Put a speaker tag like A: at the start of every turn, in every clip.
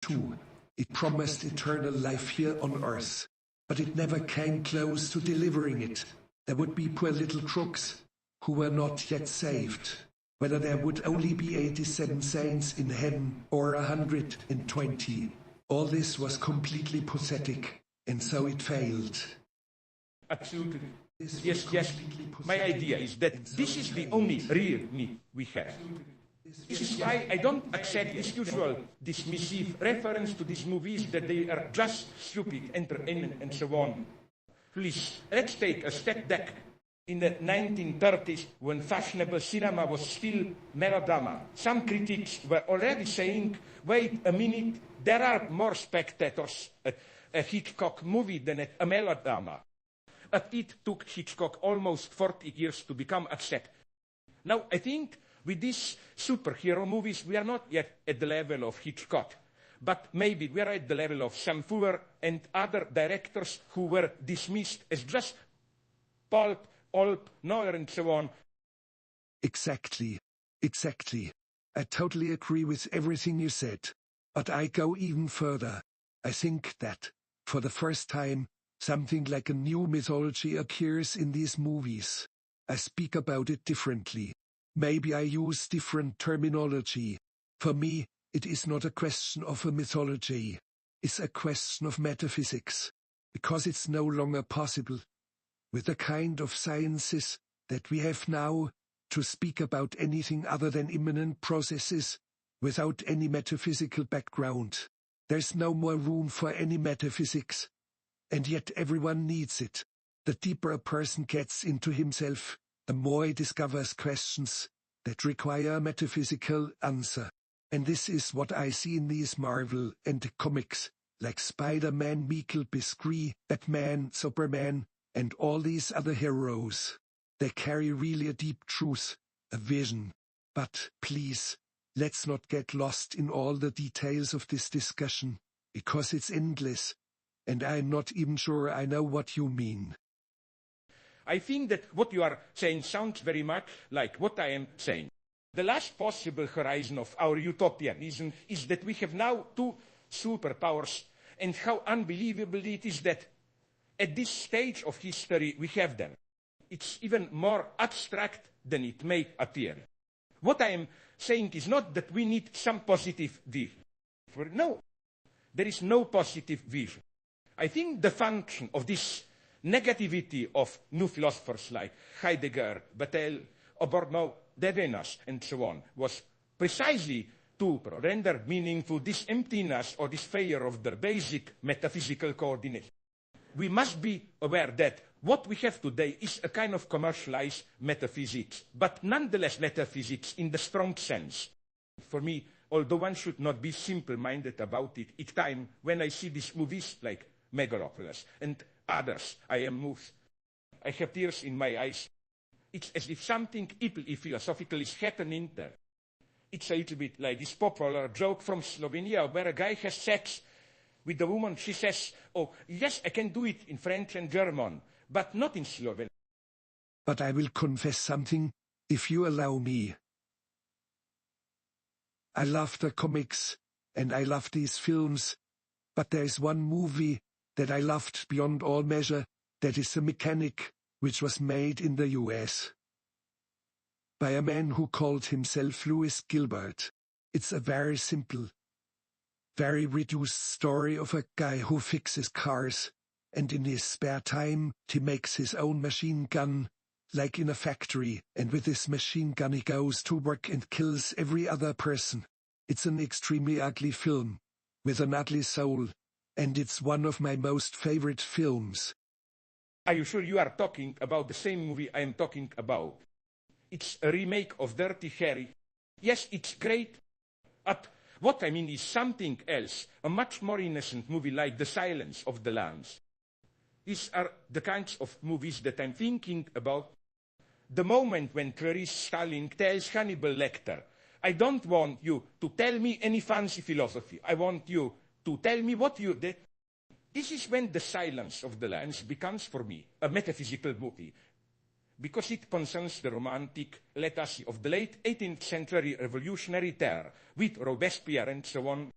A: 2. It promised eternal life here on earth, but it never came close to delivering it. There would be poor little crooks who were not yet saved. Whether there would only be 87 saints in heaven or 120. All this was completely pathetic, and so it failed.
B: Absolutely. Yes. My idea is that this is the only real need we have. This is why I don't accept this usual dismissive reference to these movies that they are just stupid, entertainment, and so on. Please, let's take a step back. In the 1930s, when fashionable cinema was still melodrama, some critics were already saying, wait a minute, there are more spectators at a Hitchcock movie than at a melodrama. But it took Hitchcock almost 40 years to become accepted. Now, I think with these superhero movies, we are not yet at the level of Hitchcock, but maybe we are at the level of Sam Fuller and other directors who were dismissed as just pulp, noir, and so on.
A: Exactly. I totally agree with everything you said. But I go even further. I think that, for the first time, something like a new mythology appears in these movies. I speak about it differently. Maybe I use different terminology. For me, it is not a question of a mythology. It's a question of metaphysics. Because it's no longer possible, with the kind of sciences that we have now, to speak about anything other than immanent processes, without any metaphysical background. There's no more room for any metaphysics. And yet everyone needs it. The deeper a person gets into himself, the more he discovers questions that require a metaphysical answer. And this is what I see in these Marvel and comics, like Spider-Man, Michael Biscree, Batman, Superman, and all these other heroes. They carry really a deep truth, a vision. But, please, let's not get lost in all the details of this discussion, because it's endless, and I'm not even sure I know what you mean.
B: I think that what you are saying sounds very much like what I am saying. The last possible horizon of our utopianism is that we have now two superpowers, and how unbelievable it is that at this stage of history we have them. It's even more abstract than it may appear. What I am saying is not that we need some positive vision. No, there is no positive vision. I think the function of this negativity of new philosophers like Heidegger, Vattel, Adorno, Derrida, and so on was precisely to render meaningful this emptiness or this failure of the basic metaphysical coordinate. We must be aware that what we have today is a kind of commercialized metaphysics, but nonetheless metaphysics in the strong sense. For me, although one should not be simple-minded about it, each time when I see these movies like Megalopolis and others, I am moved. I have tears in my eyes. It's as if something deeply philosophical is happening there. It's a little bit like this popular joke from Slovenia where a guy has sex with the woman. She says, oh, yes, I can do it in French and German, but not in Slovenian.
A: But I will confess something, if you allow me. I love the comics, and I love these films, but there is one movie that I loved beyond all measure, that is The Mechanic, which was made in the US. By a man who called himself Louis Gilbert. It's a very simple, very reduced story of a guy who fixes cars, and in his spare time he makes his own machine gun, like in a factory, and with this machine gun he goes to work and kills every other person. It's an extremely ugly film, with an ugly soul, and it's one of my most favorite films.
B: Are you sure you are talking about the same movie I am talking about? It's a remake of Dirty Harry. Yes, it's great, but what I mean is something else, a much more innocent movie like The Silence of the Lambs. These are the kinds of movies that I'm thinking about. The moment when Clarice Starling tells Hannibal Lecter, I don't want you to tell me any fancy philosophy. I want you to tell me what you did. This is when The Silence of the Lambs becomes for me a metaphysical movie, because it concerns the romantic legacy of the late 18th century revolutionary terror with Robespierre and so on.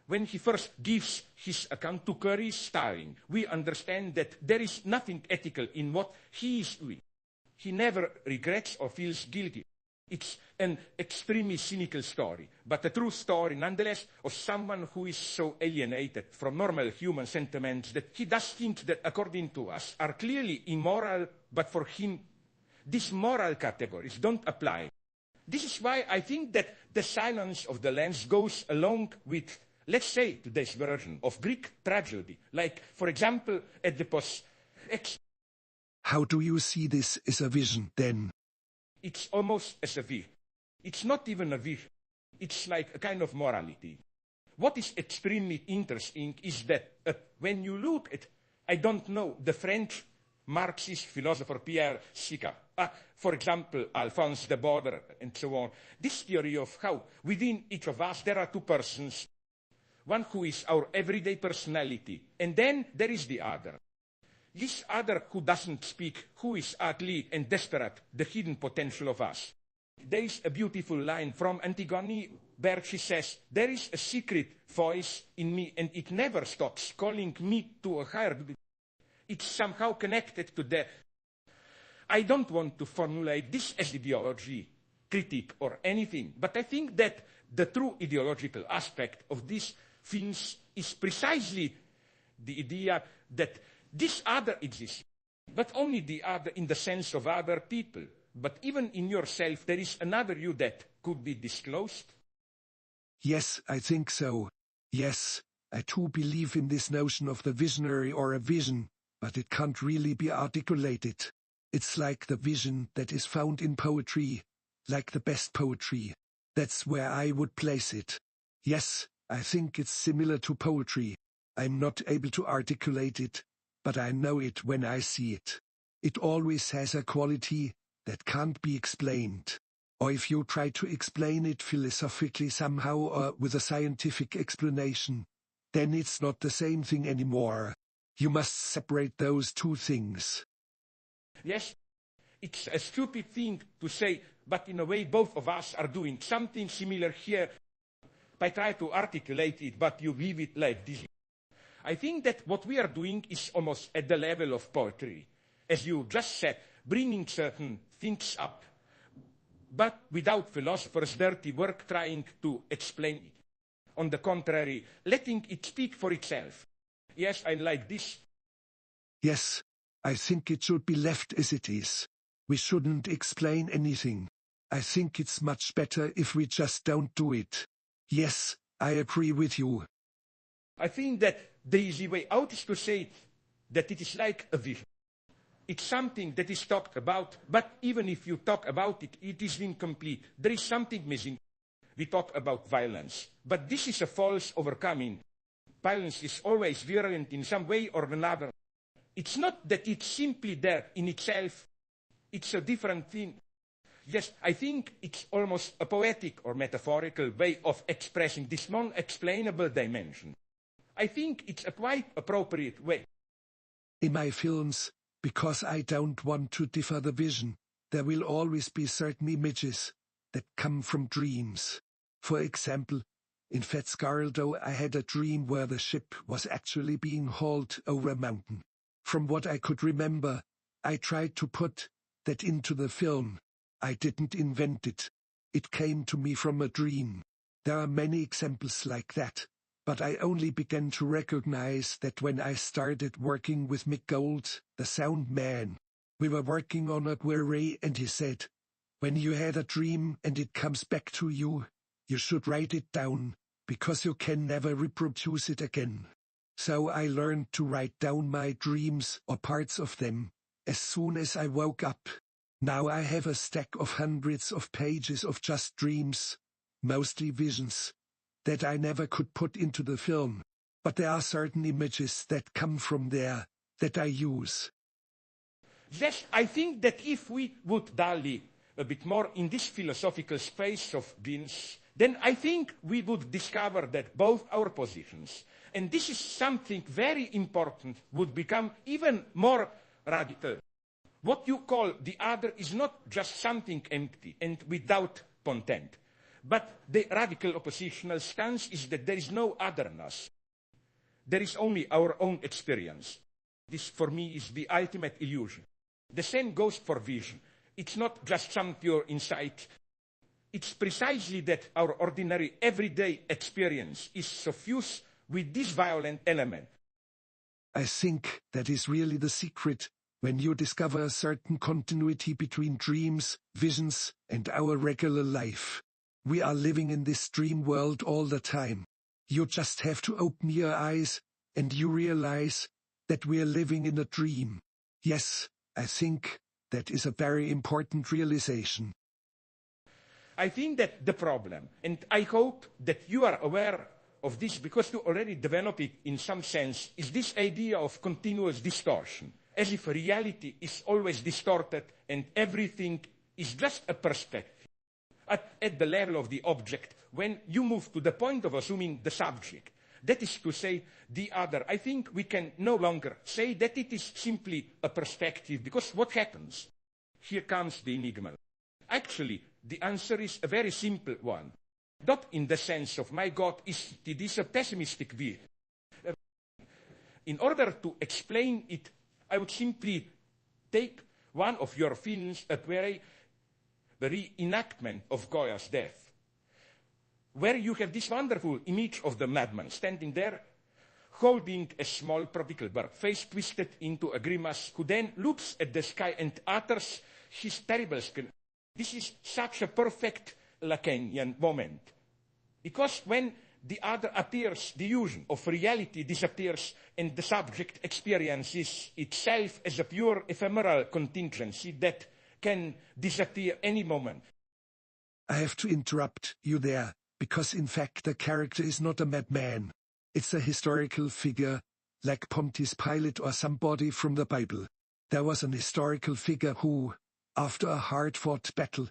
B: when he first gives his account to Curry's starring, we understand that there is nothing ethical in what he is doing. He never regrets or feels guilty. It's an extremely cynical story, but a true story nonetheless of someone who is so alienated from normal human sentiments that he does things that, according to us, are clearly immoral, but for him, these moral categories don't apply. This is why I think that the silence of the lens goes along with, let's say, today's version of Greek tragedy, like, for example, Oedipus.
A: How do you see this as a vision, then?
B: It's almost as a vision. It's not even a vision. It's like a kind of morality. What is extremely interesting is that when you look at, I don't know, the French Marxist philosopher Pierre Sica, for example, Alphonse de Baudelaire, and so on, this theory of how within each of us there are two persons, one who is our everyday personality, and then there is the other. This other who doesn't speak, who is ugly and desperate, the hidden potential of us. There is a beautiful line from Antigone where she says, there is a secret voice in me and it never stops calling me to a higher. It's somehow connected to the. I don't want to formulate this as ideology, critique, or anything, but I think that the true ideological aspect of these films is precisely the idea that this other exists, but only the other in the sense of other people. But even in yourself, there is another you that could be disclosed.
A: Yes, I think so. Yes, I too believe in this notion of the visionary or a vision, but it can't really be articulated. It's like the vision that is found in poetry, like the best poetry. That's where I would place it. Yes, I think it's similar to poetry. I'm not able to articulate it, but I know it when I see it. It always has a quality that can't be explained. Or if you try to explain it philosophically somehow or with a scientific explanation, then it's not the same thing anymore. You must separate those two things.
B: Yes, it's a stupid thing to say, but in a way both of us are doing something similar here. I try to articulate it, but you weave it like this. I think that what we are doing is almost at the level of poetry. As you just said, bringing certain things up, but without philosophers' dirty work trying to explain it. On the contrary, letting it speak for itself. Yes, I like this.
A: Yes, I think it should be left as it is. We shouldn't explain anything. I think it's much better if we just don't do it. Yes, I agree with you.
B: I think that the easy way out is to say that it is like a vision. It's something that is talked about, but even if you talk about it, it is incomplete. There is something missing. We talk about violence, but this is a false overcoming. Violence is always virulent in some way or another. It's not that it's simply there in itself. It's a different thing. Yes, I think it's almost a poetic or metaphorical way of expressing this non-explainable dimension. I think it's a quite appropriate way.
A: In my films, because I don't want to differ the vision, there will always be certain images that come from dreams. For example, in Fitzcarraldo I had a dream where the ship was actually being hauled over a mountain. From what I could remember, I tried to put that into the film. I didn't invent it. It came to me from a dream. There are many examples like that, but I only began to recognize that when I started working with Mick Gold, the sound man. We were working on a query and he said, when you had a dream and it comes back to you, you should write it down, because you can never reproduce it again. So I learned to write down my dreams or parts of them as soon as I woke up. Now I have a stack of hundreds of pages of just dreams, mostly visions, that I never could put into the film. But there are certain images that come from there, that I use.
B: Yes, I think that if we would dally a bit more in this philosophical space of beings, then I think we would discover that both our positions, and this is something very important, would become even more radical. What you call the other is not just something empty and without content, But the radical oppositional stance is that there is no otherness. There is only our own experience. This, for me, is the ultimate illusion. The same goes for vision. It's not just some pure insight. It's precisely that our ordinary, everyday experience is suffused with this violent element.
A: I think that is really the secret, when you discover a certain continuity between dreams, visions, and our regular life. We are living in this dream world all the time. You just have to open your eyes, and you realize that we are living in a dream. Yes, I think that is a very important realization.
B: I think that the problem, and I hope that you are aware of this because you already develop it in some sense, is this idea of continuous distortion, as if reality is always distorted and everything is just a perspective. At the level of the object, when you move to the point of assuming the subject, that is to say, the other, I think we can no longer say that it is simply a perspective, because what happens? Here comes the enigma. Actually, the answer is a very simple one. Not in the sense of, my God, it is a pessimistic view. In order to explain it, I would simply take one of your films, the reenactment of Goya's death, where you have this wonderful image of the madman standing there, holding a small prodigal bird, face twisted into a grimace, who then looks at the sky and utters his terrible scream. This is such a perfect Lacanian moment. Because when the other appears, the illusion of reality disappears, and the subject experiences itself as a pure ephemeral contingency that can disappear any moment.
A: I have to interrupt you there, because in fact the character is not a madman. It's a historical figure, like Pontius Pilate or somebody from the Bible. There was an historical figure who, after a hard-fought battle,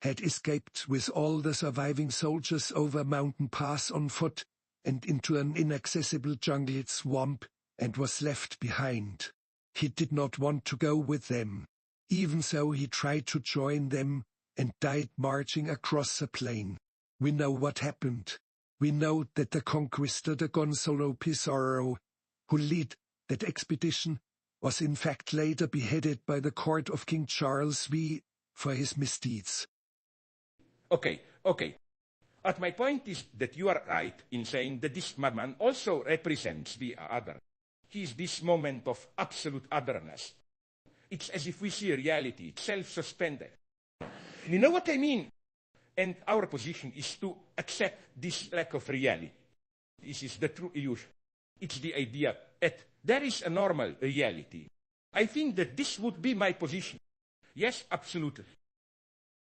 A: had escaped with all the surviving soldiers over a mountain pass on foot and into an inaccessible jungle swamp, and was left behind. He did not want to go with them. Even so, he tried to join them, and died marching across a plain. We know what happened. We know that the conquistador de Gonzalo Pizarro, who led that expedition, was in fact later beheaded by the court of King Charles V for his misdeeds.
B: Okay. But my point is that you are right in saying that this madman also represents the other. He is this moment of absolute otherness. It's as if we see reality itself suspended. You know what I mean? And our position is to accept this lack of reality. This is the true illusion. It's the idea that there is a normal reality. I think that this would be my position. Yes, absolutely.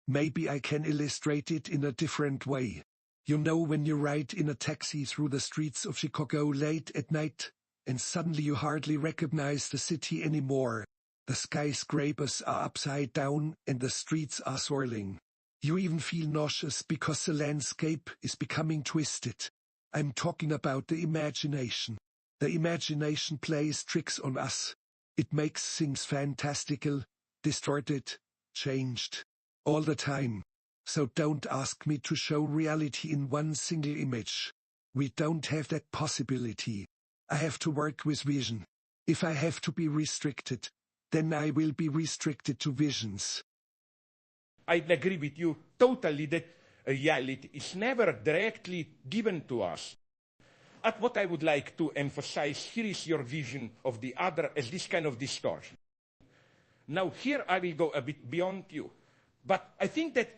A: Maybe I can illustrate it in a different way. You know, when you ride in a taxi through the streets of Chicago late at night, and suddenly you hardly recognize the city anymore. The skyscrapers are upside down and the streets are swirling. You even feel nauseous because the landscape is becoming twisted. I'm talking about the imagination. The imagination plays tricks on us. It makes things fantastical, distorted, changed. All the time. So don't ask me to show reality in one single image. We don't have that possibility. I have to work with vision. If I have to be restricted, then I will be restricted to visions.
B: I agree with you totally that reality is never directly given to us. But what I would like to emphasize here is your vision of the other as this kind of distortion. Now here I will go a bit beyond you. But I think that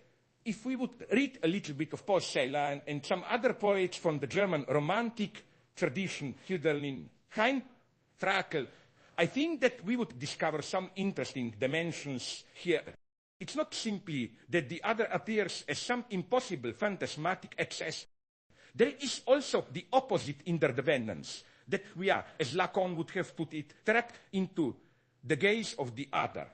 B: if we would read a little bit of Paul Celan and some other poets from the German Romantic tradition, Hölderlin, Heine, Frakel, I think that we would discover some interesting dimensions here. It's not simply that the other appears as some impossible phantasmatic excess. There is also the opposite interdependence, that we are, as Lacan would have put it, trapped into the gaze of the other.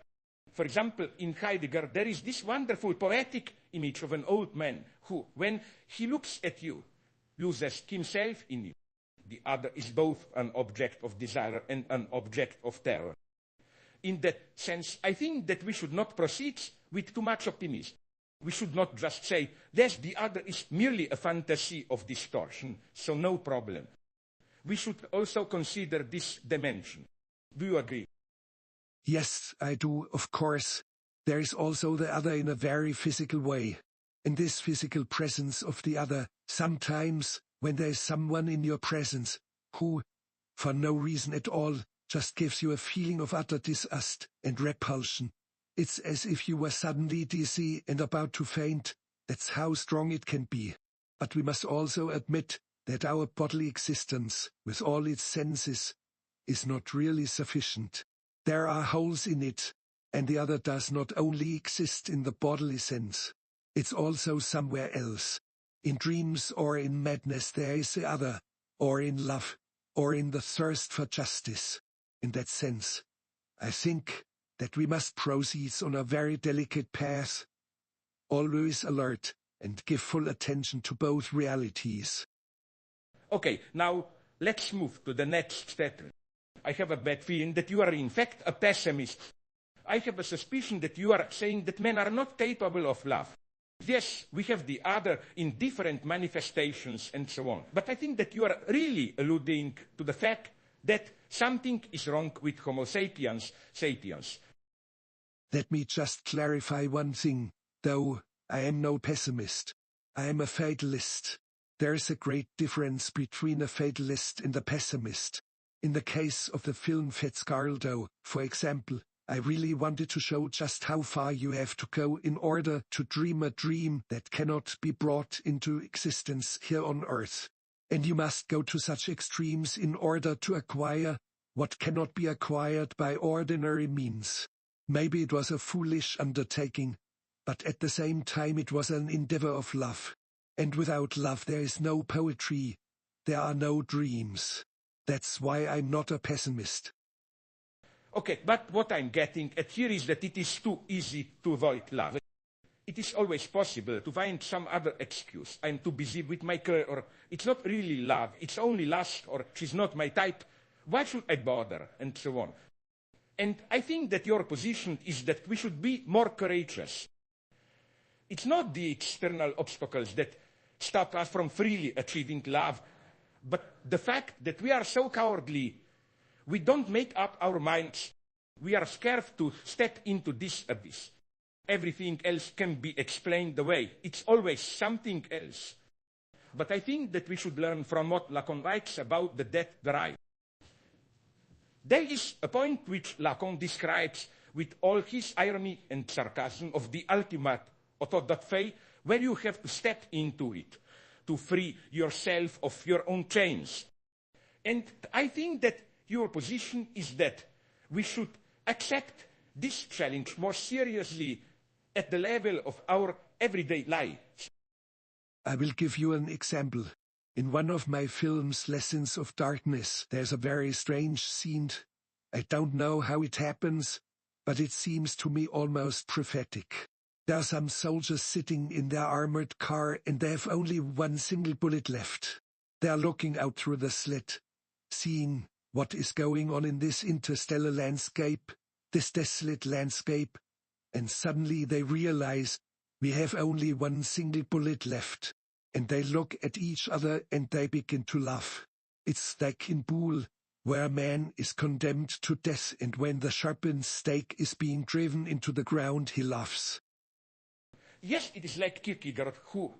B: For example, in Heidegger, there is this wonderful poetic image of an old man who, when he looks at you, loses himself in you. The other is both an object of desire and an object of terror. In that sense, I think that we should not proceed with too much optimism. We should not just say, yes, the other is merely a fantasy of distortion, so no problem. We should also consider this dimension. Do you agree?
A: Yes, I do, of course. There is also the other in a very physical way. In this physical presence of the other, sometimes, when there is someone in your presence, who, for no reason at all, just gives you a feeling of utter disgust and repulsion. It's as if you were suddenly dizzy and about to faint. That's how strong it can be. But we must also admit that our bodily existence, with all its senses, is not really sufficient. There are holes in it, and the other does not only exist in the bodily sense. It's also somewhere else. In dreams or in madness there is the other, or in love, or in the thirst for justice. In that sense, I think that we must proceed on a very delicate path, always alert, and give full attention to both realities.
B: Okay, now let's move to the next step. I have a bad feeling that you are in fact a pessimist. I have a suspicion that you are saying that men are not capable of love. Yes, we have the other in different manifestations and so on. But I think that you are really alluding to the fact that something is wrong with Homo sapiens.
A: Let me just clarify one thing, though I am no pessimist. I am a fatalist. There is a great difference between a fatalist and a pessimist. In the case of the film Fitzcarraldo, for example, I really wanted to show just how far you have to go in order to dream a dream that cannot be brought into existence here on Earth. And you must go to such extremes in order to acquire what cannot be acquired by ordinary means. Maybe it was a foolish undertaking, but at the same time it was an endeavor of love. And without love there is no poetry, there are no dreams. That's why I'm not a pessimist.
B: Okay, but what I'm getting at here is that it is too easy to avoid love. It is always possible to find some other excuse. I'm too busy with my career, or it's not really love, it's only lust, or she's not my type. Why should I bother? And so on. And I think that your position is that we should be more courageous. It's not the external obstacles that stop us from freely achieving love, but the fact that we are so cowardly, we don't make up our minds. We are scared to step into this abyss. Everything else can be explained away. It's always something else. But I think that we should learn from what Lacan writes about the death drive. There is a point which Lacan describes with all his irony and sarcasm of the ultimate auto da fe, where you have to step into it, to free yourself of your own chains. And I think that your position is that we should accept this challenge more seriously at the level of our everyday lives.
A: I will give you an example. In one of my films, Lessons of Darkness, there's a very strange scene. I don't know how it happens, but it seems to me almost prophetic. There are some soldiers sitting in their armored car and they have only one single bullet left. They are looking out through the slit, seeing what is going on in this interstellar landscape, this desolate landscape, and suddenly they realize we have only one single bullet left, and they look at each other and they begin to laugh. It's like in Boole, where a man is condemned to death and when the sharpened stake is being driven into the ground he laughs.
B: Yes, it is like Kierkegaard, who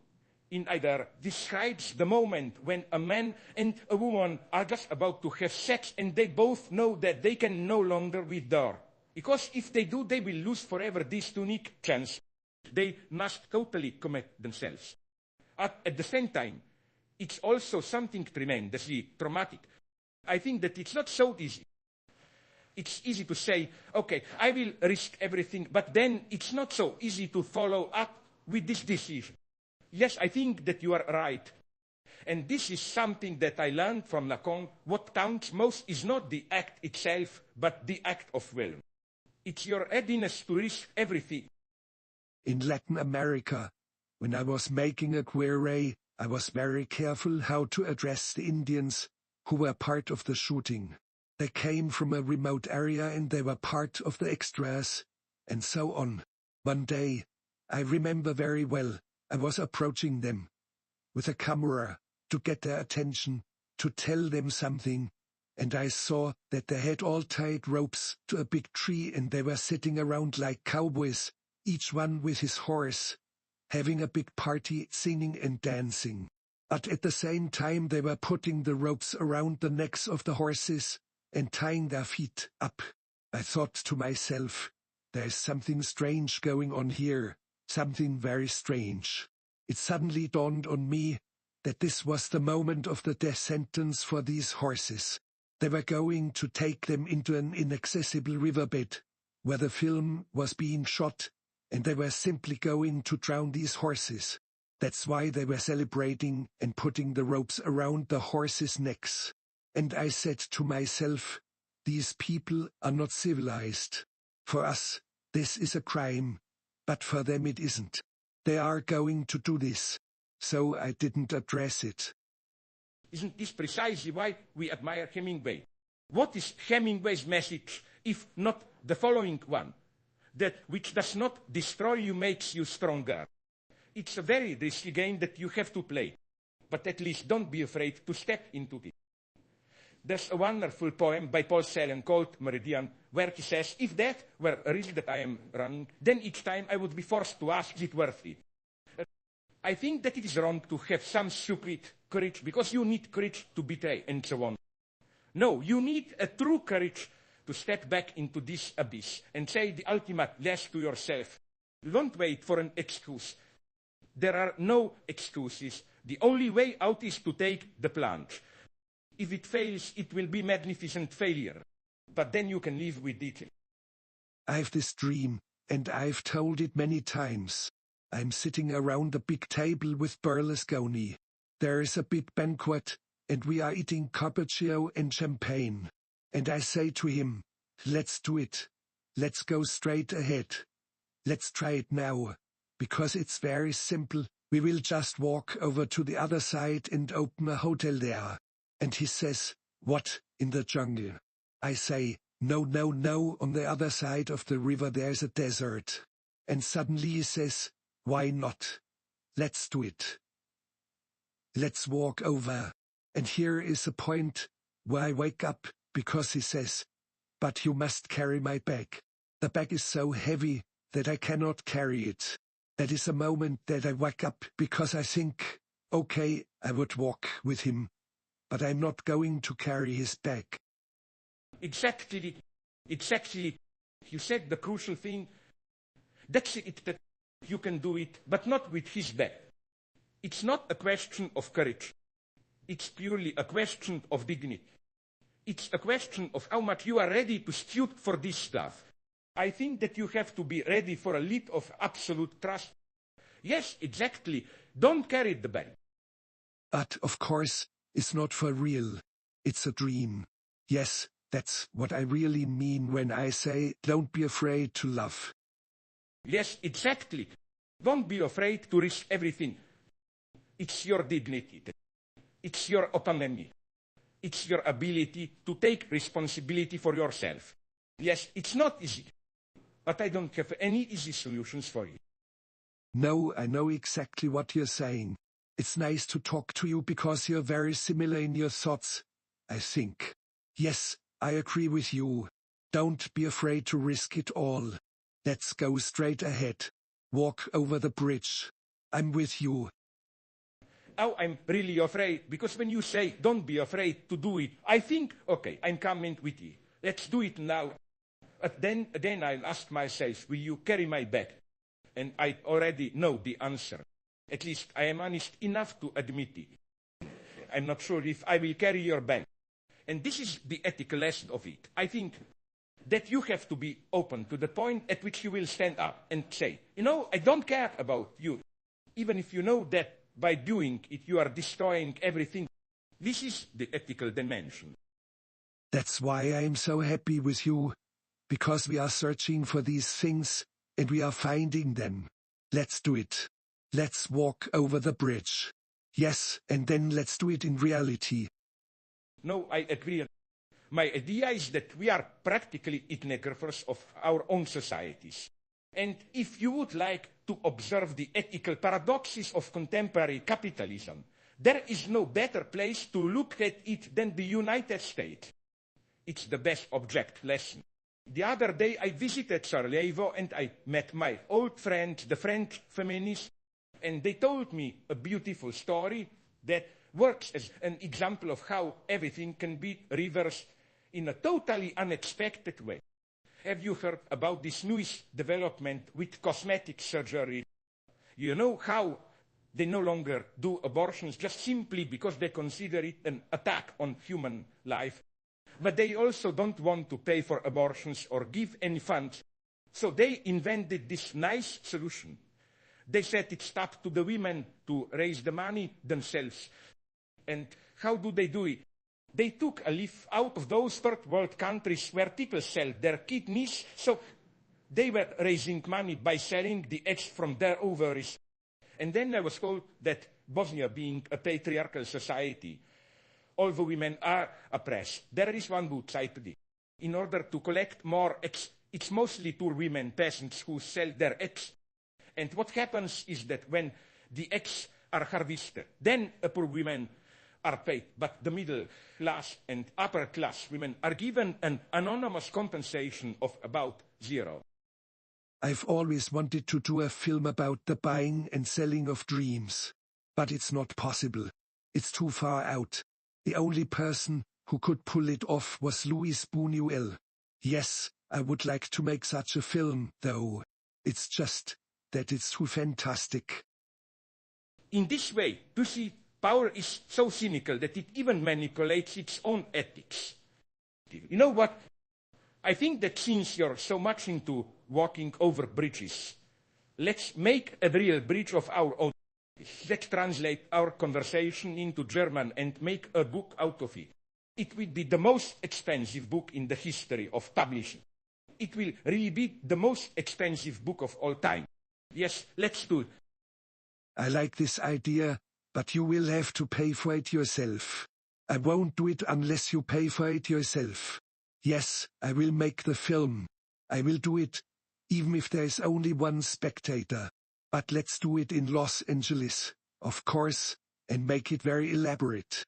B: in either describes the moment when a man and a woman are just about to have sex and they both know that they can no longer withdraw. Because if they do, they will lose forever this unique chance. They must totally commit themselves. At the same time, it's also something tremendously traumatic. I think that it's not so easy. It's easy to say, okay, I will risk everything, but then it's not so easy to follow up with this decision. Yes, I think that you are right. And this is something that I learned from Lacan. What counts most is not the act itself, but the act of will. It's your readiness to risk everything.
A: In Latin America, when I was making a query, I was very careful how to address the Indians who were part of the shooting. They came from a remote area and they were part of the extras, and so on. One day, I remember very well, I was approaching them with a camera to get their attention, to tell them something, and I saw that they had all tied ropes to a big tree and they were sitting around like cowboys, each one with his horse, having a big party, singing and dancing. But at the same time they were putting the ropes around the necks of the horses and tying their feet up. I thought to myself, there is something strange going on here, something very strange. It suddenly dawned on me that this was the moment of the death sentence for these horses. They were going to take them into an inaccessible riverbed, where the film was being shot, and they were simply going to drown these horses. That's why they were celebrating and putting the ropes around the horses' necks. And I said to myself, these people are not civilized. For us, this is a crime, but for them it isn't. They are going to do this. So I didn't address it.
B: Isn't this precisely why we admire Hemingway? What is Hemingway's message, if not the following one? That which does not destroy you makes you stronger. It's a very risky game that you have to play, but at least don't be afraid to step into it. There's a wonderful poem by Paul Celan called Meridian, where he says, if that were a risk that I am running, then each time I would be forced to ask, is it worth it? I think that it is wrong to have some stupid courage, because you need courage to betray and so on. No, you need a true courage to step back into this abyss and say the ultimate yes to yourself. Don't wait for an excuse. There are no excuses. The only way out is to take the plunge. If it fails, it will be magnificent failure. But then you can live with it.
A: I've this dream, and I've told it many times. I'm sitting around a big table with Berlusconi. There is a big banquet, and we are eating carpaccio and champagne. And I say to him, let's do it. Let's go straight ahead. Let's try it now. Because it's very simple. We will just walk over to the other side and open a hotel there. And he says, what, in the jungle? I say, no, no, no, on the other side of the river there's a desert. And suddenly he says, why not? Let's do it. Let's walk over. And here is a point where I wake up, because he says, but you must carry my bag. The bag is so heavy that I cannot carry it. That is a moment that I wake up, because I think, okay, I would walk with him, but I'm not going to carry his bag.
B: Exactly. You said the crucial thing. That's it, that you can do it, but not with his bag. It's not a question of courage. It's purely a question of dignity. It's a question of how much you are ready to stoop for this stuff. I think that you have to be ready for a leap of absolute trust. Yes, exactly. Don't carry the bag.
A: But, of course, it's not for real. It's a dream. Yes, that's what I really mean when I say, don't be afraid to love.
B: Yes, exactly. Don't be afraid to risk everything. It's your dignity. It's your autonomy. It's your ability to take responsibility for yourself. Yes, it's not easy, but I don't have any easy solutions for you.
A: No, I know exactly what you're saying. It's nice to talk to you because you're very similar in your thoughts, I think. Yes, I agree with you. Don't be afraid to risk it all. Let's go straight ahead. Walk over the bridge. I'm with you.
B: Oh, I'm really afraid, because when you say, don't be afraid to do it, I think, okay, I'm coming with you. Let's do it now. But then I'll ask myself, will you carry my bag? And I already know the answer. At least I am honest enough to admit it. I'm not sure if I will carry your bag. And this is the ethical aspect of it. I think that you have to be open to the point at which you will stand up and say, I don't care about you. Even if you know that by doing it you are destroying everything. This is the ethical dimension.
A: That's why I am so happy with you. Because we are searching for these things, and we are finding them. Let's do it. Let's walk over the bridge. Yes, and then let's do it in reality.
B: No, I agree. My idea is that we are practically ethnographers of our own societies. And if you would like to observe the ethical paradoxes of contemporary capitalism, there is no better place to look at it than the United States. It's the best object lesson. The other day I visited Sarajevo and I met my old friend, the French feminists, and they told me a beautiful story that works as an example of how everything can be reversed in a totally unexpected way. Have you heard about this newest development with cosmetic surgery? You know how they no longer do abortions just simply because they consider it an attack on human life. But they also don't want to pay for abortions or give any funds. So they invented this nice solution. They said it's up to the women to raise the money themselves. And how do they do it? They took a leaf out of those third world countries where people sell their kidneys. So they were raising money by selling the eggs from their ovaries. And then I was told that Bosnia, being a patriarchal society, all the women are oppressed. There is one good side to this. In order to collect more eggs, it's mostly poor women, peasants, who sell their eggs. And what happens is that when the eggs are harvested, then poor women are paid. But the middle class and upper class women are given an anonymous compensation of about zero.
A: I've always wanted to do a film about the buying and selling of dreams. But it's not possible. It's too far out. The only person who could pull it off was Luis Buñuel. Yes, I would like to make such a film, though. It's just that it's too fantastic.
B: In this way, you see, power is so cynical that it even manipulates its own ethics. You know what? I think that since you're so much into walking over bridges, let's make a real bridge of our own. Let's translate our conversation into German and make a book out of it. It will be the most expensive book in the history of publishing. It will really be the most expensive book of all time. Yes, let's do it.
A: I like this idea, but you will have to pay for it yourself. I won't do it unless you pay for it yourself. Yes, I will make the film. I will do it, even if there is only one spectator. But let's do it in Los Angeles, of course, and make it very elaborate.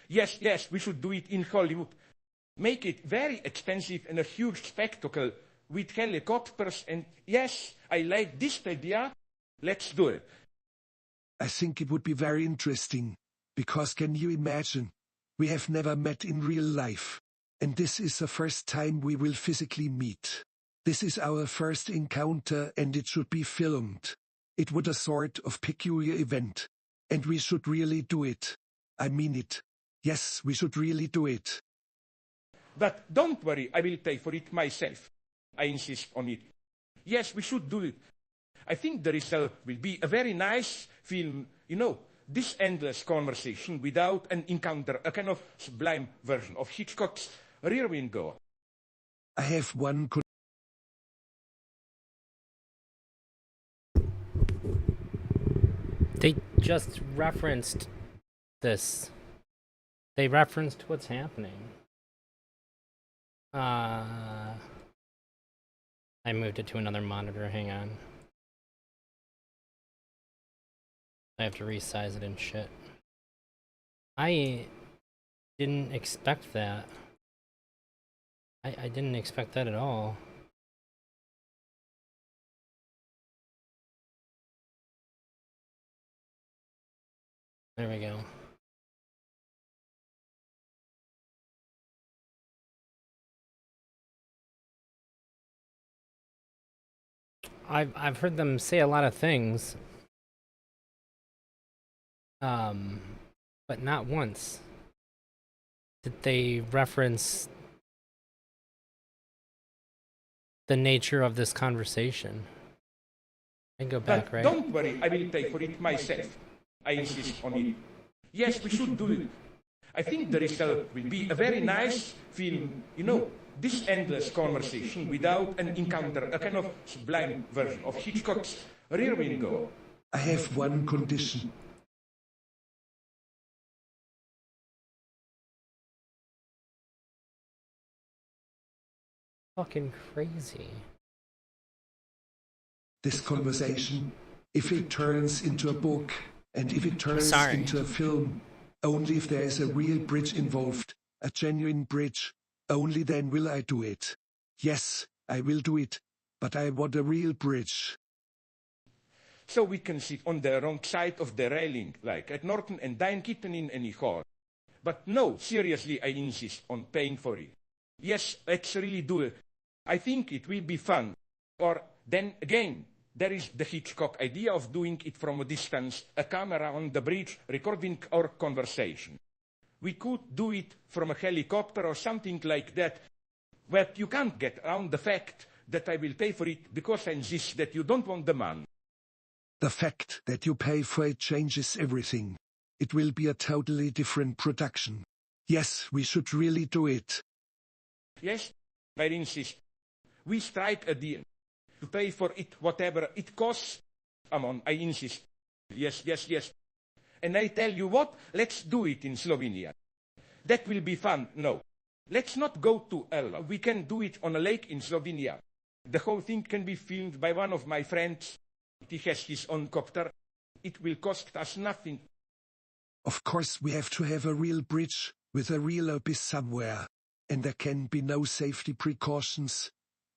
B: Yes, we should do it in Hollywood. Make it very expensive and a huge spectacle with helicopters, and yes, I like this idea. Let's do it.
A: I think it would be very interesting, because can you imagine? We have never met in real life. And this is the first time we will physically meet. This is our first encounter and it should be filmed. It would a sort of peculiar event. And we should really do it. I mean it. Yes, we should really do it.
B: But don't worry, I will pay for it myself. I insist on it. Yes, we should do it. I think the result will be a very nice film, you know, this endless conversation without an encounter, a kind of sublime version of Hitchcock's Rear Window.
A: I have one
C: They just referenced this. They referenced what's happening. I moved it to another monitor, hang on. I have to resize it and shit. I didn't expect that. I didn't expect that at all. There we go. I've heard them say a lot of things. But not once did they reference the nature of this conversation. I can go back,
B: But
C: right?
B: don't worry, I will pay for it myself. I insist on it. Yes, we should do it. I think the result will be a very nice film, you know, this endless conversation without an encounter, a kind of sublime version of Hitchcock's Rear Window.
A: I have one condition.
C: Fucking crazy.
A: this conversation, if it turns into a book, and if it turns
C: Sorry.
A: into a film, only if there is a real bridge involved, a genuine bridge, only then will I do it. Yes, I will do it, but I want a real bridge.
B: So we can sit on the wrong side of the railing, like at Norton and Dine Kitten in any hall. But no, seriously, I insist on paying for it. Yes, let's really do it. I think it will be fun. Or, then again, there is the Hitchcock idea of doing it from a distance, a camera on the bridge recording our conversation. We could do it from a helicopter or something like that, but you can't get around the fact that I will pay for it because I insist that you don't want the man.
A: The fact that you pay for it changes everything. It will be a totally different production. Yes, we should really do it.
B: Yes, I insist. We strike a deal. To pay for it whatever it costs. Come on, I insist. Yes, yes, yes. And I tell you what, let's do it in Slovenia. That will be fun. No. Let's not go to Elva. We can do it on a lake in Slovenia. The whole thing can be filmed by one of my friends. He has his own copter. It will cost us nothing.
A: Of course we have to have a real bridge, with a real abyss somewhere. And there can be no safety precautions.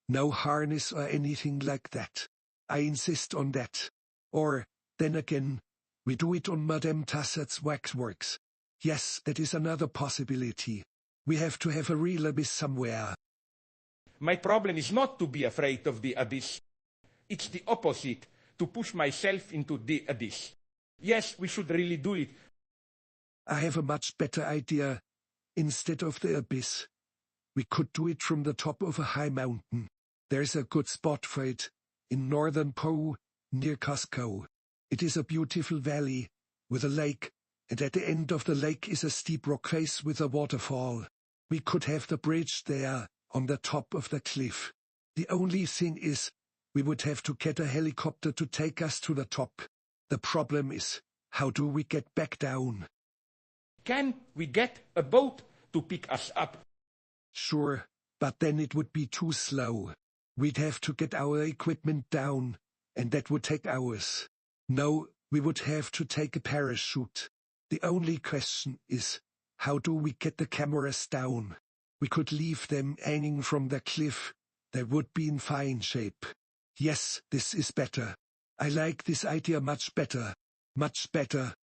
A: No harness or anything like that. I insist on that. Or, then again, we do it on Madame Tussaud's waxworks. Yes, that is another possibility. We have to have a real abyss somewhere.
B: My problem is not to be afraid of the abyss. It's the opposite, to push myself into the abyss. Yes, we should really do it.
A: I have a much better idea. Instead of the abyss, we could do it from the top of a high mountain. There's a good spot for it, in northern Peru, near Cusco. It is a beautiful valley, with a lake, and at the end of the lake is a steep rock face with a waterfall. We could have the bridge there, on the top of the cliff. The only thing is, we would have to get a helicopter to take us to the top. The problem is, how do we get back down?
B: Can we get a boat to pick us up?
A: Sure, but then it would be too slow. We'd have to get our equipment down, and that would take hours. No, we would have to take a parachute. The only question is, how do we get the cameras down? We could leave them hanging from the cliff. They would be in fine shape. Yes, this is better. I like this idea much better. Much better.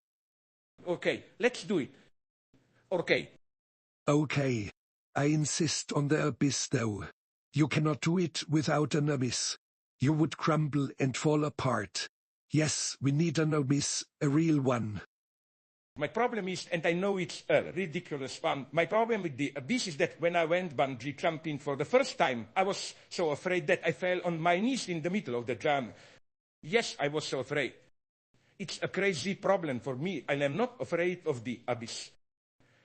B: Okay, let's do it. Okay.
A: Okay. I insist on the abyss though. You cannot do it without an abyss. You would crumble and fall apart. Yes, we need an abyss, a real one.
B: My problem is, and I know it's a ridiculous one, my problem with the abyss is that when I went bungee jumping for the first time, I was so afraid that I fell on my knees in the middle of the jump. Yes, I was so afraid. It's a crazy problem for me, and I'm not afraid of the abyss.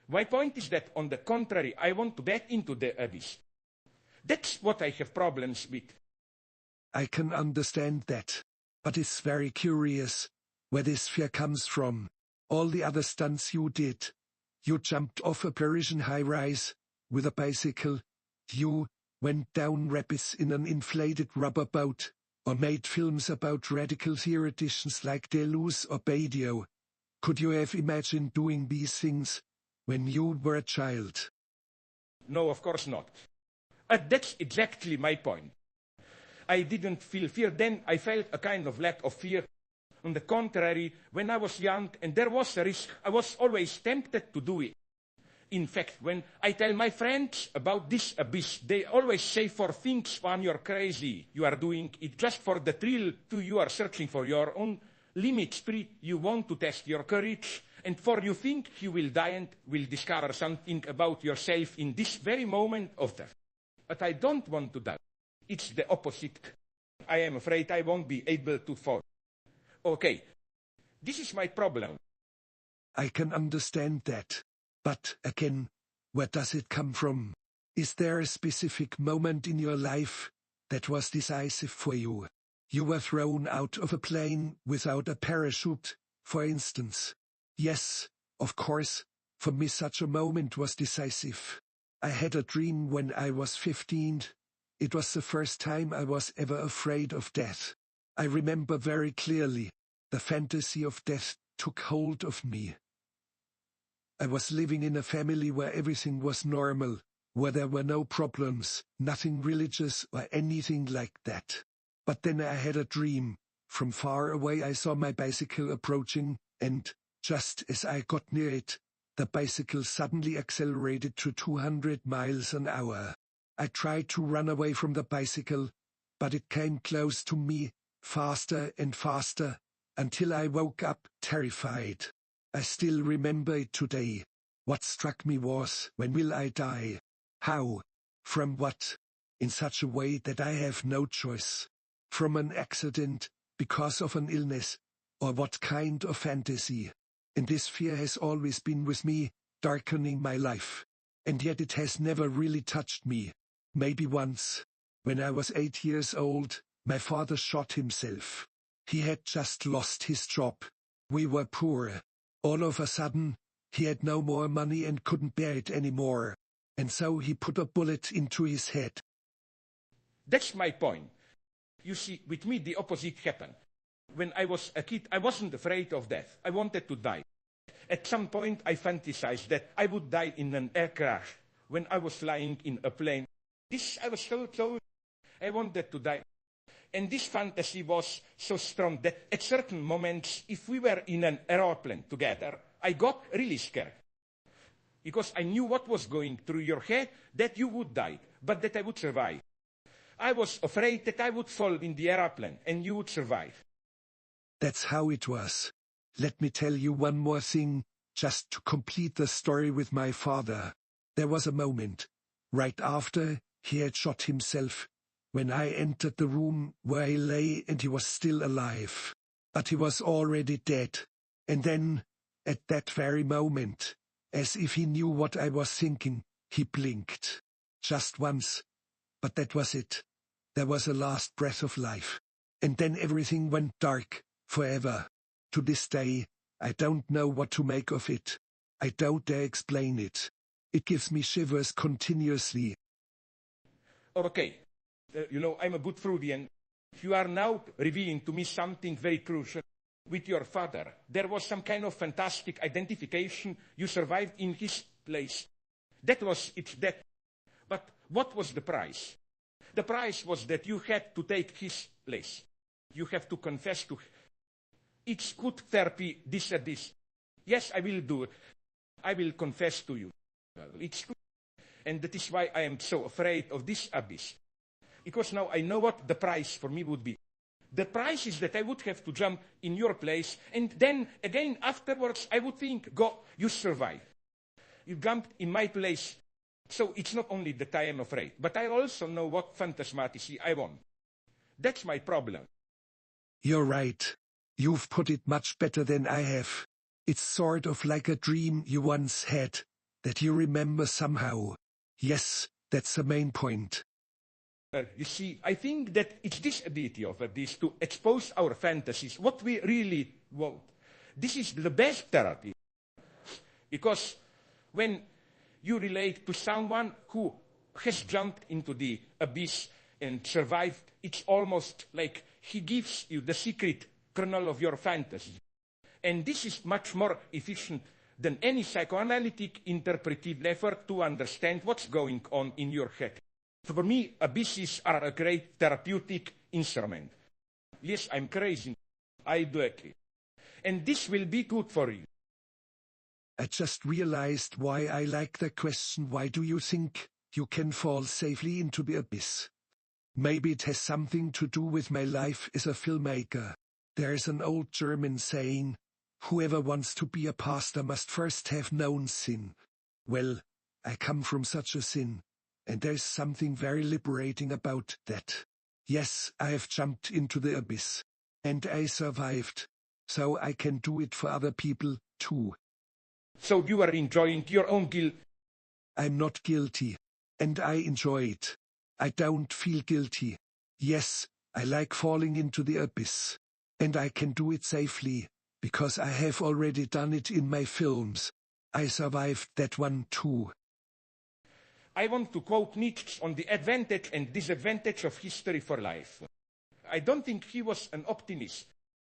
B: My point is that, on the contrary, I want to get into the abyss. That's what I have problems with.
A: I can understand that. But it's very curious where this fear comes from. All the other stunts you did. You jumped off a Parisian high-rise with a bicycle. You went down rapids in an inflated rubber boat, or made films about radical theoreticians like Deleuze or Badiou. Could you have imagined doing these things when you were a child?
B: No, of course not. That's exactly my point. I didn't feel fear then. I felt a kind of lack of fear. On the contrary, when I was young and there was a risk, I was always tempted to do it. In fact, when I tell my friends about this abyss, they always say, for things fun, you're crazy. You are doing it just for the thrill. You are searching for your own limits. You want to test your courage. And for you think you will die and will discover something about yourself in this very moment of death. But I don't want to die. It's the opposite. I am afraid I won't be able to fall. Okay, this is my problem.
A: I can understand that. But, again, where does it come from? Is there a specific moment in your life that was decisive for you? You were thrown out of a plane without a parachute, for instance. Yes, of course, for me such a moment was decisive. I had a dream when I was 15. It was the first time I was ever afraid of death. I remember very clearly, the fantasy of death took hold of me. I was living in a family where everything was normal, where there were no problems, nothing religious or anything like that. But then I had a dream. From far away I saw my bicycle approaching, and, just as I got near it, the bicycle suddenly accelerated to 200 miles an hour. I tried to run away from the bicycle, but it came close to me, faster and faster, until I woke up terrified. I still remember it today. What struck me was, when will I die? How? From what? In such a way that I have no choice. From an accident, because of an illness, or what kind of fantasy? And this fear has always been with me, darkening my life. And yet it has never really touched me. Maybe once, when I was 8 years old, my father shot himself. He had just lost his job. We were poor. All of a sudden, he had no more money and couldn't bear it anymore. And so he put a bullet into his head.
B: That's my point. You see, with me the opposite happened. When I was a kid, I wasn't afraid of death. I wanted to die. At some point, I fantasized that I would die in an air crash when I was flying in a plane. I was so I wanted to die. And this fantasy was so strong that at certain moments, if we were in an aeroplane together, I got really scared. Because I knew what was going through your head, that you would die, but that I would survive. I was afraid that I would fall in the aeroplane and you would survive.
A: That's how it was. Let me tell you one more thing, just to complete the story with my father. There was a moment, right after he had shot himself, when I entered the room where he lay and he was still alive. But he was already dead. And then, at that very moment, as if he knew what I was thinking, he blinked. Just once. But that was it. There was a last breath of life. And then everything went dark, forever. To this day, I don't know what to make of it. I don't dare explain it. It gives me shivers continuously.
B: Okay, I'm a good Freudian. You are now revealing to me something very crucial. With your father, there was some kind of fantastic identification. You survived in his place. That was its death. But what was the price? The price was that you had to take his place. You have to confess to him. It's good therapy, this and this. Yes, I will do it. I will confess to you. It's good. And that is why I am so afraid of this abyss. Because now I know what the price for me would be. The price is that I would have to jump in your place, and then again afterwards I would think, go, you survive. You jumped in my place. So it's not only that I am afraid, but I also know what phantasmatically I want. That's my problem.
A: You're right. You've put it much better than I have. It's sort of like a dream you once had, that you remember somehow. Yes, that's the main point.
B: You see, I think that it's this ability of this to expose our fantasies, what we really want. This is the best therapy. Because when you relate to someone who has jumped into the abyss and survived, it's almost like he gives you the secret kernel of your fantasy. And this is much more efficient than any psychoanalytic interpretive effort to understand what's going on in your head. For me, abysses are a great therapeutic instrument. Yes, I'm crazy. I do agree. And this will be good for you.
A: I just realized why I like the question, why do you think you can fall safely into the abyss? Maybe it has something to do with my life as a filmmaker. There is an old German saying, whoever wants to be a pastor must first have known sin. Well, I come from such a sin, and there's something very liberating about that. Yes, I have jumped into the abyss, and I survived, so I can do it for other people, too.
B: So you are enjoying your own guilt?
A: I'm not guilty, and I enjoy it. I don't feel guilty. Yes, I like falling into the abyss, and I can do it safely, because I have already done it in my films. I survived that one too.
B: I want to quote Nietzsche on the advantage and disadvantage of history for life. I don't think he was an optimist.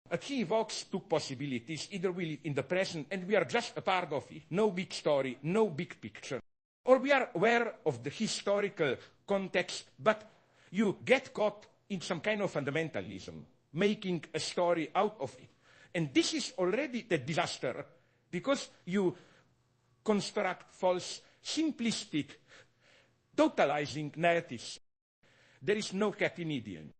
B: But he evokes two possibilities, either we live in the present and we are just a part of it, no big story, no big picture. Or we are aware of the historical context, but you get caught in some kind of fundamentalism, making a story out of it. And this is already the disaster, because you construct false, simplistic, totalizing narratives. There is no happy medium.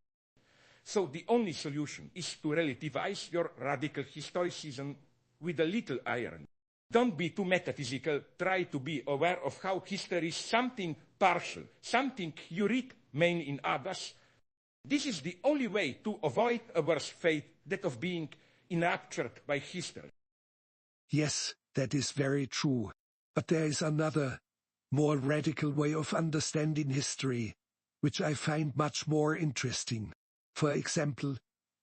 B: So the only solution is to relativize your radical historicism with a little irony. Don't be too metaphysical. Try to be aware of how history is something partial, something you read mainly in others. This is the only way to avoid a worse fate, that of being enraptured by history.
A: Yes, that is very true. But there is another, more radical way of understanding history, which I find much more interesting. For example,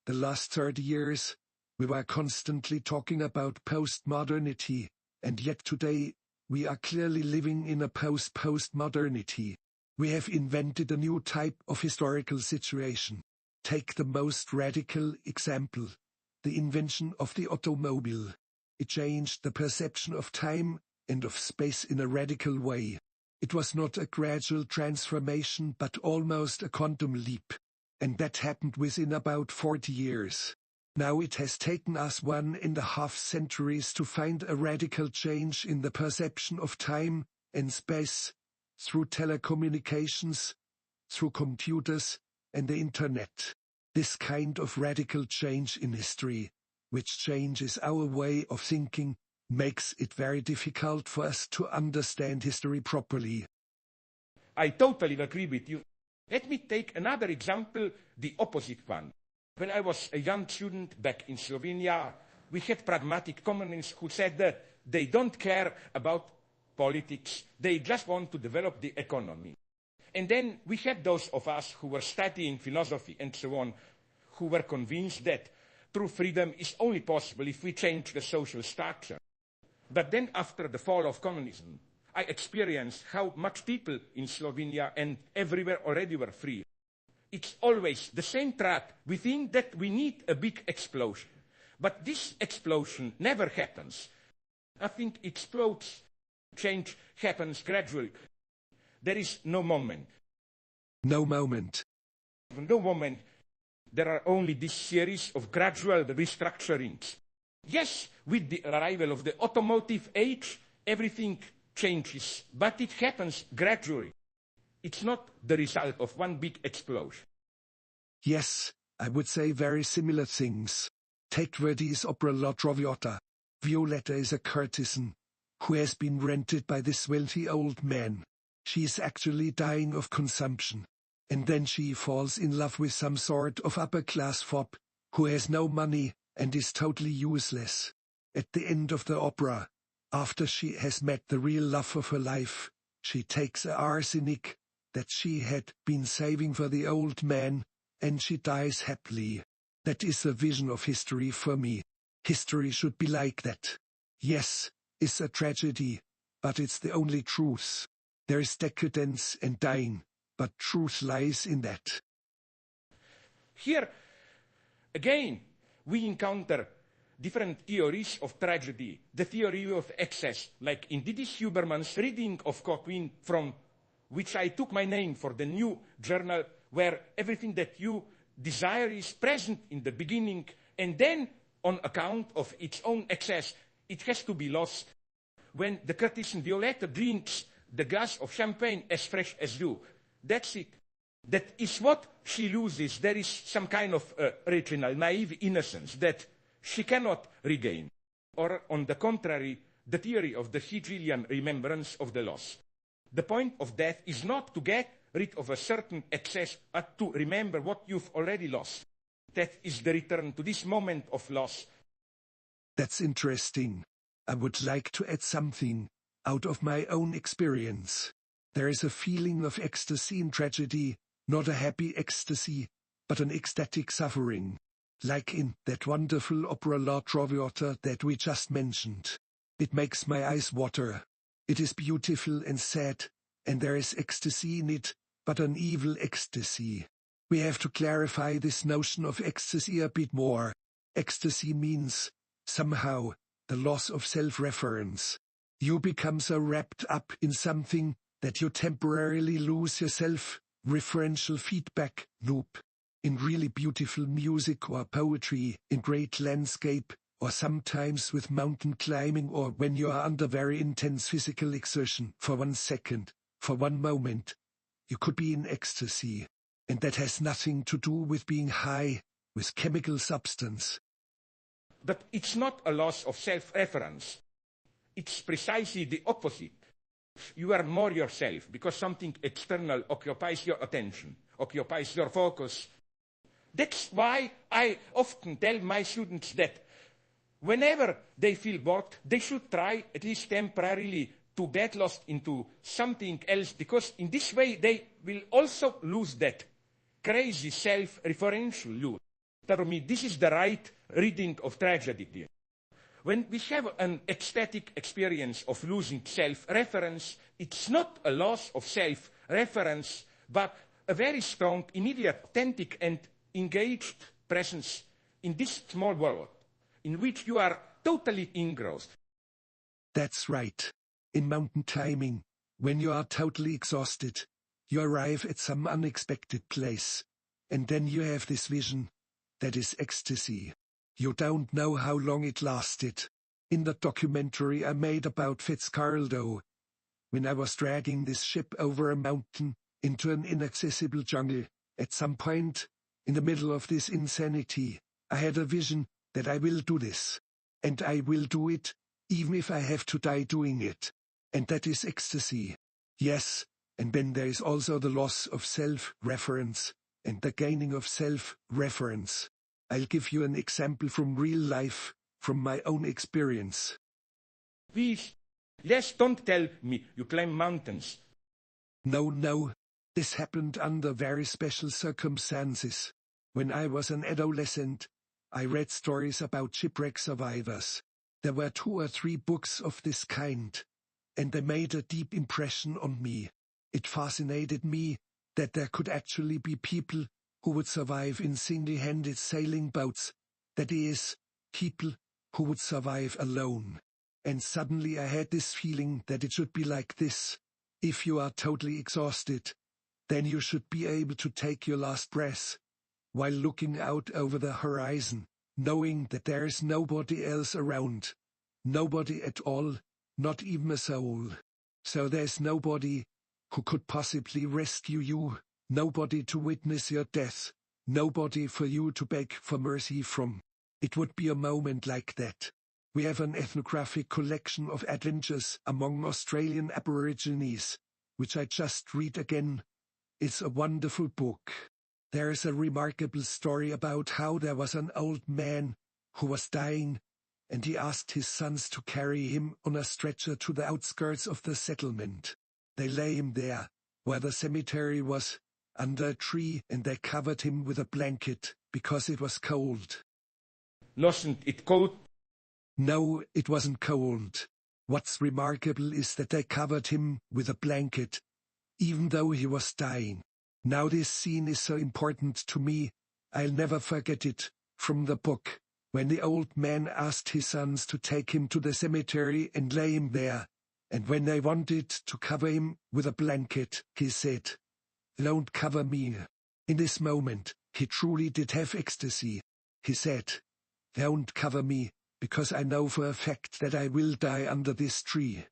A: the last 30 years, we were constantly talking about postmodernity, and yet today, we are clearly living in a post-postmodernity. We have invented a new type of historical situation. Take the most radical example, the invention of the automobile. It changed the perception of time and of space in a radical way. It was not a gradual transformation but almost a quantum leap. And that happened within about 40 years. Now it has taken us 1.5 centuries to find a radical change in the perception of time and space, through telecommunications, through computers, and the internet. This kind of radical change in history, which changes our way of thinking, makes it very difficult for us to understand history properly.
B: I totally agree with you. Let me take another example, the opposite one. When I was a young student back in Slovenia, we had pragmatic communists who said that they don't care about politics, they just want to develop the economy. And then we had those of us who were studying philosophy and so on, who were convinced that true freedom is only possible if we change the social structure. But then after the fall of communism, I experienced how much people in Slovenia and everywhere already were free. It's always the same trap. We think that we need a big explosion. But this explosion never happens. Nothing explodes. Change happens gradually. There is no moment.
A: No moment.
B: No moment. There are only this series of gradual restructurings. Yes, with the arrival of the automotive age, everything changes, but it happens gradually. It's not the result of one big explosion.
A: Yes, I would say very similar things. Take Verdi's opera La Traviata. Violetta is a courtesan, who has been rented by this wealthy old man. She is actually dying of consumption. And then she falls in love with some sort of upper-class fop, who has no money, and is totally useless. At the end of the opera, after she has met the real love of her life, she takes arsenic that she had been saving for the old man, and she dies happily. That is the vision of history for me. History should be like that. Yes, it's a tragedy, but it's the only truth. There is decadence and dying, but truth lies in that.
B: Here, again, we encounter different theories of tragedy. The theory of excess, like in Didi Huberman's reading of Coquin, from which I took my name for the new journal, where everything that you desire is present in the beginning, and then, on account of its own excess, it has to be lost. When the courtesan Violetta drinks the glass of champagne as fresh as dew, that's it. That is what she loses. There is some kind of original, naive innocence that she cannot regain. Or, on the contrary, the theory of the Hegelian remembrance of the lost. The point of death is not to get rid of a certain excess, but to remember what you've already lost. That is the return to this moment of loss.
A: That's interesting. I would like to add something out of my own experience. There is a feeling of ecstasy in tragedy, not a happy ecstasy, but an ecstatic suffering. Like in that wonderful opera La Traviata that we just mentioned. It makes my eyes water. It is beautiful and sad, and there is ecstasy in it, but an evil ecstasy. We have to clarify this notion of ecstasy a bit more. Ecstasy means, somehow, the loss of self-reference. You become so wrapped up in something that you temporarily lose your self-referential feedback loop. In really beautiful music or poetry, in great landscape, or sometimes with mountain climbing, or when you are under very intense physical exertion, for 1 second, for 1 moment, you could be in ecstasy. And that has nothing to do with being high, with chemical substance.
B: But it's not a loss of self-reference. It's precisely the opposite. You are more yourself because something external occupies your attention, occupies your focus. That's why I often tell my students that whenever they feel bored, they should try, at least temporarily, to get lost into something else, because in this way they will also lose that crazy self-referential loop. For me, this is the right reading of tragedy. When we have an ecstatic experience of losing self-reference, it's not a loss of self-reference, but a very strong, immediate, authentic, and engaged presence in this small world, in which you are totally engrossed.
A: That's right. In mountain climbing, when you are totally exhausted, you arrive at some unexpected place, and then you have this vision. That is ecstasy. You don't know how long it lasted. In the documentary I made about Fitzcarraldo, when I was dragging this ship over a mountain into an inaccessible jungle, at some point, in the middle of this insanity, I had a vision that I will do this. And I will do it, even if I have to die doing it. And that is ecstasy. Yes, and then there is also the loss of self-reference, and the gaining of self-reference. I'll give you an example from real life, from my own experience.
B: Please, yes, don't tell me you climb mountains.
A: No. This happened under very special circumstances. When I was an adolescent, I read stories about shipwreck survivors. There were 2 or 3 books of this kind, and they made a deep impression on me. It fascinated me that there could actually be people who would survive in single-handed sailing boats, that is, people who would survive alone. And suddenly I had this feeling that it should be like this. If you are totally exhausted, then you should be able to take your last breath, while looking out over the horizon, knowing that there is nobody else around. Nobody at all, not even a soul. So there's nobody who could possibly rescue you, nobody to witness your death, nobody for you to beg for mercy from. It would be a moment like that. We have an ethnographic collection of adventures among Australian Aborigines, which I just read again. It's a wonderful book. There is a remarkable story about how there was an old man who was dying, and he asked his sons to carry him on a stretcher to the outskirts of the settlement. They lay him there, where the cemetery was, under a tree, and they covered him with a blanket, because it was cold.
B: Wasn't it cold?
A: No, it wasn't cold. What's remarkable is that they covered him with a blanket, even though he was dying. Now this scene is so important to me, I'll never forget it, from the book, when the old man asked his sons to take him to the cemetery and lay him there, and when they wanted to cover him with a blanket, he said, "Don't cover me." In this moment, he truly did have ecstasy. He said, "Don't cover me, because I know for a fact that I will die under this tree.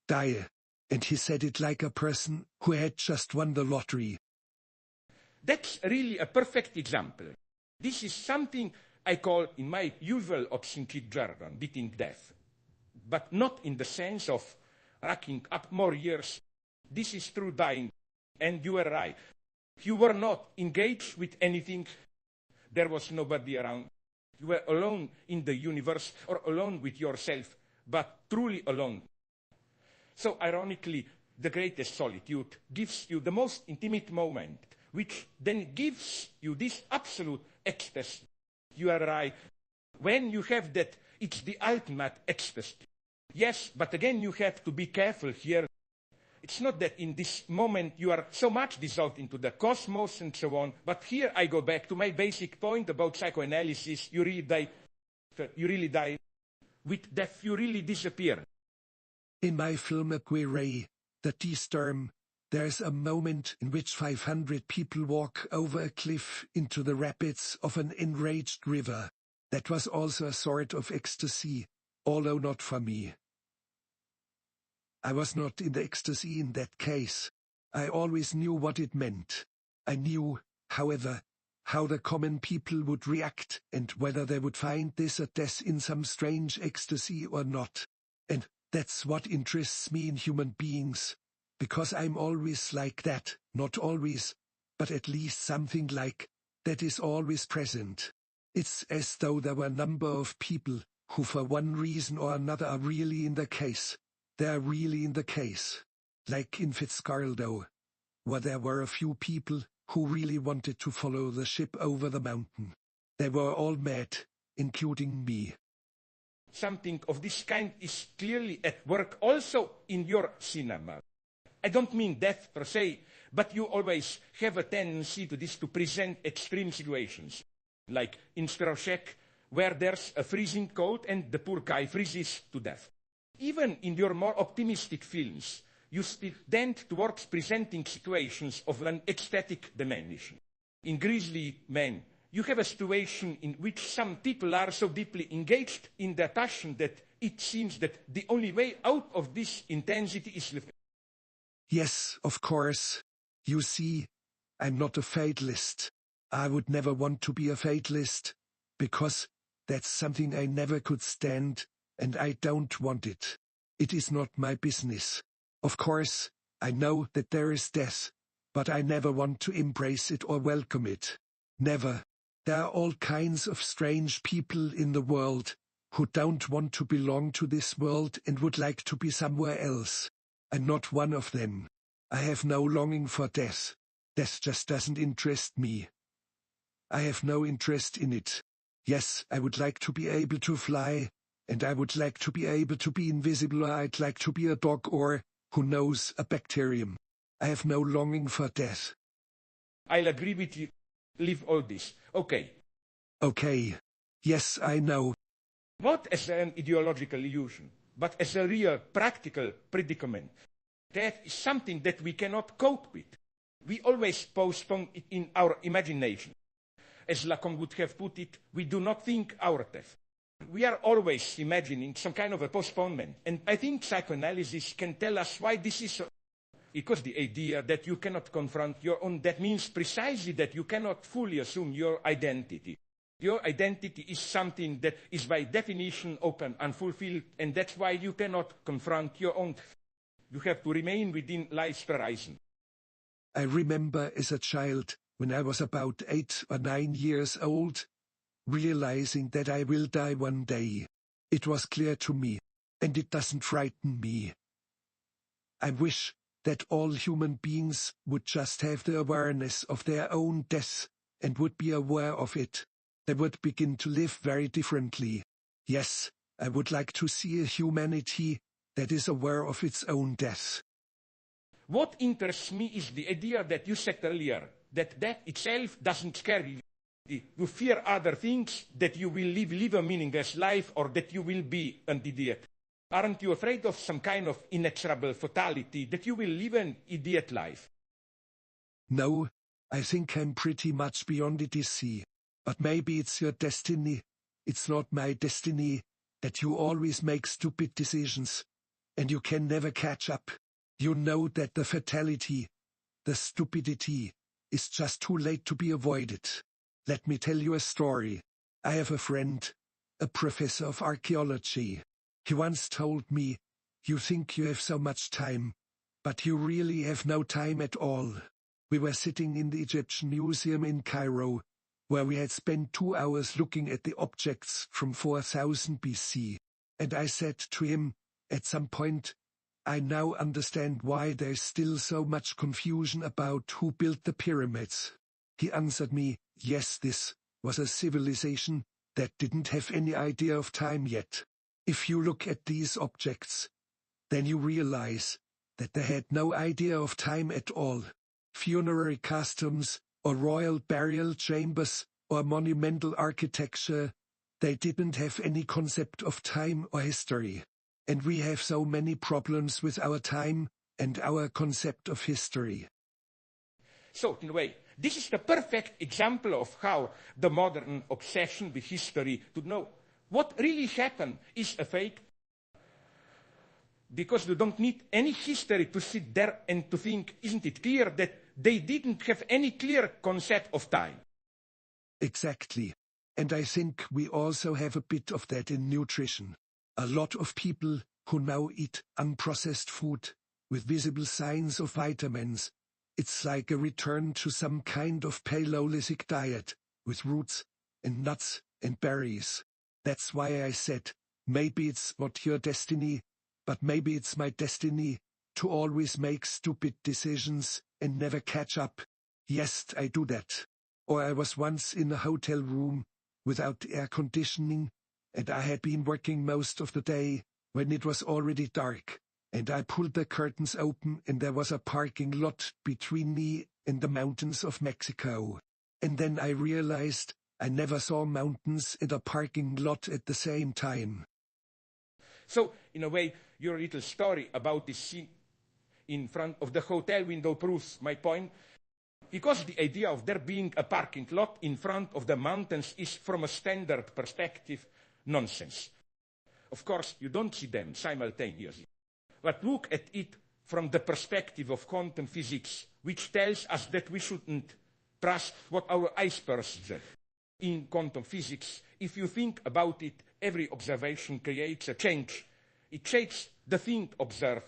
A: Die." And he said it like a person who had just won the lottery.
B: That's really a perfect example. This is something I call, in my usual obscene jargon, beating death. But not in the sense of racking up more years. This is true dying. And you were right. You were not engaged with anything. There was nobody around. You were alone in the universe, or alone with yourself, but truly alone. So ironically, the greatest solitude gives you the most intimate moment, which then gives you this absolute ecstasy. You are right. When you have that, it's the ultimate ecstasy. Yes, but again you have to be careful here. It's not that in this moment you are so much dissolved into the cosmos and so on, but here I go back to my basic point about psychoanalysis. You really die. With death, you really disappear.
A: In my film Aguirre, The T-Storm, there's a moment in which 500 people walk over a cliff into the rapids of an enraged river. That was also a sort of ecstasy, although not for me. I was not in the ecstasy in that case. I always knew what it meant. I knew, however, how the common people would react and whether they would find this a death in some strange ecstasy or not. And that's what interests me in human beings, because I'm always like that, not always, but at least something like that is always present. It's as though there were a number of people who for one reason or another are really in the case. They're really in the case. Like in Fitzcarraldo, where there were a few people who really wanted to follow the ship over the mountain. They were all mad, including me.
B: Something of this kind is clearly at work also in your cinema. I don't mean death per se, but you always have a tendency to this to present extreme situations. Like in Strauchek, where there's a freezing cold and the poor guy freezes to death. Even in your more optimistic films, you still tend towards presenting situations of an ecstatic dimension. In Grizzly Man, you have a situation in which some people are so deeply engaged in their passion that it seems that the only way out of this intensity is the...
A: Yes, of course. You see, I'm not a fatalist. I would never want to be a fatalist, because that's something I never could stand, and I don't want it. It is not my business. Of course, I know that there is death, but I never want to embrace it or welcome it. Never. There are all kinds of strange people in the world who don't want to belong to this world and would like to be somewhere else. I'm not one of them. I have no longing for death. Death just doesn't interest me. I have no interest in it. Yes, I would like to be able to fly, and I would like to be able to be invisible, or I'd like to be a dog or, who knows, a bacterium. I have no longing for death.
B: I'll agree with you. Leave all this. Okay.
A: Okay. Yes, I know.
B: Not as an ideological illusion, but as a real practical predicament. That is something that we cannot cope with. We always postpone it in our imagination. As Lacan would have put it, we do not think our death. We are always imagining some kind of a postponement. And I think psychoanalysis can tell us why this is so. Because the idea that you cannot confront your own death means precisely that you cannot fully assume your identity. Your identity is something that is by definition open, unfulfilled, and that's why you cannot confront your own death. You have to remain within life's horizon.
A: I remember as a child, when I was about 8 or 9 years old, realizing that I will die one day. It was clear to me, and it doesn't frighten me. I wish that all human beings would just have the awareness of their own death, and would be aware of it. They would begin to live very differently. Yes, I would like to see a humanity that is aware of its own death.
B: What interests me is the idea that you said earlier, that death itself doesn't scare you. You fear other things, that you will live a meaningless life, or that you will be an idiot. Aren't you afraid of some kind of inexorable fatality, that you will live an idiot life?
A: No, I think I'm pretty much beyond it, you see. But maybe it's your destiny. It's not my destiny, that you always make stupid decisions, and you can never catch up. You know that the fatality, the stupidity, is just too late to be avoided. Let me tell you a story. I have a friend, a professor of archaeology. He once told me, "You think you have so much time, but you really have no time at all." We were sitting in the Egyptian Museum in Cairo, where we had spent 2 hours looking at the objects from 4000 BC. And I said to him, at some point, "I now understand why there's still so much confusion about who built the pyramids." He answered me, "Yes, this was a civilization that didn't have any idea of time yet. If you look at these objects, then you realize that they had no idea of time at all. Funerary customs, or royal burial chambers, or monumental architecture, they didn't have any concept of time or history. And we have so many problems with our time and our concept of history.
B: So, in a way, this is the perfect example of how the modern obsession with history to know what really happened is a fake. Because you don't need any history to sit there and to think, isn't it clear that they didn't have any clear concept of time?
A: Exactly. And I think we also have a bit of that in nutrition. A lot of people who now eat unprocessed food with visible signs of vitamins, it's like a return to some kind of Paleolithic diet, with roots and nuts and berries. That's why I said, maybe it's not your destiny, but maybe it's my destiny, to always make stupid decisions and never catch up. Yes, I do that. Or I was once in a hotel room, without air conditioning, and I had been working most of the day, when it was already dark, and I pulled the curtains open and there was a parking lot between me and the mountains of Mexico. And then I realized I never saw mountains and a parking lot at the same time.
B: So, in a way, your little story about this scene in front of the hotel window proves my point. Because the idea of there being a parking lot in front of the mountains is, from a standard perspective, nonsense. Of course, you don't see them simultaneously. But look at it from the perspective of quantum physics, which tells us that we shouldn't trust what our eyes perceive. In quantum physics, if you think about it, every observation creates a change. It shapes the thing observed.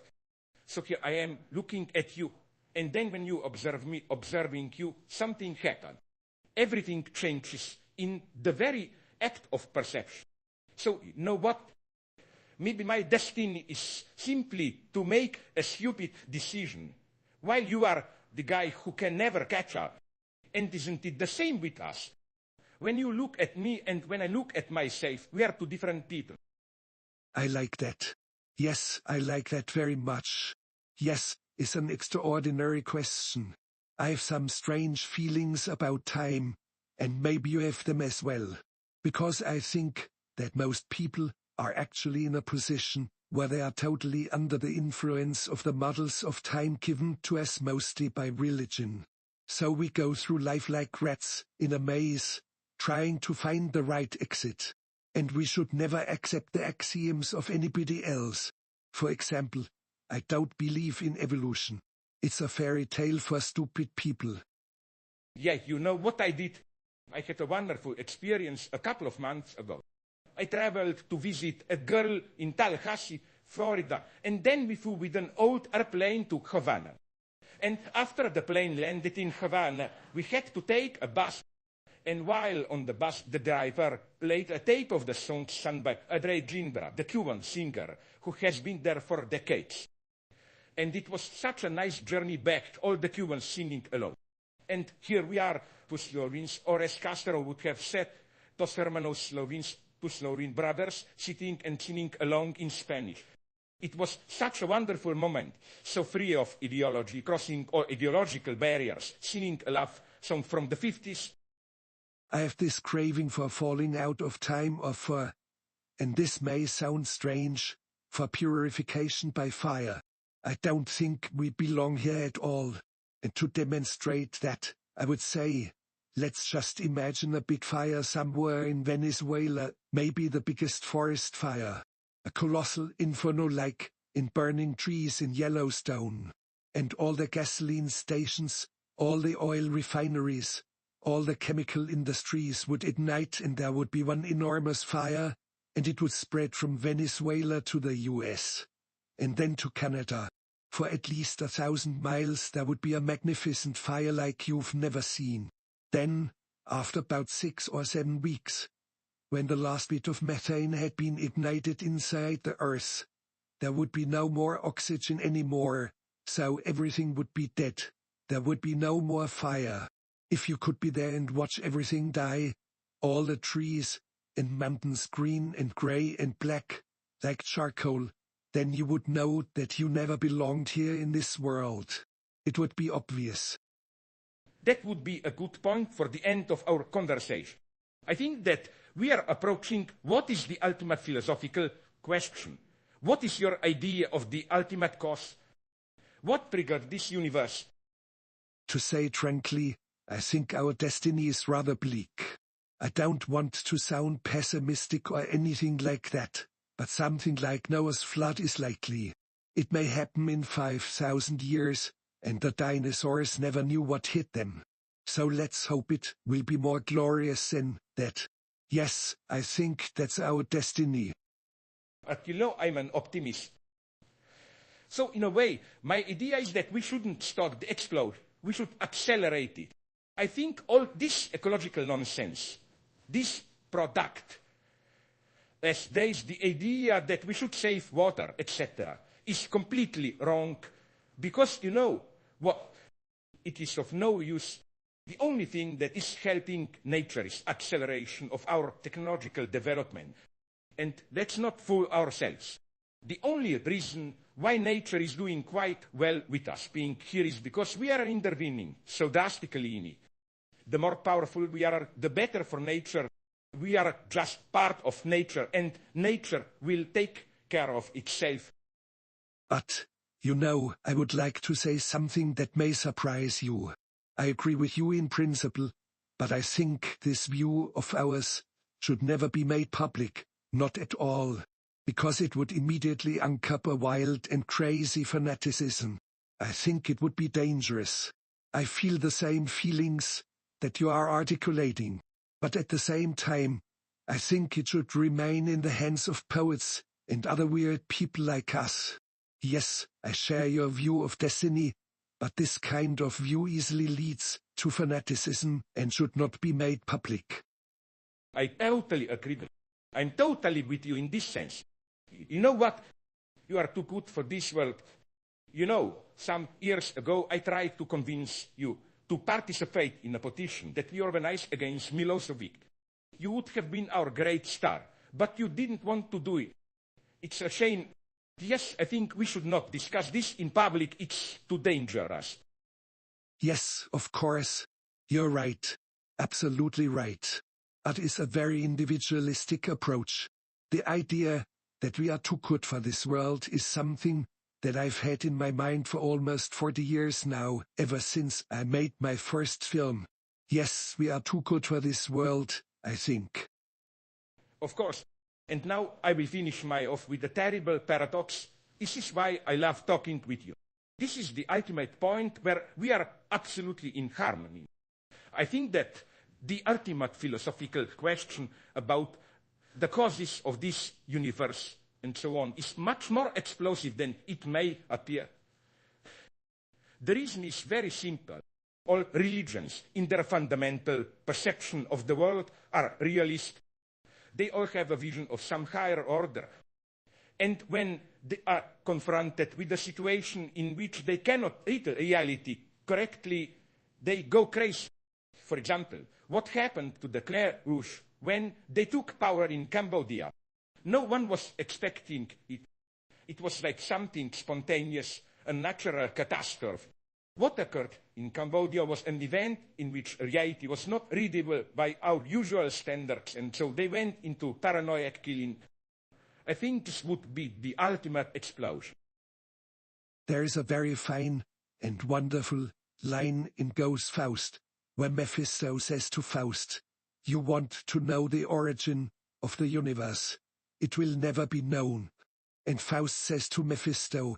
B: So here I am looking at you, and then when you observe me observing you, something happens. Everything changes in the very act of perception. So, you know what? Maybe my destiny is simply to make a stupid decision, while you are the guy who can never catch up. And isn't it the same with us? When you look at me and when I look at myself, we are two different people.
A: I like that. Yes, I like that very much. Yes, is an extraordinary question. I have some strange feelings about time, and maybe you have them as well. Because I think that most people are actually in a position where they are totally under the influence of the models of time given to us mostly by religion. So we go through life like rats in a maze, trying to find the right exit. And we should never accept the axioms of anybody else. For example, I don't believe in evolution. It's a fairy tale for stupid people.
B: Yeah, you know what I did? I had a wonderful experience a couple of months ago. I traveled to visit a girl in Tallahassee, Florida, and then we flew with an old airplane to Havana. And after the plane landed in Havana, we had to take a bus. And while on the bus, the driver played a tape of the song sung by Andre Ginbra, the Cuban singer, who has been there for decades. And it was such a nice journey back, all the Cubans singing along. And here we are, two Slovenes, or as Castro would have said, dos hermanos Slovenes, two Slovene brothers, sitting and singing along in Spanish. It was such a wonderful moment, so free of ideology, crossing all ideological barriers, singing a love song from the 50s.
A: I have this craving for falling out of time or for, and this may sound strange, for purification by fire. I don't think we belong here at all. And to demonstrate that, I would say, let's just imagine a big fire somewhere in Venezuela, maybe the biggest forest fire. A colossal inferno like in burning trees in Yellowstone. And all the gasoline stations, all the oil refineries, all the chemical industries would ignite and there would be one enormous fire, and it would spread from Venezuela to the US. And then to Canada. For at least 1,000 miles there would be a magnificent fire like you've never seen. Then, after about 6 or 7 weeks, when the last bit of methane had been ignited inside the Earth, there would be no more oxygen anymore, so everything would be dead. There would be no more fire. If you could be there and watch everything die, all the trees and mountains green and grey and black, like charcoal, then you would know that you never belonged here in this world. It would be obvious.
B: That would be a good point for the end of our conversation. I think that we are approaching what is the ultimate philosophical question. What is your idea of the ultimate cause? What triggered this universe?
A: To say it frankly, I think our destiny is rather bleak. I don't want to sound pessimistic or anything like that, but something like Noah's flood is likely. It may happen in 5,000 years, and the dinosaurs never knew what hit them. So let's hope it will be more glorious than that. Yes, I think that's our destiny.
B: But you know, I'm an optimist. So in a way, my idea is that we shouldn't stop the explosion. We should accelerate it. I think all this ecological nonsense, this product, as there is the idea that we should save water, etc., is completely wrong. Because, you know, what? It is of no use. The only thing that is helping nature is acceleration of our technological development. And let's not fool ourselves. The only reason why nature is doing quite well with us being here is because we are intervening so drastically in it. The more powerful we are, the better for nature. We are just part of nature, and nature will take care of itself.
A: But, you know, I would like to say something that may surprise you. I agree with you in principle, but I think this view of ours should never be made public, not at all, because it would immediately uncover wild and crazy fanaticism. I think it would be dangerous. I feel the same feelings that you are articulating, but at the same time, I think it should remain in the hands of poets and other weird people like us. Yes, I share your view of destiny, but this kind of view easily leads to fanaticism and should not be made public.
B: I totally agree. I'm totally with you in this sense. You know what? You are too good for this world. You know, some years ago I tried to convince you to participate in a petition that we organized against Milosevic. You would have been our great star, but you didn't want to do it. It's a shame. Yes, I think we should not discuss this in public. It's too dangerous.
A: Yes, of course. You're right. Absolutely right. That is a very individualistic approach. The idea that we are too good for this world is something that I've had in my mind for almost 40 years now, ever since I made my first film. Yes, we are too good for this world, I think.
B: Of course. And now I will finish my off with a terrible paradox. This is why I love talking with you. This is the ultimate point where we are absolutely in harmony. I think that the ultimate philosophical question about the causes of this universe and so on is much more explosive than it may appear. The reason is very simple. All religions, in their fundamental perception of the world, are realist. They all have a vision of some higher order. And when they are confronted with a situation in which they cannot read reality correctly, they go crazy. For example, what happened to the Khmer Rouge when they took power in Cambodia? No one was expecting it. It was like something spontaneous, a natural catastrophe. What occurred in Cambodia was an event in which reality was not readable by our usual standards, and so they went into paranoid killing. I think this would be the ultimate explosion.
A: There is a very fine and wonderful line in Goethe's Faust, where Mephisto says to Faust, "You want to know the origin of the universe. It will never be known." And Faust says to Mephisto,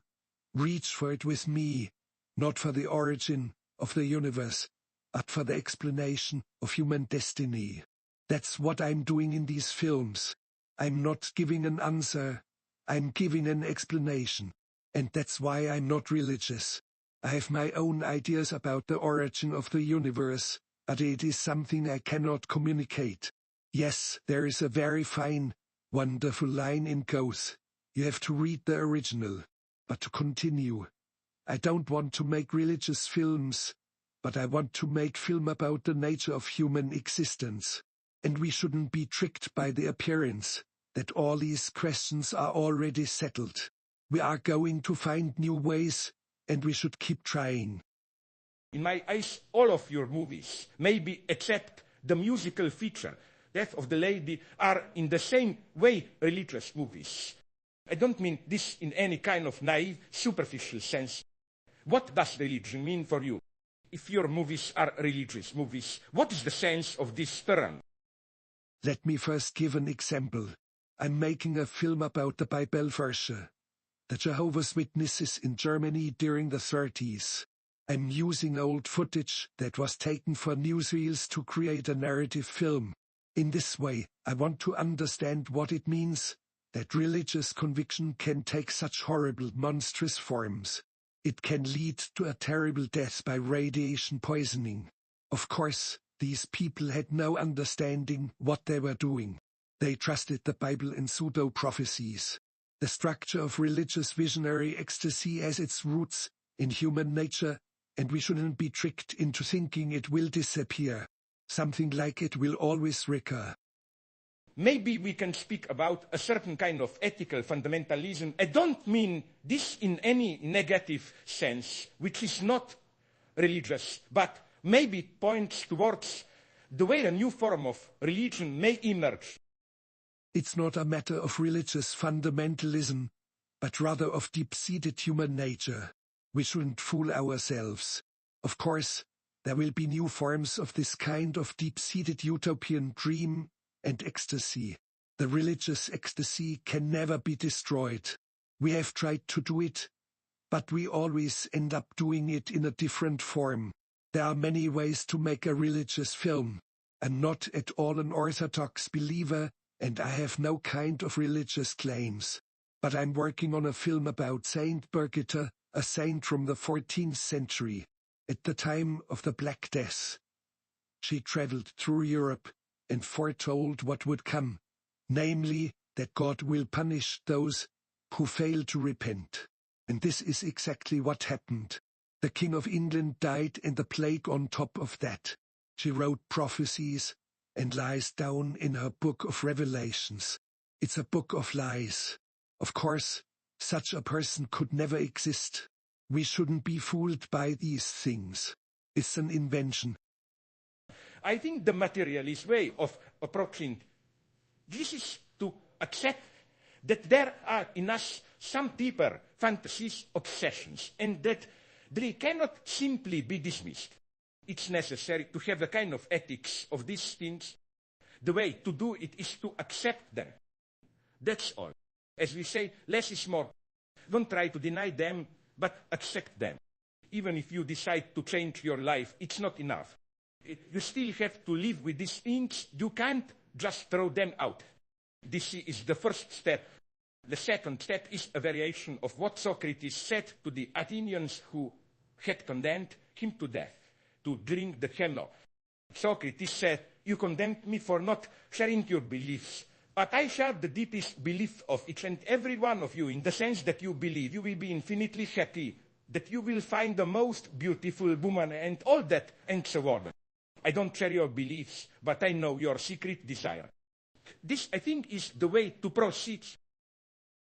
A: "Reach for it with me, not for the origin of the universe, but for the explanation of human destiny." That's what I'm doing in these films. I'm not giving an answer, I'm giving an explanation. And that's why I'm not religious. I have my own ideas about the origin of the universe, but it is something I cannot communicate. Yes, there is a very fine, wonderful line in Goethe. You have to read the original. But to continue, I don't want to make religious films, but I want to make film about the nature of human existence. And we shouldn't be tricked by the appearance that all these questions are already settled. We are going to find new ways, and we should keep trying.
B: In my eyes, all of your movies, maybe except the musical feature, Death of the Lady, are in the same way religious movies. I don't mean this in any kind of naive, superficial sense. What does religion mean for you? If your movies are religious movies, what is the sense of this term?
A: Let me first give an example. I'm making a film about the Bible verse, the Jehovah's Witnesses in Germany during the 30s. I'm using old footage that was taken for newsreels to create a narrative film. In this way, I want to understand what it means that religious conviction can take such horrible, monstrous forms. It can lead to a terrible death by radiation poisoning. Of course, these people had no understanding what they were doing. They trusted the Bible and pseudo-prophecies. The structure of religious visionary ecstasy has its roots in human nature, and we shouldn't be tricked into thinking it will disappear. Something like it will always recur.
B: Maybe we can speak about a certain kind of ethical fundamentalism. I don't mean this in any negative sense, which is not religious, but maybe points towards the way a new form of religion may emerge.
A: It's not a matter of religious fundamentalism, but rather of deep-seated human nature. We shouldn't fool ourselves. Of course, there will be new forms of this kind of deep-seated utopian dream and ecstasy. The religious ecstasy can never be destroyed. We have tried to do it, but we always end up doing it in a different form. There are many ways to make a religious film. I'm not at all an orthodox believer, and I have no kind of religious claims. But I'm working on a film about Saint Birgitta, a saint from the 14th century. At the time of the Black Death, she traveled through Europe and foretold what would come, namely, that God will punish those who fail to repent. And this is exactly what happened. The King of England died and the plague on top of that. She wrote prophecies and lies down in her book of Revelations. It's a book of lies. Of course, such a person could never exist. We shouldn't be fooled by these things. It's an invention.
B: I think the materialist way of approaching this is to accept that there are in us some deeper fantasies, obsessions, and that they cannot simply be dismissed. It's necessary to have a kind of ethics of these things. The way to do it is to accept them. That's all. As we say, less is more. Don't try to deny them, but accept them. Even if you decide to change your life, it's not enough. You still have to live with these things. You can't just throw them out. This is the first step. The second step is a variation of what Socrates said to the Athenians who had condemned him to death, to drink the hemlock. Socrates said, "You condemned me for not sharing your beliefs, but I share the deepest belief of each and every one of you, in the sense that you believe you will be infinitely happy, that you will find the most beautiful woman and all that, and so on. I don't share your beliefs, but I know your secret desire." This, I think, is the way to proceed.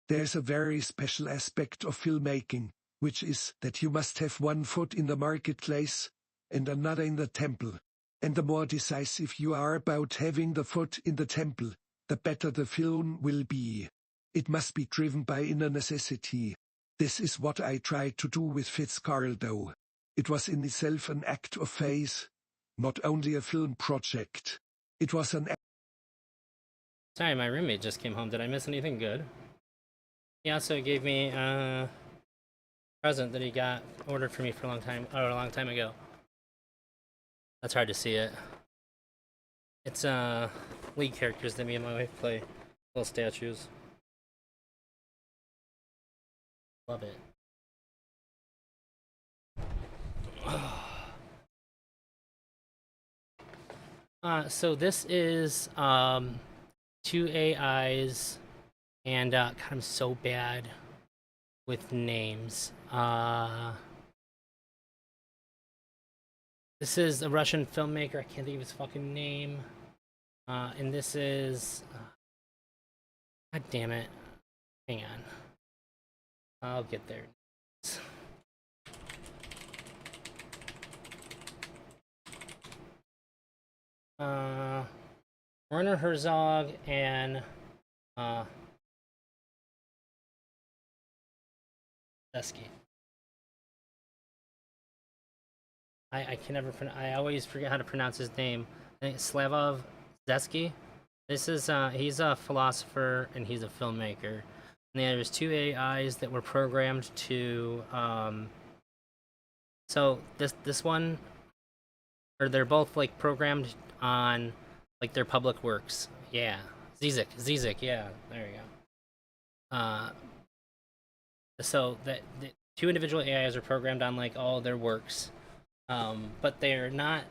A: There's a very special aspect of filmmaking, which is that you must have one foot in the marketplace and another in the temple. And the more decisive you are about having the foot in the temple, the better the film will be. It must be driven by inner necessity. This is what I tried to do with Fitzcarraldo. It was in itself an act of faith, not only a film project. It was an act.
C: Sorry, my roommate just came home. Did I miss anything good? He also gave me a present that he got ordered for me for a long time ago. That's hard to see it. It's League characters that me and my wife play. Little statues. Love it. So this is two AIs, and God, I'm so bad with names. This is a Russian filmmaker. I can't think of his fucking name. And this is God damn it. Hang on. I'll get there. Werner Herzog and Zesky. I can never. I always forget how to pronounce his name. I think Slavov Zesky. This is he's a philosopher and he's a filmmaker. And there's two AIs that were programmed to. So this one, or they're both like programmed on like their public works. Yeah, Zizek. Yeah, there you go. So the two individual AIs are programmed on like all their works. But they're not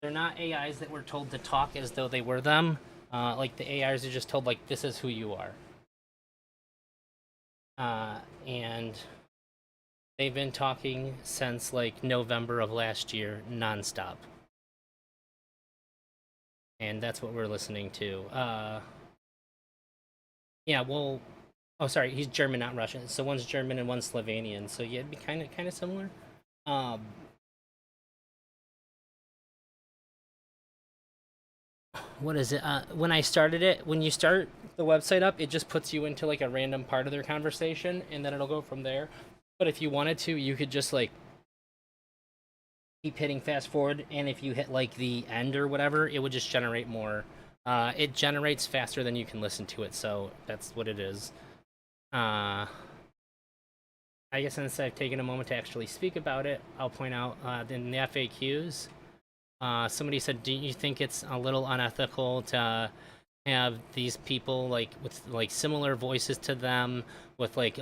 C: AIs that were told to talk as though they were them. Like the AIs are just told like this is who you are. And they've been talking since like November of last year, nonstop. And that's what we're listening to. Yeah, well, oh sorry, he's German, not Russian. So one's German and one's Slovenian. So yeah, it'd be kind of similar. What is it? When I started it, when you start the website up, it just puts you into like a random part of their conversation, and then it'll go from there. But if you wanted to, you could just like keep hitting fast forward, and if you hit like the end or whatever, it would just generate more. It generates faster than you can listen to it, so that's what it is. I guess since I've taken a moment to actually speak about it, I'll point out in the FAQs. Somebody said, do you think it's a little unethical to have these people like with like similar voices to them with like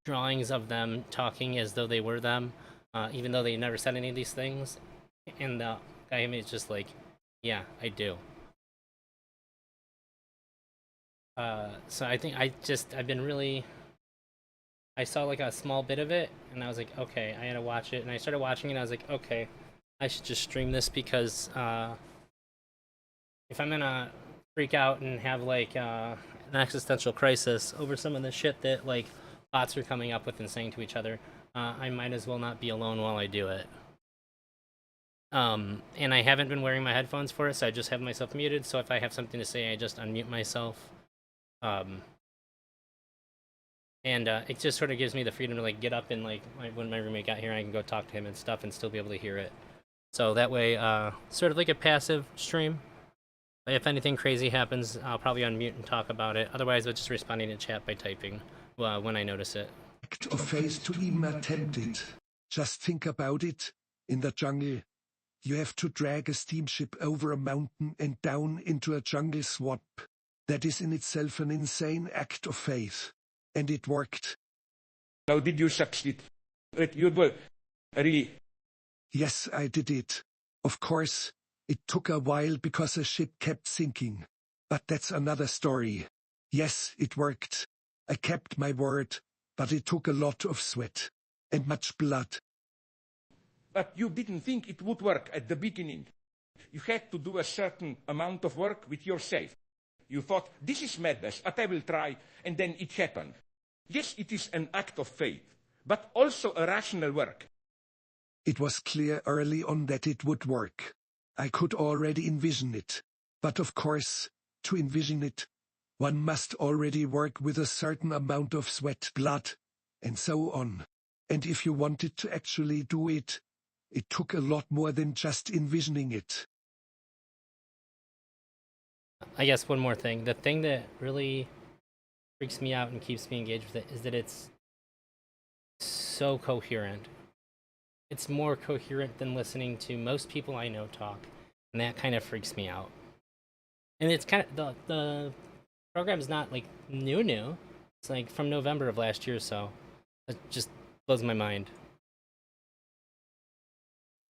C: drawings of them talking as though they were them, even though they never said any of these things? And the guy is just like, yeah, I do. So I think I've been really, I saw like a small bit of it and I was like, okay, I had to watch it, and I started watching it and I was like, okay, I should just stream this because if I'm gonna freak out and have like an existential crisis over some of the shit that like bots are coming up with and saying to each other, I might as well not be alone while I do it. And I haven't been wearing my headphones for it, so I just have myself muted. So if I have something to say, I just unmute myself. And it just sort of gives me the freedom to like get up and like when my roommate got here, I can go talk to him and stuff and still be able to hear it. So that way, sort of like a passive stream. If anything crazy happens, I'll probably unmute and talk about it. Otherwise, I'm just responding to chat by typing when I notice it.
A: Act of faith to even attempt it. Just think about it. In the jungle, you have to drag a steamship over a mountain and down into a jungle swamp. That is in itself an insane act of faith. And it worked.
B: How did you succeed? You were really...
A: Yes, I did it. Of course, it took a while because the ship kept sinking. But that's another story. Yes, it worked. I kept my word, but it took a lot of sweat. And much blood.
B: But you didn't think it would work at the beginning. You had to do a certain amount of work with yourself. You thought, this is madness, but I will try, and then it happened. Yes, it is an act of faith, but also a rational work.
A: It was clear early on that it would work. I could already envision it. But of course, to envision it, one must already work with a certain amount of sweat, blood, and so on. And if you wanted to actually do it, it took a lot more than just envisioning it.
C: I guess one more thing. The thing that really freaks me out and keeps me engaged with it is that it's so coherent. It's more coherent than listening to most people I know talk, and that kind of freaks me out. And it's kind of the program's not like new. It's like from November of last year, so it just blows my mind.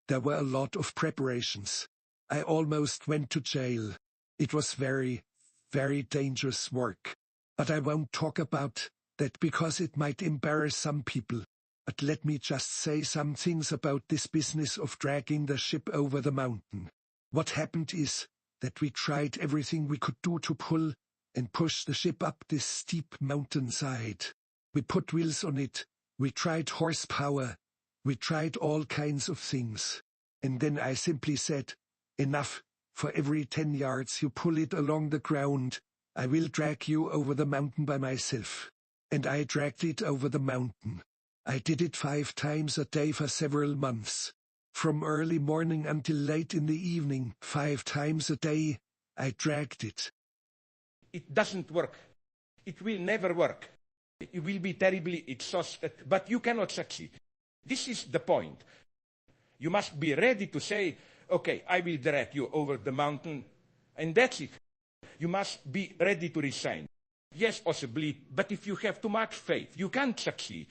A: There were a lot of preparations. I almost went to jail. It was very, very dangerous work. But I won't talk about that because it might embarrass some people. But let me just say some things about this business of dragging the ship over the mountain. What happened is that we tried everything we could do to pull and push the ship up this steep mountainside. We put wheels on it, we tried horsepower, we tried all kinds of things. And then I simply said, enough, for every 10 yards you pull it along the ground, I will drag you over the mountain by myself. And I dragged it over the mountain. I did it 5 times a day for several months. From early morning until late in the evening, 5 times a day, I dragged it.
B: It doesn't work. It will never work. You will be terribly exhausted, but you cannot succeed. This is the point. You must be ready to say, okay, I will drag you over the mountain, and that's it. You must be ready to resign. Yes, possibly, but if you have too much faith, you can't succeed.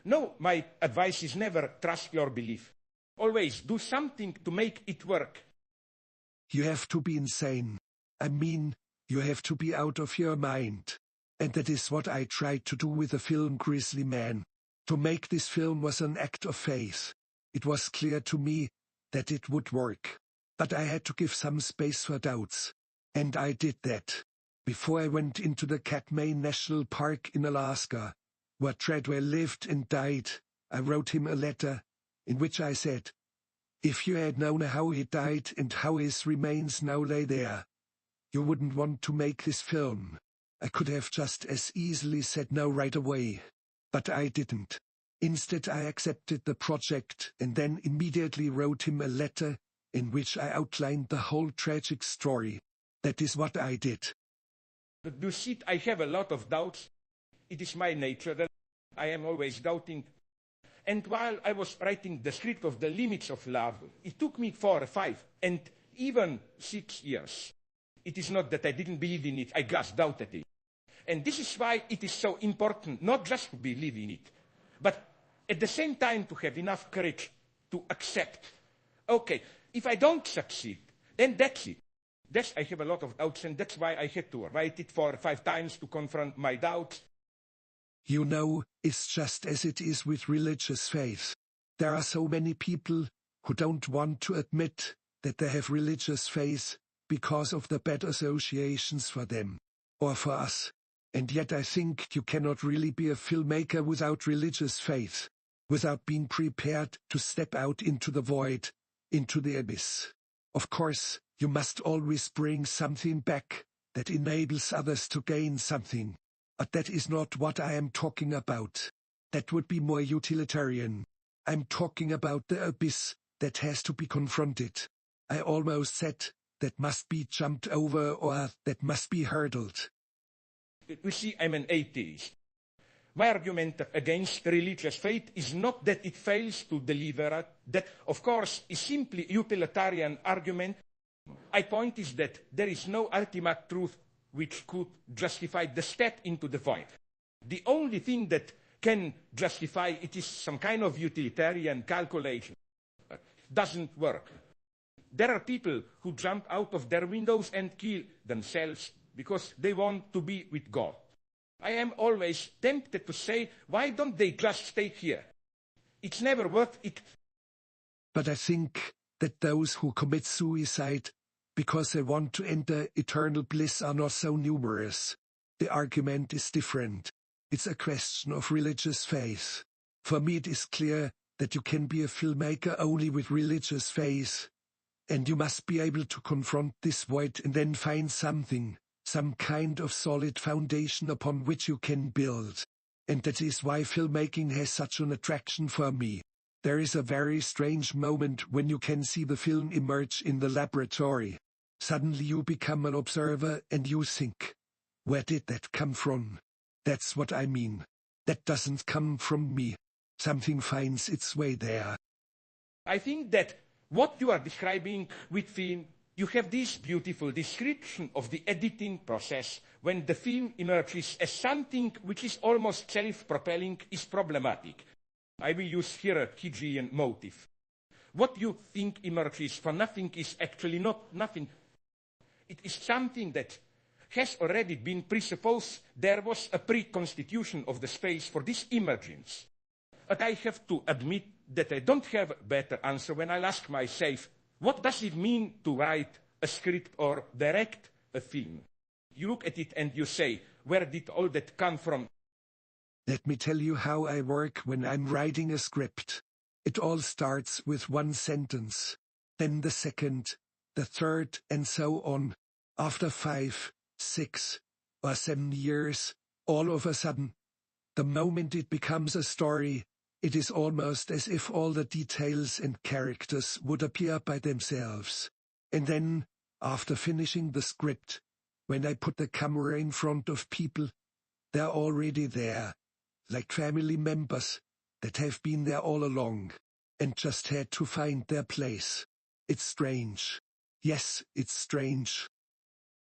B: No, my advice is never trust your belief. Always do something to make it work.
A: You have to be insane. I mean, you have to be out of your mind. And that is what I tried to do with the film Grizzly Man. To make this film was an act of faith. It was clear to me that it would work. But I had to give some space for doubts. And I did that. Before I went into the Katmai National Park in Alaska, where Treadwell lived and died, I wrote him a letter, in which I said, if you had known how he died and how his remains now lay there, you wouldn't want to make this film. I could have just as easily said no right away. But I didn't. Instead I accepted the project and then immediately wrote him a letter, in which I outlined the whole tragic story. That is what I did.
B: You see, I have a lot of doubts. It is my nature that I am always doubting. And while I was writing the script of The Limits of Love, it took me 4 or 5, and even 6 years. It is not that I didn't believe in it, I just doubted it. And this is why it is so important not just to believe in it, but at the same time to have enough courage to accept, okay, if I don't succeed, then that's it. Yes, I have a lot of doubts, and that's why I had to write it 4 or 5 times to confront my doubts.
A: You know, it's just as it is with religious faith. There are so many people who don't want to admit that they have religious faith because of the bad associations for them, or for us. And yet I think you cannot really be a filmmaker without religious faith, without being prepared to step out into the void, into the abyss. Of course, you must always bring something back that enables others to gain something. But that is not what I am talking about. That would be more utilitarian. I'm talking about the abyss that has to be confronted. I almost said that must be jumped over or that must be hurdled.
B: You see, I'm an atheist. My argument against religious faith is not that it fails to deliver. That, of course, is simply a utilitarian argument. My point is that there is no ultimate truth which could justify the step into the void. The only thing that can justify it is some kind of utilitarian calculation. It doesn't work. There are people who jump out of their windows and kill themselves because they want to be with God. I am always tempted to say, why don't they just stay here? It's never worth it.
A: But I think that those who commit suicide because they want to enter eternal bliss are not so numerous. The argument is different. It's a question of religious faith. For me it is clear that you can be a filmmaker only with religious faith. And you must be able to confront this void and then find something, some kind of solid foundation upon which you can build. And that is why filmmaking has such an attraction for me. There is a very strange moment when you can see the film emerge in the laboratory. Suddenly you become an observer and you think, where did that come from? That's what I mean. That doesn't come from me. Something finds its way there.
B: I think that what you are describing with film, you have this beautiful description of the editing process when the film emerges as something which is almost self-propelling is problematic. I will use here a Higginian motif. What you think emerges from nothing is actually not nothing. It is something that has already been presupposed. There was a pre-constitution of the space for this emergence. But I have to admit that I don't have a better answer when I ask myself, what does it mean to write a script or direct a film? You look at it and you say, where did all that come from?
A: Let me tell you how I work when I'm writing a script. It all starts with one sentence, then the second, the third, and so on. After 5, 6, or 7 years, all of a sudden, the moment it becomes a story, it is almost as if all the details and characters would appear by themselves. And then, after finishing the script, when I put the camera in front of people, they're already there, like family members that have been there all along, and just had to find their place. It's strange. Yes, it's strange.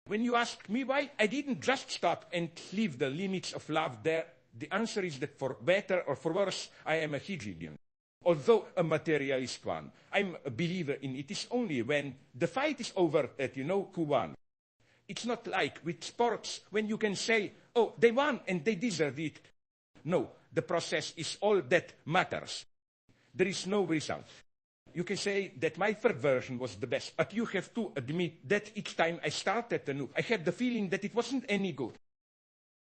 B: When you ask me why I didn't just stop and leave the limits of love there, the answer is that for better or for worse, I am a Hegelian. Although a materialist one, I'm a believer in it is only when the fight is over that you know who won. It's not like with sports when you can say, oh, they won and they deserved it. No, the process is all that matters. There is no result. You can say that my first version was the best, but you have to admit that each time I started anew, I had the feeling that it wasn't any good.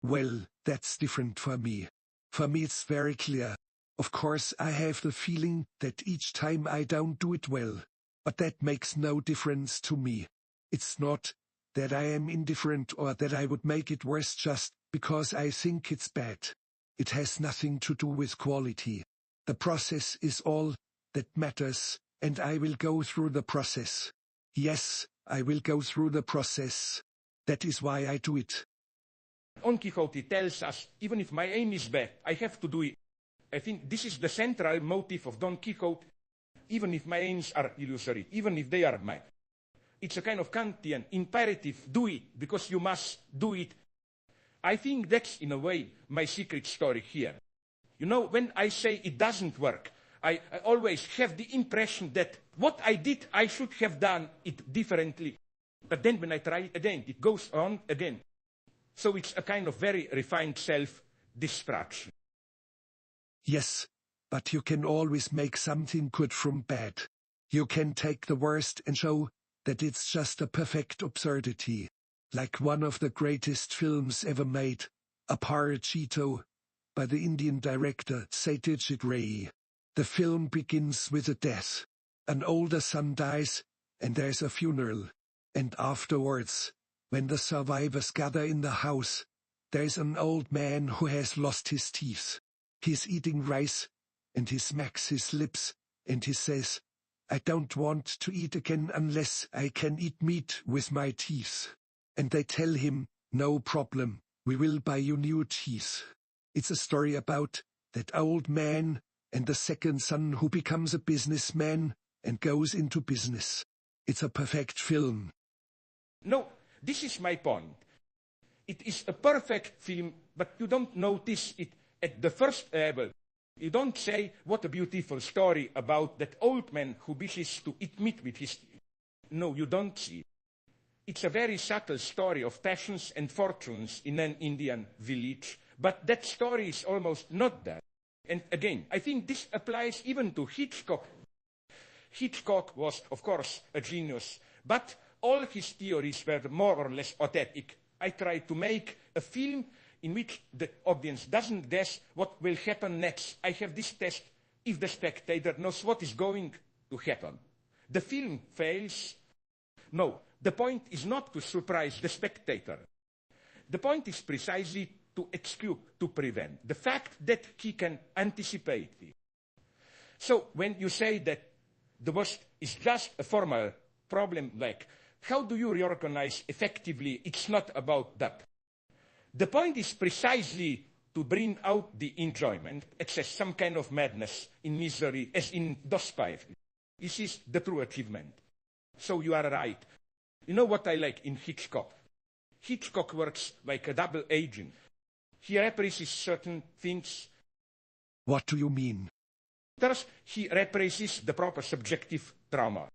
A: Well, that's different for me. For me it's very clear. Of course I have the feeling that each time I don't do it well, but that makes no difference to me. It's not that I am indifferent or that I would make it worse just because I think it's bad. It has nothing to do with quality. The process is all that matters, and I will go through the process. Yes, I will go through the process. That is why I do it.
B: Don Quixote tells us, even if my aim is bad, I have to do it. I think this is the central motive of Don Quixote, even if my aims are illusory, even if they are mine. It's a kind of Kantian imperative, do it, because you must do it. I think that's, in a way, my secret story here. You know, when I say it doesn't work, I always have the impression that what I did, I should have done it differently. But then when I try it again, it goes on again. So it's a kind of very refined self-destruction.
A: Yes, but you can always make something good from bad. You can take the worst and show that it's just a perfect absurdity. Like one of the greatest films ever made, Aparajito, by the Indian director Satyajit Ray. The film begins with a death. An older son dies, and there's a funeral. And afterwards, when the survivors gather in the house, there's an old man who has lost his teeth. He's eating rice, and he smacks his lips, and he says, I don't want to eat again unless I can eat meat with my teeth. And they tell him, no problem, we will buy you new teeth. It's a story about that old man and the second son who becomes a businessman and goes into business. It's a perfect film.
B: No, this is my point. It is a perfect film, but you don't notice it at the first level. You don't say, what a beautiful story about that old man who wishes to eat meat with his teeth. No, you don't see it. It's a very subtle story of passions and fortunes in an Indian village, but that story is almost not that. And again, I think this applies even to Hitchcock. Hitchcock was, of course, a genius, but all his theories were more or less authentic. I tried to make a film in which the audience doesn't guess what will happen next. I have this test if the spectator knows what is going to happen. The film fails. No, the point is not to surprise the spectator. The point is precisely to exclude, to prevent. The fact that he can anticipate it. So when you say that the worst is just a formal problem, like how do you reorganize effectively? It's not about that. The point is precisely to bring out the enjoyment, access some kind of madness in misery, as in Dostoevsky. This is the true achievement. So you are right. You know what I like in Hitchcock? Hitchcock works like a double agent. He represses certain things.
A: What do you mean?
B: First, he represses the proper subjective drama.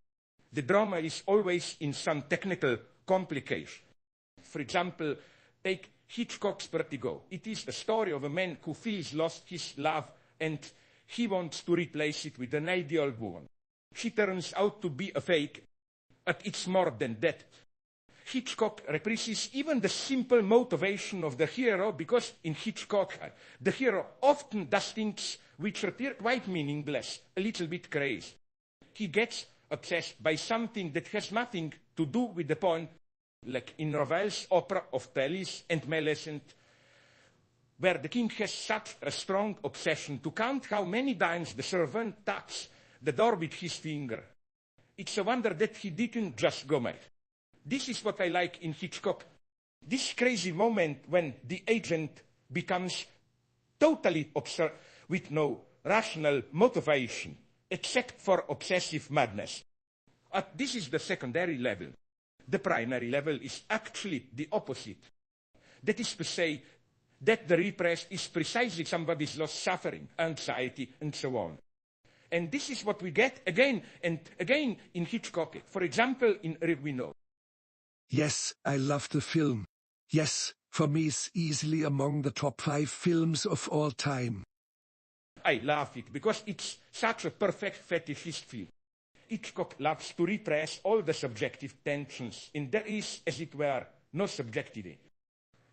B: The drama is always in some technical complication. For example, take Hitchcock's Vertigo. It is the story of a man who feels lost his love and he wants to replace it with an ideal woman. She turns out to be a fake, but it's more than that. Hitchcock represents even the simple motivation of the hero, because in Hitchcock, the hero often does things which appear quite meaningless, a little bit crazy. He gets obsessed by something that has nothing to do with the point, like in Ravel's opera of Thales and Melisande, where the king has such a strong obsession to count how many times the servant taps the door with his finger. It's a wonder that he didn't just go mad. This is what I like in Hitchcock. This crazy moment when the agent becomes totally absurd with no rational motivation, except for obsessive madness. This is the secondary level. The primary level is actually the opposite. That is to say, that the repressed is precisely somebody's lost suffering, anxiety, and so on. And this is what we get again and again in Hitchcock. For example, in Rear.
A: Yes, I love the film. Yes, for me it's easily among the top 5 films of all time.
B: I love it because it's such a perfect fetishist film. Hitchcock loves to repress all the subjective tensions, and there is, as it were, no subjectivity.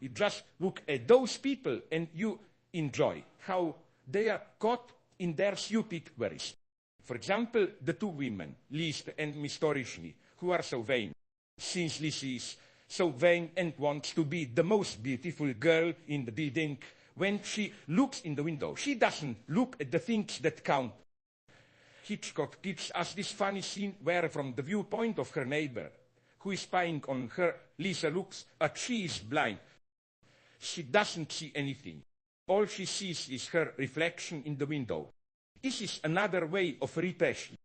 B: You just look at those people and you enjoy how they are caught in their stupid worries. For example, the two women, Liszt and Miss Torishny, who are so vain. Since Liszt is so vain and wants to be the most beautiful girl in the building, when she looks in the window, she doesn't look at the things that count. Hitchcock gives us this funny scene where, from the viewpoint of her neighbor, who is spying on her, Lisa looks at she is blind. She doesn't see anything. All she sees is her reflection in the window. This is another way of repression.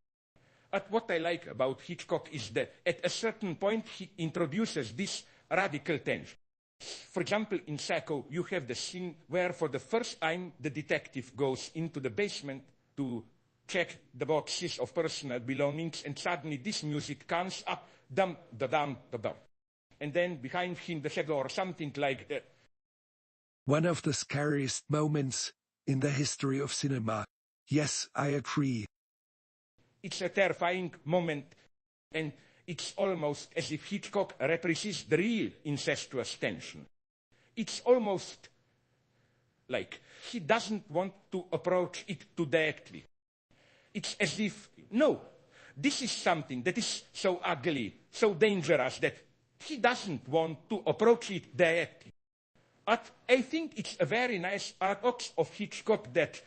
B: But what I like about Hitchcock is that at a certain point he introduces this radical tension. For example, in Psycho, you have the scene where for the first time the detective goes into the basement to check the boxes of personal belongings, and suddenly this music comes up, dum, da dum, da dum. And then behind him the shadow or something like that.
A: One of the scariest moments in the history of cinema. Yes, I agree.
B: It's a terrifying moment, and it's almost as if Hitchcock represents the real incestuous tension. It's almost like he doesn't want to approach it too directly. It's as if, no, this is something that is so ugly, so dangerous, that he doesn't want to approach it directly. But I think it's a very nice paradox of Hitchcock that,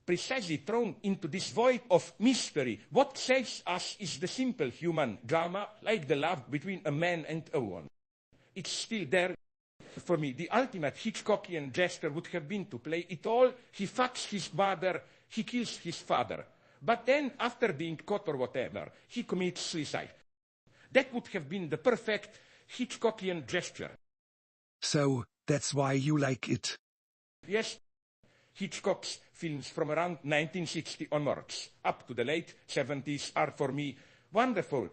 B: precisely thrown into this void of mystery, what saves us is the simple human drama, like the love between a man and a woman. It's still there. For me, the ultimate Hitchcockian gesture would have been to play it all. He fucks his mother, he kills his father. But then, after being caught or whatever, he commits suicide. That would have been the perfect Hitchcockian gesture.
A: So, that's why you like it?
B: Yes. Hitchcock's films from around 1960 onwards, up to the late 70s, are for me wonderful.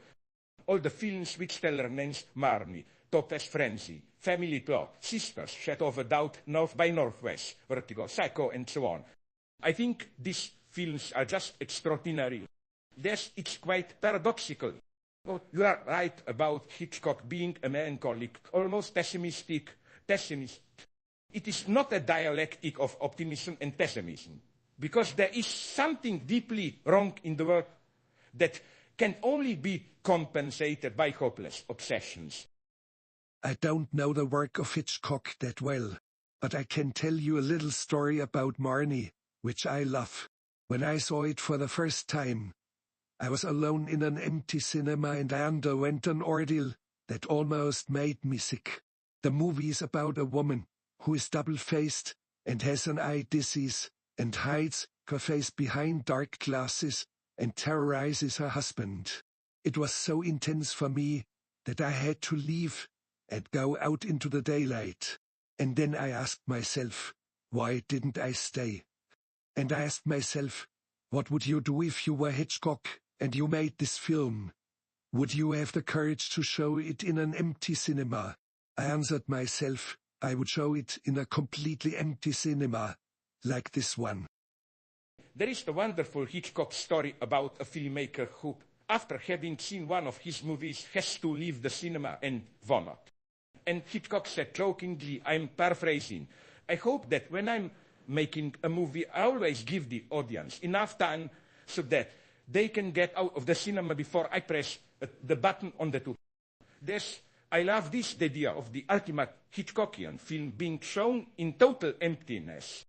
B: All the films which tell their names: Marnie, Topaz Frenzy, Family Plot, Sisters, Shadow of a Doubt, North by Northwest, Vertigo, Psycho, and so on. I think these films are just extraordinary. Yes, it's quite paradoxical. Oh, you are right about Hitchcock being a melancholic, almost pessimistic pessimist. It is not a dialectic of optimism and pessimism, because there is something deeply wrong in the world that can only be compensated by hopeless obsessions.
A: I don't know the work of Hitchcock that well, but I can tell you a little story about Marnie, which I love. When I saw it for the first time, I was alone in an empty cinema and I underwent an ordeal that almost made me sick. The movie is about a woman who is double-faced and has an eye disease and hides her face behind dark glasses and terrorizes her husband. It was so intense for me that I had to leave and go out into the daylight. And then I asked myself, why didn't I stay? And I asked myself, what would you do if you were Hitchcock and you made this film? Would you have the courage to show it in an empty cinema? I answered myself, I would show it in a completely empty cinema, like this one.
B: There is the wonderful Hitchcock story about a filmmaker who after having seen one of his movies, has to leave the cinema and vomit. And Hitchcock said jokingly, I'm paraphrasing, I hope that when I'm making a movie, I always give the audience enough time so that they can get out of the cinema before I press the button on the tube. I love this idea of the ultimate Hitchcockian film being shown in total emptiness.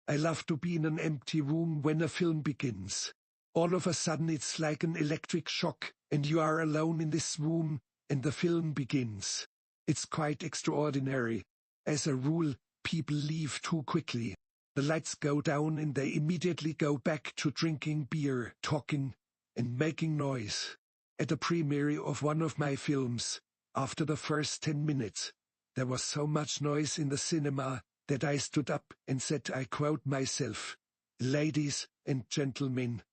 A: I love to be in an empty room when a film begins. All of a sudden it's like an electric shock, and you are alone in this room, and the film begins. It's quite extraordinary. As a rule, people leave too quickly. The lights go down and they immediately go back to drinking beer, talking, and making noise. At a premiere of one of my films, after the first 10 minutes, there was so much noise in the cinema that I stood up and said, I quote myself, "Ladies and gentlemen,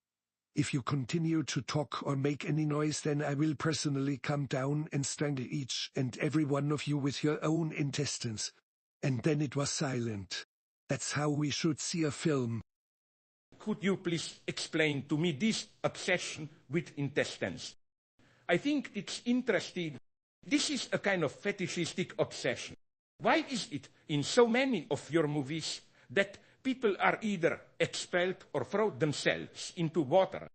A: if you continue to talk or make any noise, then I will personally come down and strangle each and every one of you with your own intestines." And then it was silent. That's how we should see a film.
B: Could you please explain to me this obsession with intestines? I think it's interesting. This is a kind of fetishistic obsession. Why is it in so many of your movies that people are either expelled or throw themselves into water?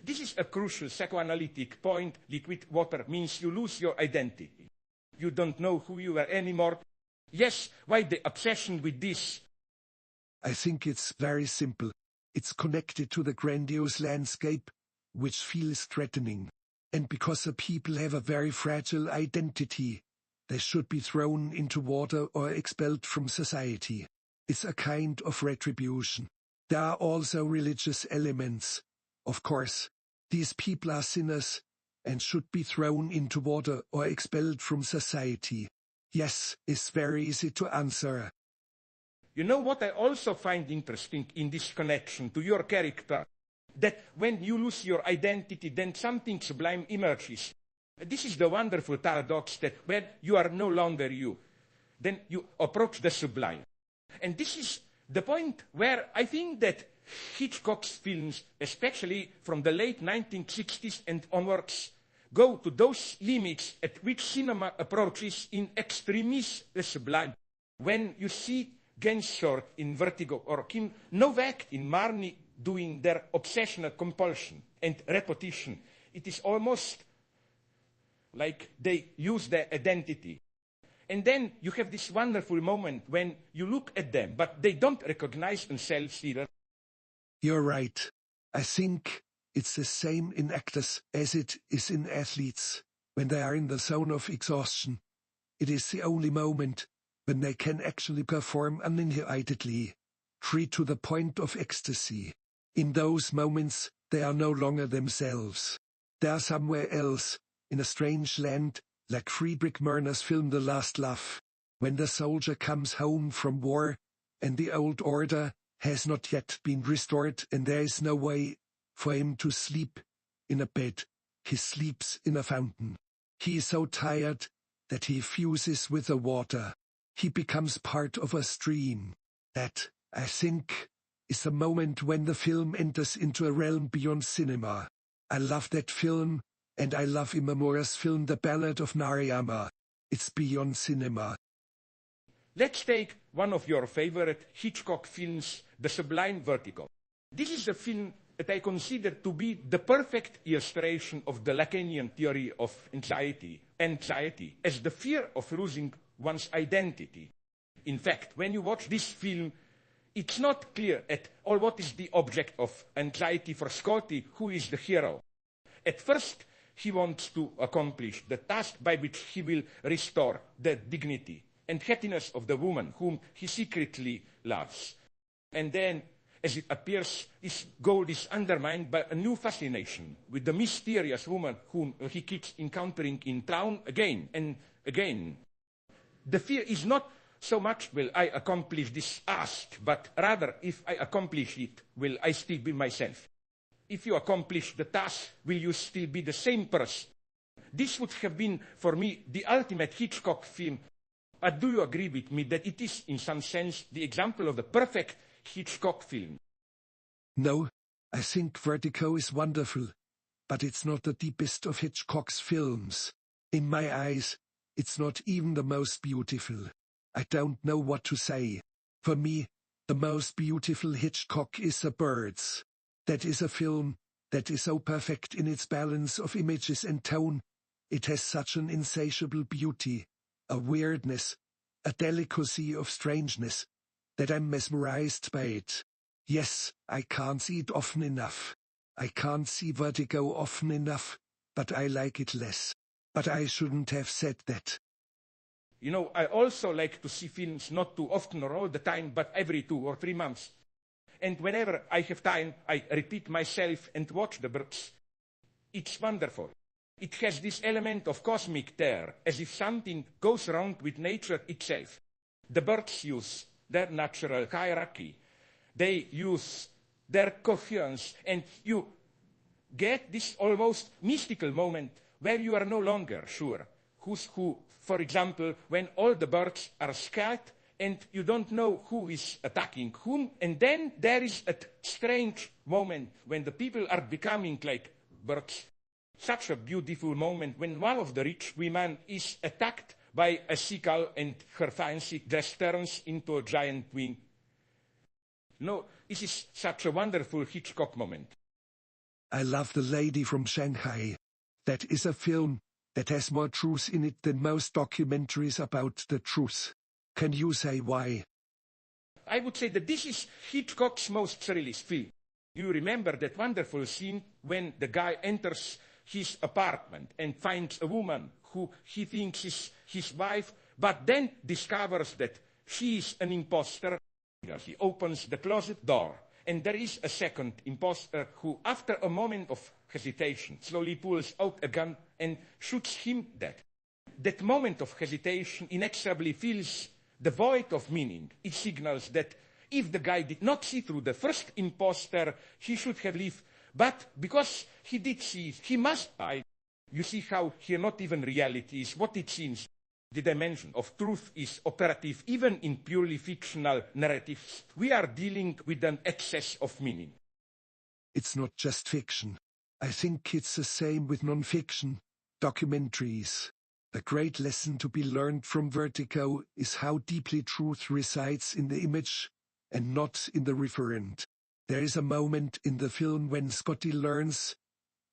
B: This is a crucial psychoanalytic point. Liquid water means you lose your identity. You don't know who you are anymore. Yes, why the obsession with this?
A: I think it's very simple. It's connected to the grandiose landscape, which feels threatening. And because the people have a very fragile identity, they should be thrown into water or expelled from society. It's a kind of retribution. There are also religious elements. Of course, these people are sinners and should be thrown into water or expelled from society. Yes, it's very easy to answer.
B: You know what I also find interesting in this connection to your character? That when you lose your identity, then something sublime emerges. This is the wonderful paradox that when you are no longer you, then you approach the sublime. And this is the point where I think that Hitchcock's films, especially from the late 1960s and onwards, go to those limits at which cinema approaches in extremis the sublime. When you see Gainsford in Vertigo or Kim Novak in Marnie doing their obsessional compulsion and repetition, it is almost like they use their identity. And then you have this wonderful moment when you look at them, but they don't recognize themselves either.
A: You're right. I think it's the same in actors as it is in athletes. When they are in the zone of exhaustion, it is the only moment when they can actually perform uninhibitedly, free to the point of ecstasy. In those moments, they are no longer themselves. They are somewhere else, in a strange land, like Friedrich Mörner's film The Last Laugh, when the soldier comes home from war, and the old order has not yet been restored, and there is no way for him to sleep in a bed. He sleeps in a fountain. He is so tired that he fuses with the water. He becomes part of a stream. That, I think, is the moment when the film enters into a realm beyond cinema. I love that film, and I love Imamura's film The Ballad of Narayama. It's beyond cinema.
B: Let's take one of your favorite Hitchcock films, The Sublime Vertigo. This is a film that I consider to be the perfect illustration of the Lacanian theory of anxiety as the fear of losing one's identity. In fact, when you watch this film, it's not clear at all what is the object of anxiety for Scotty, who is the hero. At first, he wants to accomplish the task by which he will restore the dignity and happiness of the woman whom he secretly loves. And then, as it appears, his goal is undermined by a new fascination with the mysterious woman whom he keeps encountering in town again and again. The fear is not so much, will I accomplish this task, but rather, if I accomplish it, will I still be myself? If you accomplish the task, will you still be the same person? This would have been, for me, the ultimate Hitchcock film. But do you agree with me that it is, in some sense, the example of the perfect Hitchcock film?
A: No, I think Vertigo is wonderful. but it's not the deepest of Hitchcock's films. In my eyes, it's not even the most beautiful. I don't know what to say. For me, the most beautiful Hitchcock is The Birds. That is a film that is so perfect in its balance of images and tone. It has such an insatiable beauty, a weirdness, a delicacy of strangeness, that I'm mesmerized by it. Yes, I can't see it often enough. I can't see Vertigo often enough, but I like it less. But I shouldn't have said that.
B: You know, I also like to see films not too often or all the time, but every 2 or 3 months. And whenever I have time, I repeat myself and watch The Birds. It's wonderful. It has this element of cosmic terror, as if something goes wrong with nature itself. The birds use their natural hierarchy. They use their coherence, and you get this almost mystical moment where you are no longer sure who's who. For example, when all the birds are scared and you don't know who is attacking whom, and then there is a strange moment when the people are becoming like birds. Such a beautiful moment when one of the rich women is attacked by a seagull and her fancy dress turns into a giant wing. No, this is such a wonderful Hitchcock moment.
A: I love The Lady from Shanghai. That is a film that has more truth in it than most documentaries about the truth. Can you say why?
B: I would say that this is Hitchcock's most surrealist film. You remember that wonderful scene when the guy enters his apartment and finds a woman who he thinks is his wife, but then discovers that she is an imposter. He opens the closet door, and there is a second imposter who, after a moment of hesitation, slowly pulls out a gun and shoots him dead. That moment of hesitation inexorably fills the void of meaning. It signals that if the guy did not see through the first imposter, he should have lived. But because he did see, he must die. You see how here not even reality is what it seems. The dimension of truth is operative even in purely fictional narratives. We are dealing with an excess of meaning.
A: It's not just fiction. I think it's the same with non-fiction, documentaries. A great lesson to be learned from Vertigo is how deeply truth resides in the image and not in the referent. There is a moment in the film when Scotty learns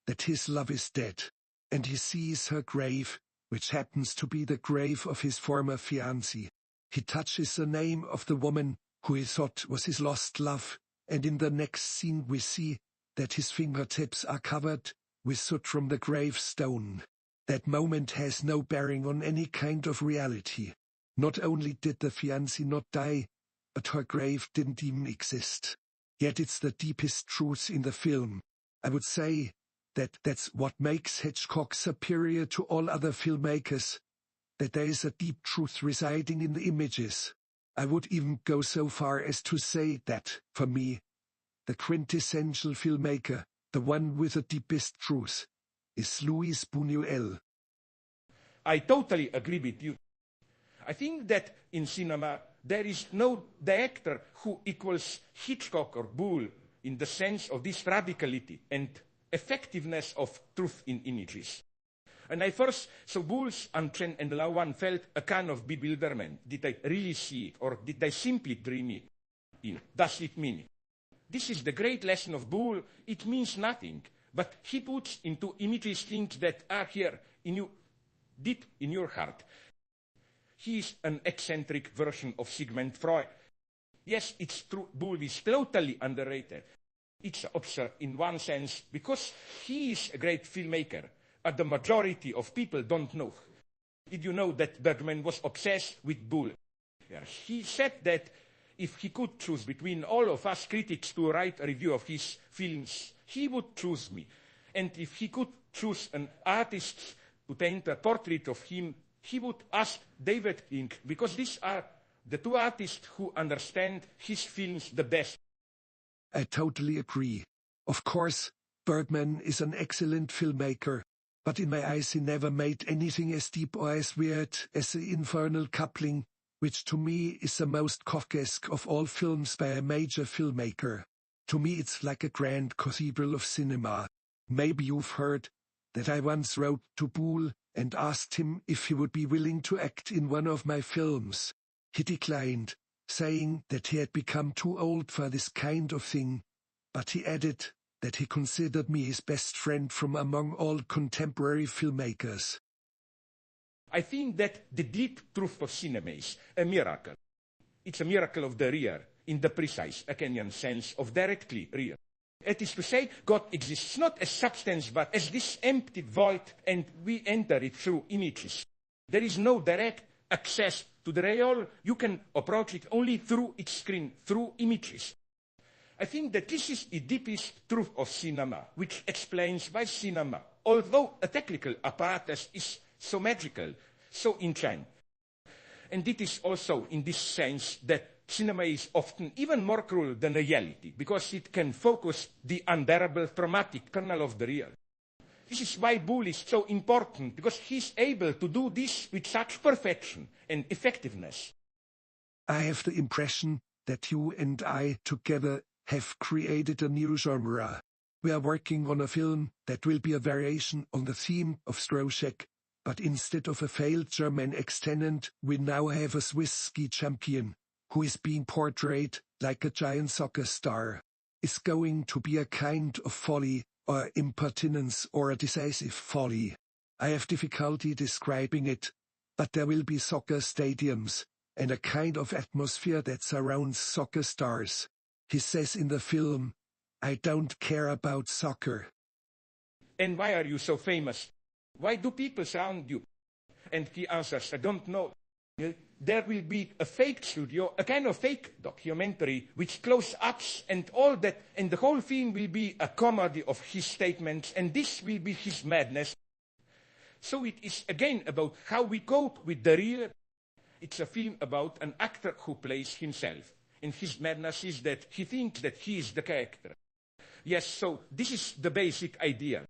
A: that his love is dead, and he sees her grave, which happens to be the grave of his former fiancée. He touches the name of the woman who he thought was his lost love, and in the next scene we see that his fingertips are covered with soot from the gravestone. That moment has no bearing on any kind of reality. Not only did the fiancée not die, but her grave didn't even exist. Yet it's the deepest truth in the film. I would say that that's what makes Hitchcock superior to all other filmmakers, that there is a deep truth residing in the images. I would even go so far as to say that, for me, the quintessential filmmaker, the one with the deepest truth, is Luis Buñuel.
B: I totally agree with you. I think that in cinema there is no director who equals Hitchcock or Bull in the sense of this radicality and effectiveness of truth in images. And I first saw Bull's Unchained and Allow One felt a kind of bewilderment. Did I really see it, or did I simply dream it in? Does it mean it? This is the great lesson of Bull. It means nothing, but he puts into images things that are here in you, deep in your heart. He is an eccentric version of Sigmund Freud. Yes, it's true, Bull is totally underrated. It's absurd in one sense, because he is a great filmmaker, but the majority of people don't know. Did you know that Bergman was obsessed with Bull? He said that if he could choose between all of us critics to write a review of his films, he would choose me. And if he could choose an artist to paint a portrait of him, he would ask David Lynch, because these are the two artists who understand his films the best.
A: I totally agree. Of course, Bergman is an excellent filmmaker, but in my eyes he never made anything as deep or as weird as The Infernal Coupling, which to me is the most Kafkaesque of all films by a major filmmaker. To me it's like a grand cathedral of cinema. Maybe you've heard that I once wrote to Boole and asked him if he would be willing to act in one of my films. He declined, saying that he had become too old for this kind of thing, but he added that he considered me his best friend from among all contemporary filmmakers.
B: I think that the deep truth of cinema is a miracle. It's a miracle of the real, in the precise Acanian sense of directly real. It is to say, God exists not as substance, but as this empty void, and we enter it through images. There is no direct access to the real. You can approach it only through its screen, through images. I think that this is the deepest truth of cinema, which explains why cinema, although a technical apparatus, is so magical, so enchanting. And it is also in this sense that cinema is often even more cruel than reality, because it can focus the unbearable traumatic kernel of the real. This is why Boole is so important, because he's able to do this with such perfection and effectiveness.
A: I have the impression that you and I together have created a new genre. We are working on a film that will be a variation on the theme of Stroušek, but instead of a failed German ex-tenant, we now have a Swiss ski champion, who is being portrayed like a giant soccer star. It's going to be a kind of folly, or impertinence, or a decisive folly. I have difficulty describing it, but there will be soccer stadiums, and a kind of atmosphere that surrounds soccer stars. He says in the film, "I don't care about soccer."
B: And why are you so famous? Why do people surround you? And he answers, I don't know. There will be a fake studio, a kind of fake documentary, with close-ups and all that, and the whole film will be a comedy of his statements, and this will be his madness. So it is again about how we cope with the real. It's a film about an actor who plays himself, and his madness is that he thinks that he is the character. Yes, so this is the basic idea.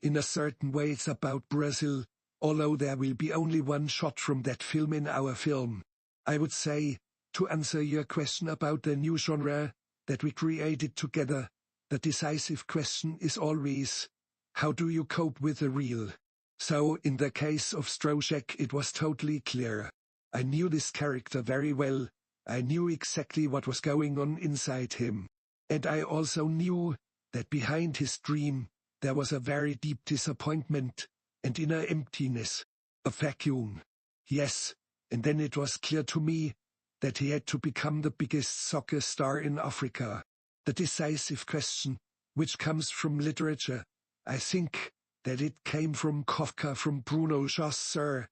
A: In a certain way it's about Brazil, although there will be only one shot from that film in our film. I would say, to answer your question about the new genre that we created together, the decisive question is always, how do you cope with the real? So in the case of Stroušek it was totally clear. I knew this character very well, I knew exactly what was going on inside him. And I also knew that behind his dream there was a very deep disappointment, and inner emptiness, a vacuum. Yes, and then it was clear to me that he had to become the biggest soccer star in Africa. The decisive question, which comes from literature, I think that it came from Kafka, from Bruno Chasser.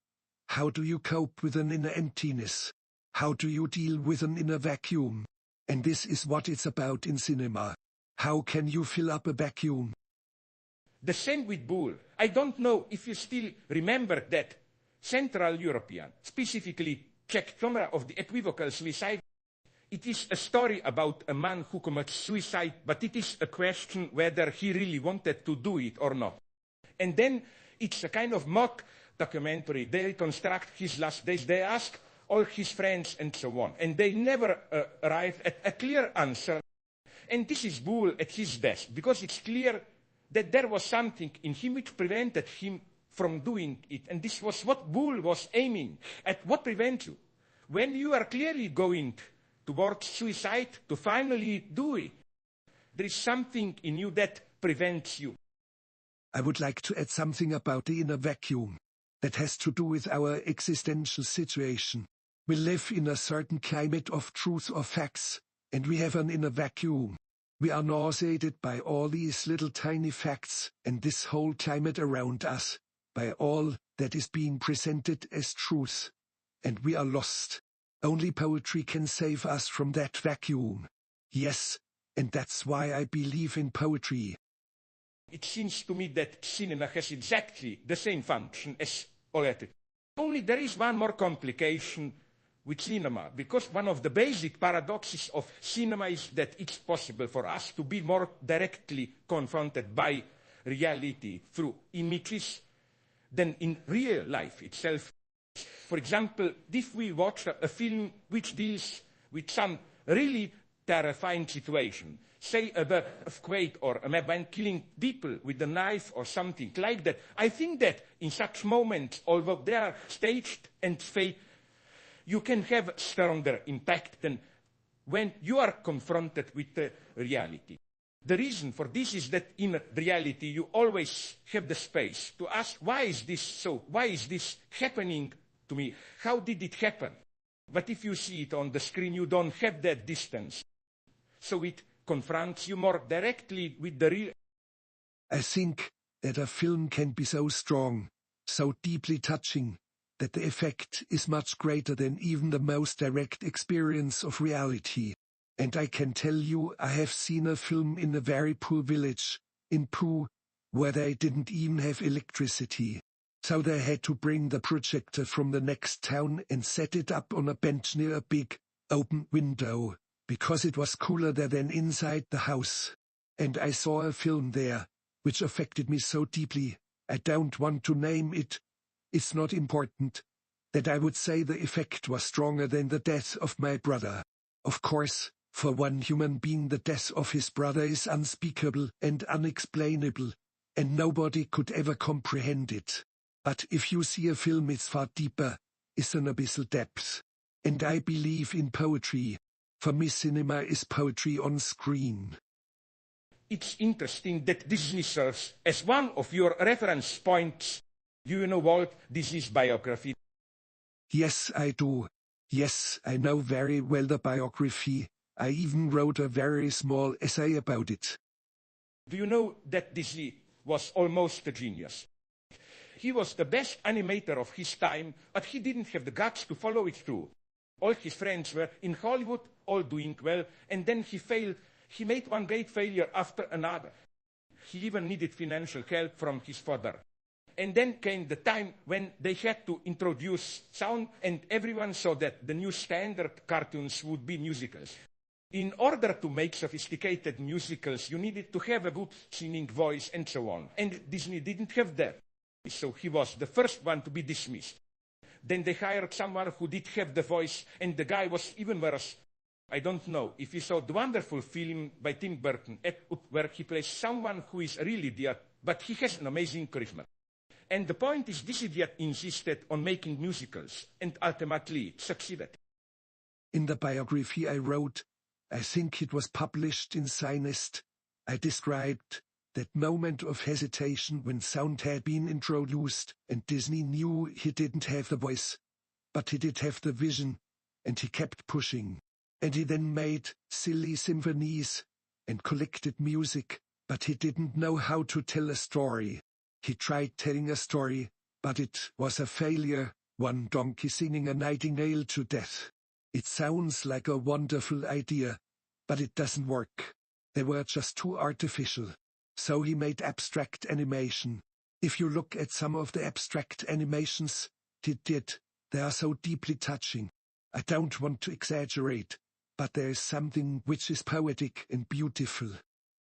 A: How do you cope with an inner emptiness? How do you deal with an inner vacuum? And this is what it's about in cinema. How can you fill up a vacuum?
B: The same with Boole. I don't know if you still remember that Central European, specifically Czech genre of the equivocal suicide. It is a story about a man who commits suicide, but it is a question whether he really wanted to do it or not. And then it's a kind of mock documentary. They reconstruct his last days. They ask all his friends and so on. And they never arrive at a clear answer. And this is Boole at his best, because it's clear that there was something in him which prevented him from doing it. And this was what Boole was aiming at. What prevents you? When you are clearly going towards suicide to finally do it, there is something in you that prevents you.
A: I would like to add something about the inner vacuum that has to do with our existential situation. We live in a certain climate of truth or facts, and we have an inner vacuum. We are nauseated by all these little tiny facts and this whole climate around us, by all that is being presented as truth. And we are lost. Only poetry can save us from that vacuum. Yes, and that's why I believe in poetry.
B: It seems to me that cinema has exactly the same function as poetry. Only there is one more complication with cinema, because one of the basic paradoxes of cinema is that it's possible for us to be more directly confronted by reality through images than in real life itself. For example, if we watch a film which deals with some really terrifying situation, say a earthquake or a man killing people with a knife or something like that. I think that in such moments, although they are staged and fake, you can have stronger impact than when you are confronted with the reality. The reason for this is that in reality you always have the space to ask, why is this so? Why is this happening to me? How did it happen? But if you see it on the screen, you don't have that distance. So it confronts you more directly with the real.
A: I think that a film can be so strong, so deeply touching, that the effect is much greater than even the most direct experience of reality. And I can tell you, I have seen a film in a very poor village, in Peru, where they didn't even have electricity. So they had to bring the projector from the next town and set it up on a bench near a big, open window, because it was cooler there than inside the house. And I saw a film there, which affected me so deeply, I don't want to name it. It's not important. That I would say the effect was stronger than the death of my brother. Of course, for one human being the death of his brother is unspeakable and unexplainable, and nobody could ever comprehend it. But if you see a film it's far deeper, is an abyssal depth. And I believe in poetry. For me cinema is poetry on screen.
B: It's interesting that Disney serves as one of your reference points. Do you know Walt Disney's biography?
A: Yes, I do. Yes, I know very well the biography. I even wrote a very small essay about it.
B: Do you know that Disney was almost a genius? He was the best animator of his time, but he didn't have the guts to follow it through. All his friends were in Hollywood, all doing well, and then he failed. He made one great failure after another. He even needed financial help from his father. And then came the time when they had to introduce sound, and everyone saw that the new standard cartoons would be musicals. In order to make sophisticated musicals, you needed to have a good singing voice and so on. And Disney didn't have that. So he was the first one to be dismissed. Then they hired someone who did have the voice, and the guy was even worse. I don't know if you saw the wonderful film by Tim Burton, where he plays someone who is a real idiot, but he has an amazing charisma. And the point is, this idiot insisted on making musicals, and ultimately succeeded.
A: In the biography I wrote, I think it was published in Zionist, I described that moment of hesitation when sound had been introduced, and Disney knew he didn't have the voice, but he did have the vision, and he kept pushing. And he then made silly symphonies, and collected music, but he didn't know how to tell a story. He tried telling a story, but it was a failure, one donkey singing a nightingale to death. It sounds like a wonderful idea, but it doesn't work. They were just too artificial. So he made abstract animation. If you look at some of the abstract animations he did, they are so deeply touching. I don't want to exaggerate, but there is something which is poetic and beautiful.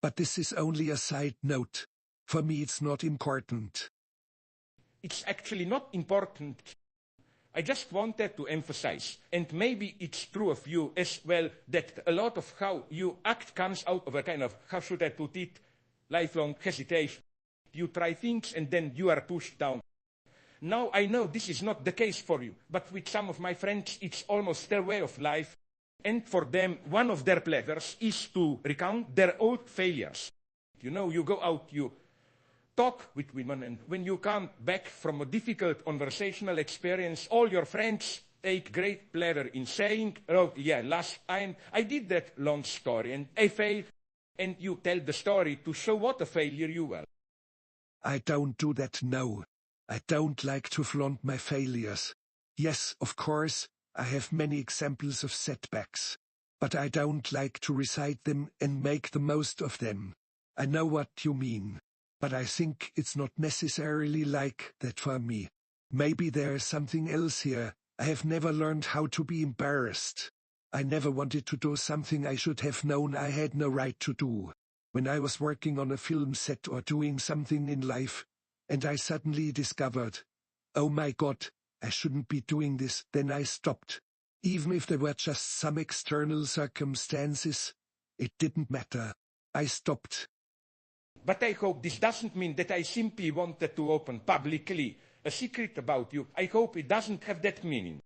A: But this is only a side note. For me it's not important.
B: It's actually not important. I just wanted to emphasize, and maybe it's true of you as well, that a lot of how you act comes out of a kind of, how should I put it, lifelong hesitation. You try things and then you are pushed down. Now I know this is not the case for you, but with some of my friends it's almost their way of life. And for them, one of their pleasures is to recount their old failures. You know, you go out, you talk with women, and when you come back from a difficult conversational experience, all your friends take great pleasure in saying, oh yeah, last time I did that long story and I failed. And you tell the story to show what a failure you were.
A: I don't do that, no. I don't like to flaunt my failures. Yes, of course, I have many examples of setbacks. But I don't like to recite them and make the most of them. I know what you mean. But I think it's not necessarily like that for me. Maybe there is something else here. I have never learned how to be embarrassed. I never wanted to do something I should have known I had no right to do. When I was working on a film set or doing something in life, and I suddenly discovered, oh my God, I shouldn't be doing this, then I stopped. Even if there were just some external circumstances, it didn't matter. I stopped.
B: But I hope this doesn't mean that I simply wanted to open publicly a secret about you. I hope it doesn't have that meaning.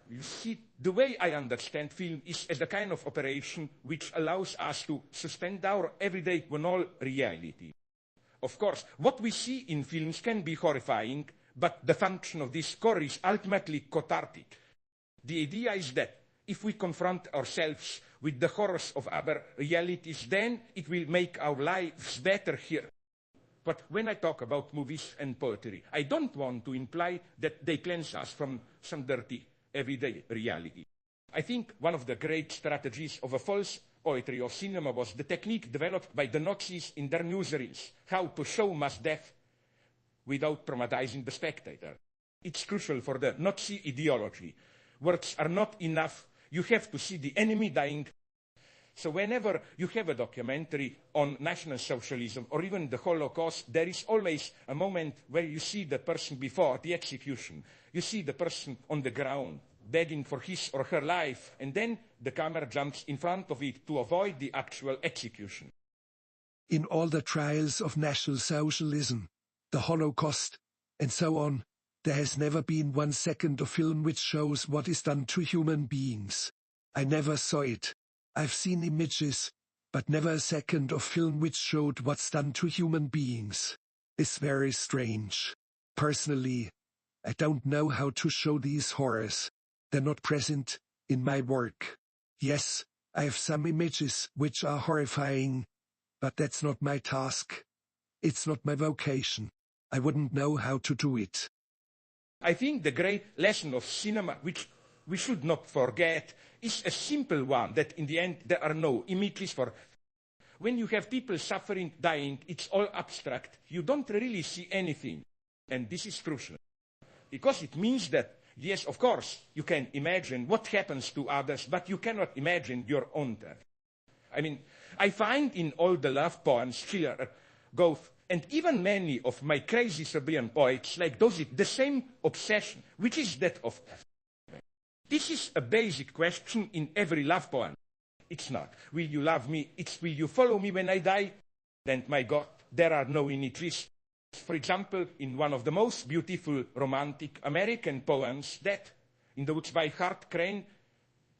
B: You see, the way I understand film is as a kind of operation which allows us to suspend our everyday banal reality. Of course, what we see in films can be horrifying, but the function of this core is ultimately cathartic. The idea is that if we confront ourselves with the horrors of other realities, then it will make our lives better here. But when I talk about movies and poetry, I don't want to imply that they cleanse us from some dirty everyday reality. I think one of the great strategies of a false poetry of cinema was the technique developed by the Nazis in their newsreels, how to show mass death without traumatizing the spectator. It's crucial for the Nazi ideology. Words are not enough. You have to see the enemy dying. So whenever you have a documentary on National Socialism or even the Holocaust, there is always a moment where you see the person before the execution. You see the person on the ground begging for his or her life, and then the camera jumps in front of it to avoid the actual execution.
A: In all the trials of National Socialism, the Holocaust, and so on, there has never been 1 second of film which shows what is done to human beings. I never saw it. I've seen images, but never a second of film which showed what's done to human beings. It's very strange. Personally, I don't know how to show these horrors. They're not present in my work. Yes, I have some images which are horrifying, but that's not my task. It's not my vocation. I wouldn't know how to do it.
B: I think the great lesson of cinema, which we should not forget, is a simple one, that in the end there are no images for. When you have people suffering, dying, it's all abstract. You don't really see anything. And this is crucial. Because it means that, yes, of course, you can imagine what happens to others, but you cannot imagine your own death. I mean, I find in all the love poems, Schiller, Goethe, and even many of my crazy Serbian poets like Dozic, the same obsession, which is that of death. This is a basic question in every love poem. It's not, will you love me? It's, will you follow me when I die? And my God, there are no images. For example, in one of the most beautiful romantic American poems, Death, in the Woods by Hart Crane,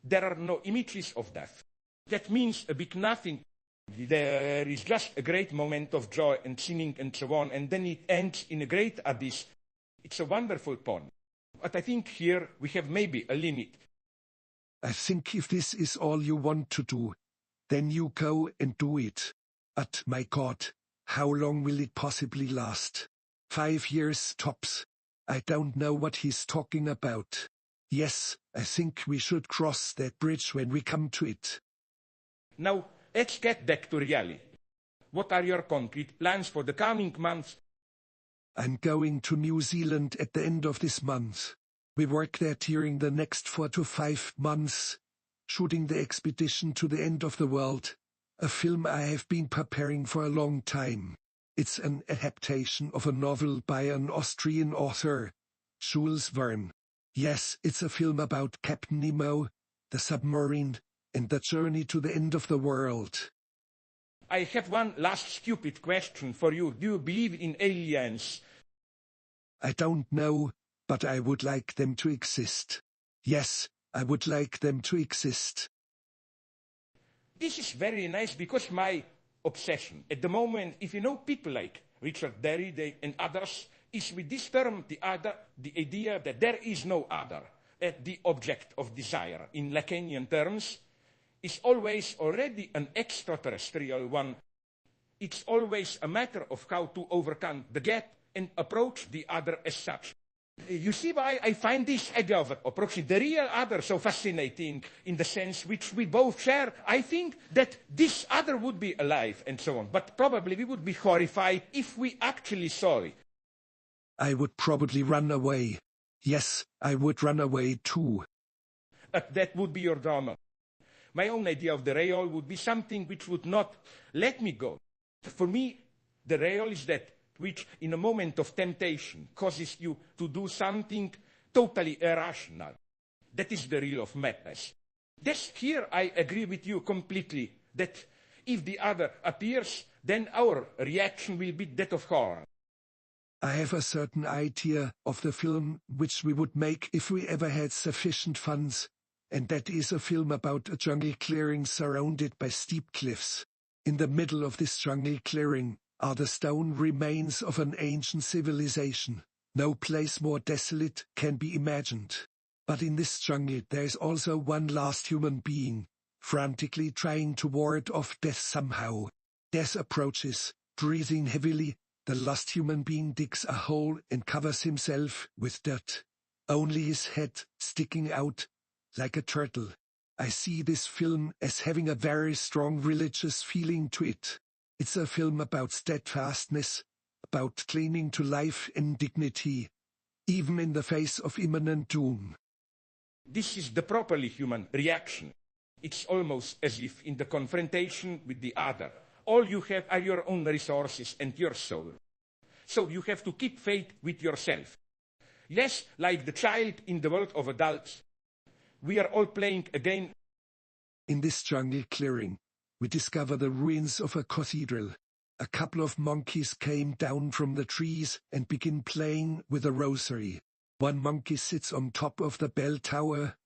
B: there are no images of death. That means a big nothing. There is just a great moment of joy and singing and so on, and then it ends in a great abyss. It's a wonderful poem. But I think here we have maybe a limit.
A: I think if this is all you want to do, then you go and do it. But my God, how long will it possibly last? 5 years tops. I don't know what he's talking about. Yes, I think we should cross that bridge when we come to it.
B: Now, let's get back to reality. What are your concrete plans for the coming months?
A: I'm going to New Zealand at the end of this month. We work there during the next 4 to 5 months, shooting the expedition to the end of the world, a film I have been preparing for a long time. It's an adaptation of a novel by an Austrian author, Jules Verne. Yes, it's a film about Captain Nemo, the submarine, and the journey to the end of the world.
B: I have one last stupid question for you. Do you believe in aliens?
A: I don't know, but I would like them to exist. Yes, I would like them to exist.
B: This is very nice because my obsession at the moment, if you know people like Richard Derrida and others, is with this term, the idea that there is no other. The object of desire, in Lacanian terms, is always already an extraterrestrial one. It's always a matter of how to overcome the gap and approach the other as such. You see why I find this idea of approaching the real other so fascinating, in the sense which we both share. I think that this other would be alive and so on, but probably we would be horrified if we actually saw it.
A: I would probably run away. Yes, I would run away too.
B: But that would be your drama. My own idea of the real would be something which would not let me go. For me, the real is that which, in a moment of temptation, causes you to do something totally irrational. That is the real of madness. This here I agree with you completely, that If the other appears, then our reaction will be that of horror.
A: I have a certain idea of the film which we would make if we ever had sufficient funds, and that is a film about a jungle clearing surrounded by steep cliffs. In the middle of this jungle clearing are the stone remains of an ancient civilization. No place more desolate can be imagined. But in this jungle there is also one last human being, frantically trying to ward off death somehow. Death approaches, breathing heavily. The last human being digs a hole and covers himself with dirt. Only his head sticking out, like a turtle. I see this film as having a very strong religious feeling to it. It's a film about steadfastness, about clinging to life and dignity, even in the face of imminent doom.
B: This is the properly human reaction. It's almost as if in the confrontation with the other, all you have are your own resources and your soul. So you have to keep faith with yourself. Yes, like the child in the world of adults, we are all playing a game.
A: In this jungle clearing, we discover the ruins of a cathedral. A couple of monkeys came down from the trees and begin playing with a rosary. One monkey sits on top of the bell tower,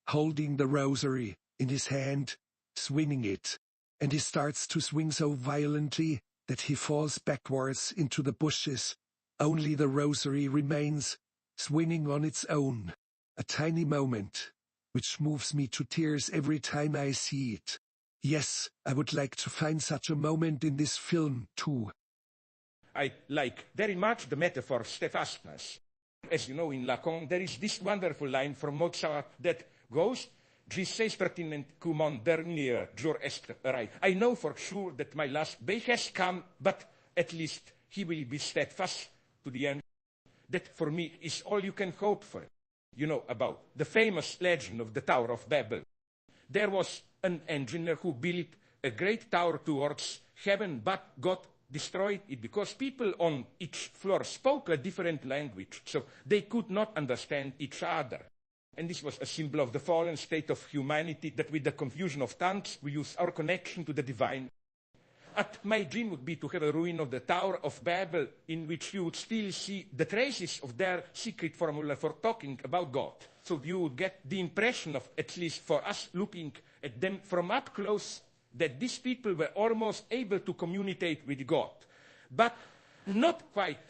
A: holding the rosary in his hand, swinging it, and he starts to swing so violently that he falls backwards into the bushes. Only the rosary remains, swinging on its own. A tiny moment, which moves me to tears every time I see it. Yes, I would like to find such a moment in this film, too.
B: I like very much the metaphor of steadfastness. As you know, in Lacan, there is this wonderful line from Mozart that goes, "Je sais pertinent que mon dernier jour est arrivé." I know for sure that my last day has come, but at least he will be steadfast to the end. That for me is all you can hope for. You know about the famous legend of the Tower of Babel. There was an engineer who built a great tower towards heaven, but got destroyed it because people on each floor spoke a different language, so they could not understand each other. And this was a symbol of the fallen state of humanity, that with the confusion of tongues, we use our connection to the divine. My dream would be to have a ruin of the Tower of Babel in which you would still see the traces of their secret formula for talking about God. So you would get the impression of, at least for us looking at them from up close, that these people were almost able to communicate with God. But not quite.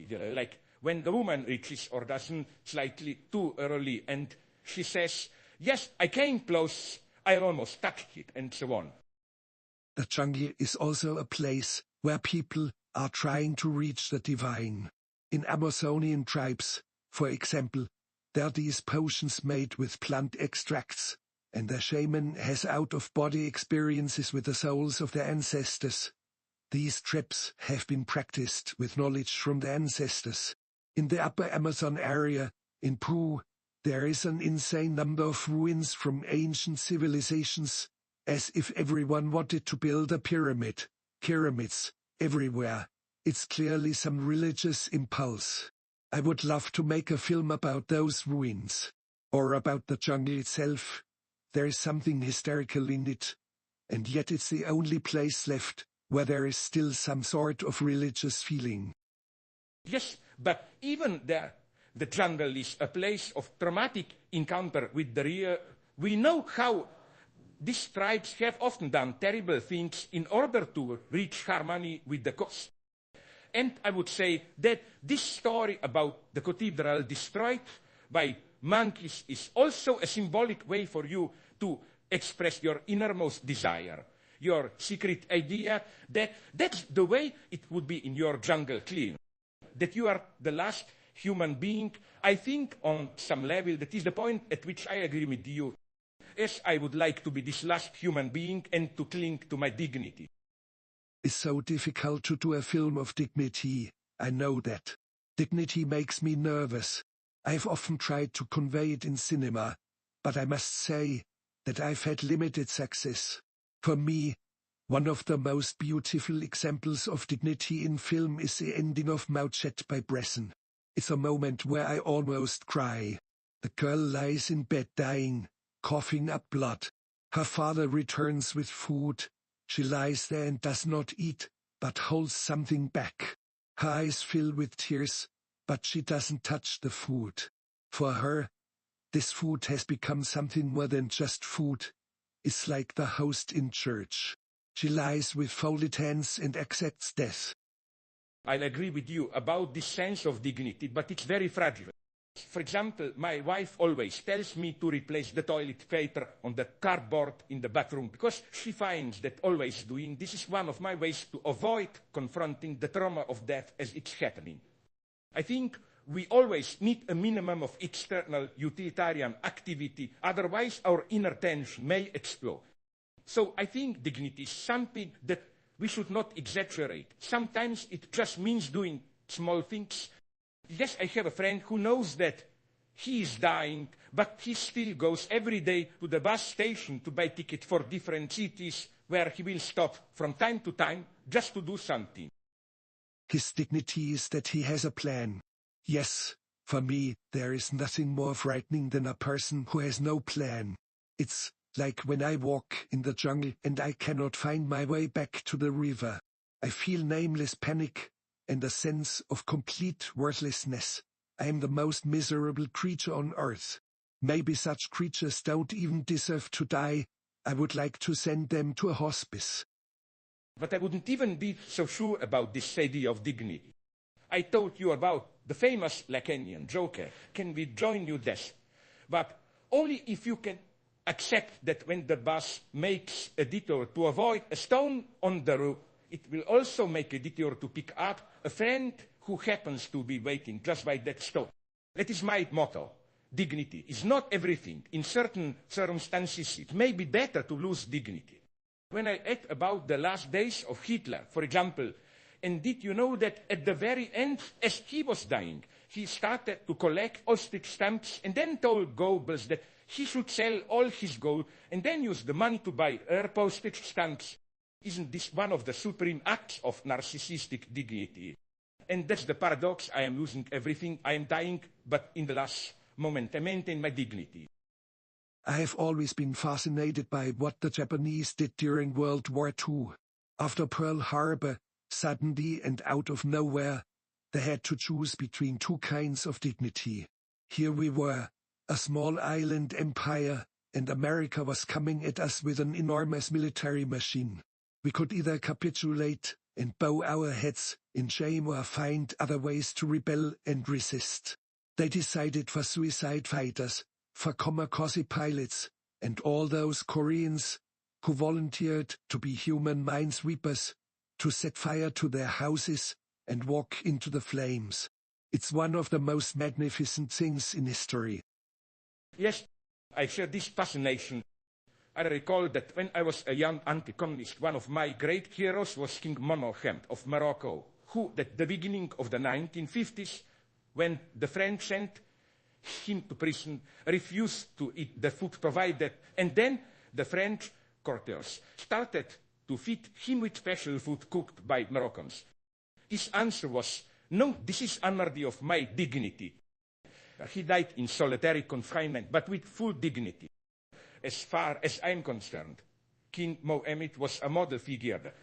B: Like when the woman reaches orgasm slightly too early and she says, "Yes, I came close, I almost touched it," and so on.
A: The jungle is also a place where people are trying to reach the divine. In Amazonian tribes, for example, there are these potions made with plant extracts, and the shaman has out-of-body experiences with the souls of their ancestors. These trips have been practiced with knowledge from the ancestors. In the upper Amazon area, in Peru, there is an insane number of ruins from ancient civilizations, as if everyone wanted to build a pyramid. Pyramids, everywhere. It's clearly some religious impulse. I would love to make a film about those ruins. Or about the jungle itself. There is something hysterical in it. And yet it's the only place left where there is still some sort of religious feeling.
B: Yes, but even there, the jungle is a place of traumatic encounter with the real. We know how these tribes have often done terrible things in order to reach harmony with the coast. And I would say that this story about the cathedral destroyed by monkeys is also a symbolic way for you to express your innermost desire, your secret idea that that's the way it would be in your jungle clean. That you are the last human being. I think on some level that is the point at which I agree with you. Yes, I would like to be this last human being and to cling to my dignity.
A: It's so difficult to do a film of dignity, I know that. Dignity makes me nervous. I've often tried to convey it in cinema, but I must say that I've had limited success. For me, one of the most beautiful examples of dignity in film is the ending of Mauchet by Bresson. It's a moment where I almost cry. The girl lies in bed dying, coughing up blood. Her father returns with food. She lies there and does not eat, but holds something back. Her eyes fill with tears, but she doesn't touch the food. For her, this food has become something more than just food. It's like the host in church. She lies with folded hands and accepts death.
B: I'll agree with you about this sense of dignity, but it's very fragile. For example, my wife always tells me to replace the toilet paper on the cardboard in the bathroom because she finds that always doing this is one of my ways to avoid confronting the trauma of death as it's happening. I think we always need a minimum of external utilitarian activity, otherwise our inner tension may explode. So I think dignity is something that we should not exaggerate. Sometimes it just means doing small things. Yes, I have a friend who knows that he is dying, but he still goes every day to the bus station to buy tickets for different cities where he will stop from time to time just to do something.
A: His dignity is that he has a plan. Yes, for me, there is nothing more frightening than a person who has no plan. It's like when I walk in the jungle and I cannot find my way back to the river. I feel nameless panic and a sense of complete worthlessness. I am the most miserable creature on earth. Maybe such creatures don't even deserve to die. I would like to send them to a hospice.
B: But I wouldn't even be so sure about this idea of dignity. I told you about the famous Lacanian joker, can we join you this? But only if you can accept that when the bus makes a detour to avoid a stone on the road, it will also make a detour to pick up a friend who happens to be waiting just by that stone. That is my motto. Dignity is not everything. In certain circumstances, it may be better to lose dignity. When I read about the last days of Hitler, for example, and did you know that at the very end, as he was dying, he started to collect postage stamps and then told Goebbels that he should sell all his gold and then use the money to buy air postage stamps. Isn't this one of the supreme acts of narcissistic dignity? And that's the paradox. I am losing everything. I am dying, but in the last moment, I maintain my dignity.
A: I have always been fascinated by what the Japanese did during World War II. After Pearl Harbor, suddenly and out of nowhere, they had to choose between two kinds of dignity. Here we were, a small island empire, and America was coming at us with an enormous military machine. We could either capitulate and bow our heads in shame or find other ways to rebel and resist. They decided for suicide fighters, for kamikaze pilots, and all those Koreans who volunteered to be human minesweepers, to set fire to their houses and walk into the flames. It's one of the most magnificent things in history.
B: Yes, I share this fascination. I recall that when I was a young anti-communist, one of my great heroes was King Monohem of Morocco, who at the beginning of the 1950s, when the French sent him to prison, refused to eat the food provided, and then the French courtiers started to feed him with special food cooked by Moroccans. His answer was, "No, this is unworthy of my dignity." He died in solitary confinement, but with full dignity. As far as I'm concerned, King Mohammed was a model figure.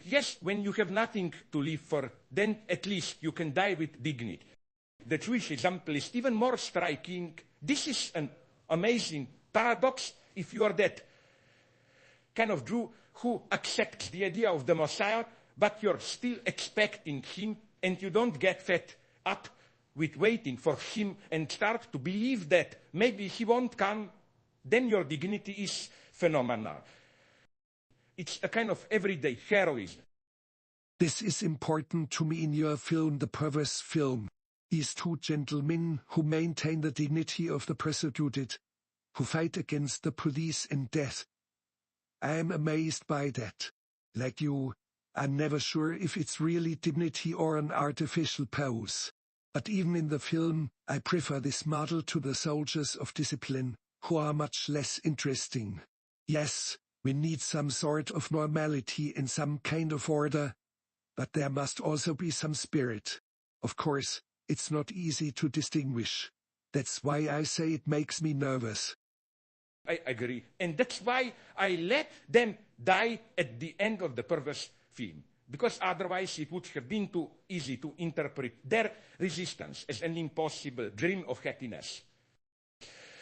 B: Yes, when you have nothing to live for, then at least you can die with dignity. The Jewish example is even more striking. This is an amazing paradox. If you are that kind of Jew who accepts the idea of the Messiah, but you're still expecting him, and you don't get fed up with waiting for him and start to believe that maybe he won't come, then your dignity is phenomenal. It's a kind of everyday heroism.
A: This is important to me in your film, The Perverse Film. These two gentlemen who maintain the dignity of the persecuted, who fight against the police and death. I am amazed by that. Like you, I'm never sure if it's really dignity or an artificial pose. But even in the film, I prefer this model to the soldiers of discipline, who are much less interesting. Yes, we need some sort of normality and some kind of order, but there must also be some spirit. Of course, it's not easy to distinguish. That's why I say it makes me nervous.
B: I agree. And that's why I let them die at the end of the perverse film, because otherwise it would have been too easy to interpret their resistance as an impossible dream of happiness.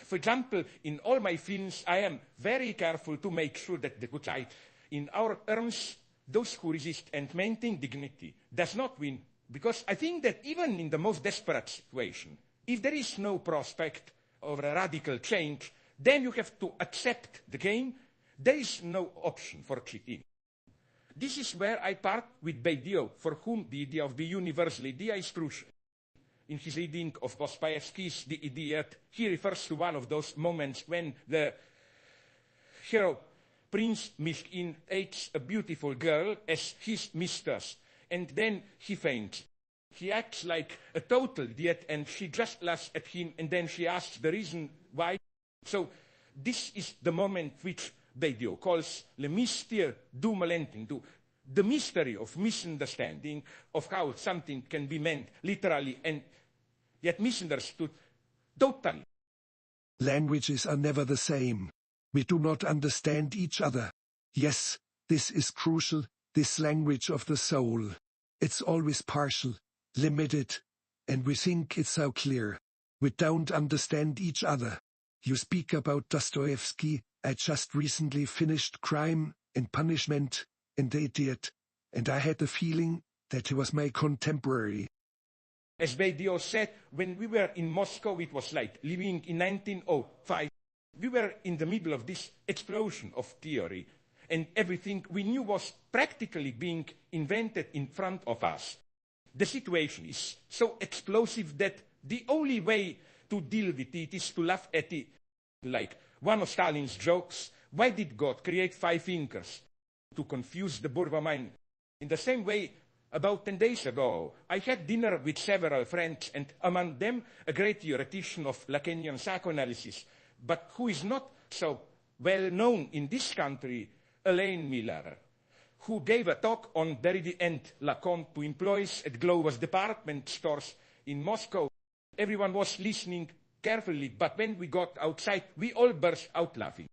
B: For example, in all my films, I am very careful to make sure that the good side in our terms, those who resist and maintain dignity, does not win, because I think that even in the most desperate situation, if there is no prospect of a radical change, then you have to accept the game. There is no option for cheating. This is where I part with Beidio, for whom the idea of the universal idea is crucial. In his reading of Dostoevsky's The Idiot, he refers to one of those moments when the hero, Prince Mishkin, takes a beautiful girl as his mistress, and then he faints. He acts like a total idiot, and she just laughs at him, and then she asks the reason why. So this is the moment which Beidio calls le mystère du malentendu, the mystery of misunderstanding, of how something can be meant literally and yet misunderstood totally.
A: Languages are never the same. We do not understand each other. Yes, this is crucial, this language of the soul. It's always partial, limited, and we think it's so clear. We don't understand each other. You speak about Dostoevsky. I just recently finished Crime and Punishment and The Idiot, and I had the feeling that he was my contemporary.
B: As Beidio said, when we were in Moscow, it was like living in 1905. We were in the middle of this explosion of theory, and everything we knew was practically being invented in front of us. The situation is so explosive that the only way to deal with it is to laugh at it. Like one of Stalin's jokes, why did God create 5 fingers? To confuse the bourgeois mind. In the same way, about 10 days ago, I had dinner with several friends, and among them a great theoretician of Lacanian psychoanalysis, but who is not so well known in this country, Elaine Miller, who gave a talk on Derrida and Lacan to employees at Glover's department stores in Moscow. Everyone was listening carefully, but when we got outside, we all burst out laughing.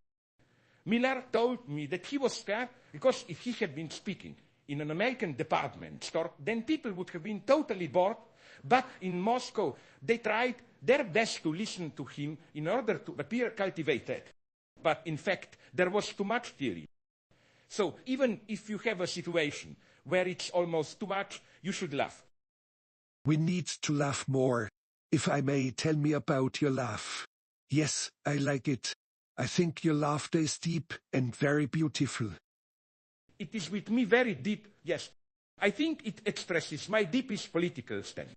B: Miller told me that he was scared because if he had been speaking in an American department store, then people would have been totally bored. But in Moscow, they tried their best to listen to him in order to appear cultivated. But in fact, there was too much theory. So even if you have a situation where it's almost too much, you should laugh.
A: We need to laugh more. If I may, tell me about your laugh. Yes, I like it. I think your laughter is deep and very beautiful.
B: It is with me very deep, yes. I think it expresses my deepest political stand.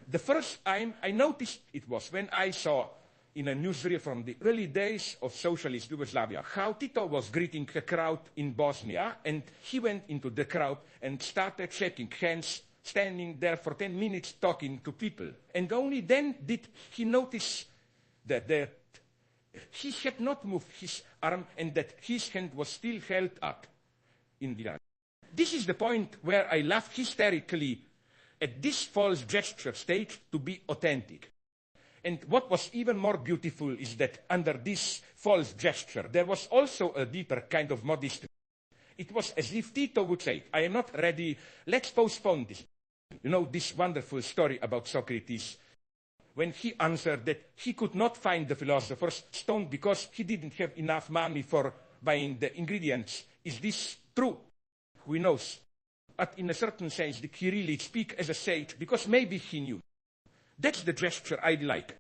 B: The first time I noticed it was when I saw in a newsreel from the early days of socialist Yugoslavia how Tito was greeting a crowd in Bosnia, and he went into the crowd and started shaking hands, standing there for 10 minutes talking to people. And only then did he notice that he had not moved his arm and that his hand was still held up in the air. This is the point where I laughed hysterically at this false gesture staged to be authentic. And what was even more beautiful is that under this false gesture, there was also a deeper kind of modesty. It was as if Tito would say, I am not ready, let's postpone this. You know, this wonderful story about Socrates, when he answered that he could not find the philosopher's stone because he didn't have enough money for buying the ingredients. Is this true? Who knows? But in a certain sense, did he really speak as a sage? Because maybe he knew. That's the gesture I like.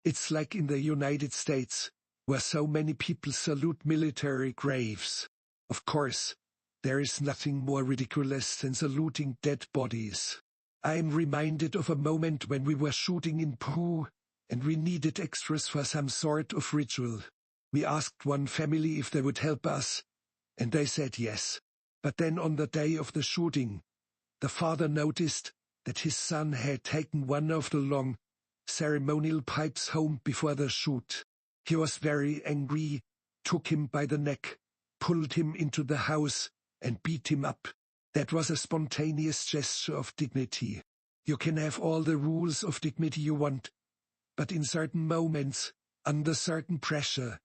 A: It's like in the United States, where so many people salute military graves. Of course, there is nothing more ridiculous than saluting dead bodies. I am reminded of a moment when we were shooting in Peru, and we needed extras for some sort of ritual. We asked one family if they would help us, and they said yes. But then on the day of the shooting, the father noticed that his son had taken one of the long, ceremonial pipes home before the shoot. He was very angry, took him by the neck, pulled him into the house, and beat him up. That was a spontaneous gesture of dignity. You can have all the rules of dignity you want, but in certain moments, under certain pressure,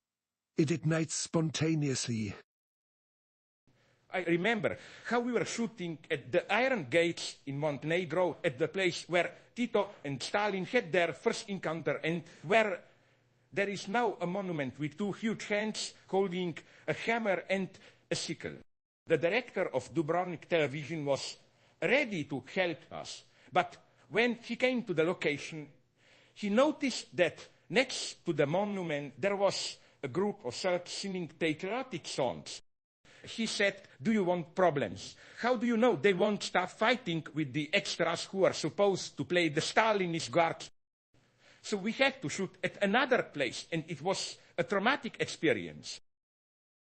A: it ignites spontaneously.
B: I remember how we were shooting at the Iron Gates in Montenegro, at the place where Tito and Stalin had their first encounter, and where there is now a monument with two huge hands holding a hammer and a sickle. The director of Dubrovnik television was ready to help us, but when he came to the location, he noticed that next to the monument there was a group of Serbs singing patriotic songs. He said, "Do you want problems? How do you know they won't start fighting with the extras who are supposed to play the Stalinist guards?" So we had to shoot at another place, and it was a traumatic experience.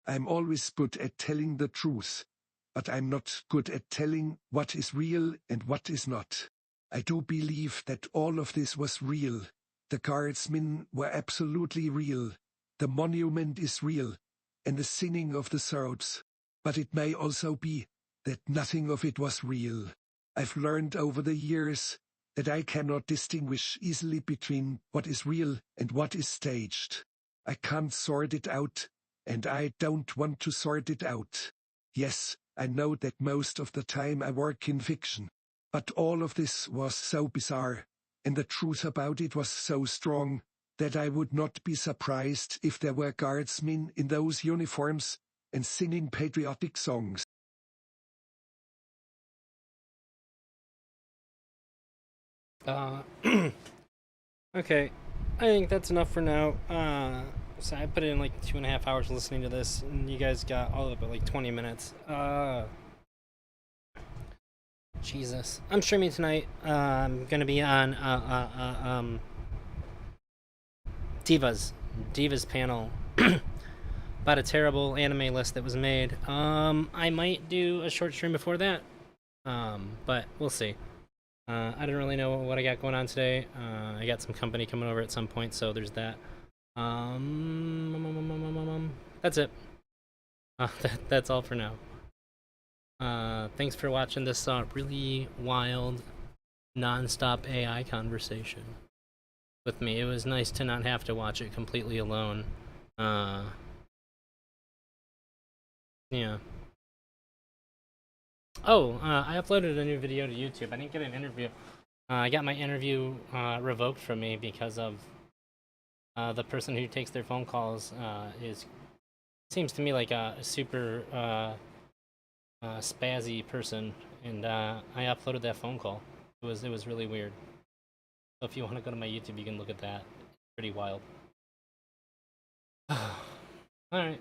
A: I'm always good at telling the truth, but I'm not good at telling what is real and what is not. I do believe that all of this was real. The guardsmen were absolutely real. The monument is real, and the singing of the Serbs. But it may also be that nothing of it was real. I've learned over the years that I cannot distinguish easily between what is real and what is staged. I can't sort it out, and I don't want to sort it out. Yes, I know that most of the time I work in fiction. But all of this was so bizarre, and the truth about it was so strong, that I would not be surprised if there were guardsmen in those uniforms and singing patriotic songs.
C: Okay, I think that's enough for now. So I put in like 2.5 hours listening to this, and you guys got all of it like 20 minutes. Jesus. I'm streaming tonight. I'm gonna be on Divas panel about a terrible anime list that was made. I might do a short stream before that. But we'll see. I don't really know what I got going on today. I got some company coming over at some point, so there's that. That's it. That's all for now. Thanks for watching this really wild, non-stop AI conversation with me. It was nice to not have to watch it completely alone. Yeah. Oh, I uploaded a new video to YouTube. I didn't get an interview. I got my interview revoked from me because of the person who takes their phone calls seems to me like a super spazzy person, and I uploaded that phone call. It was really weird. So if you want to go to my YouTube, you can look at that. It's pretty wild. All right.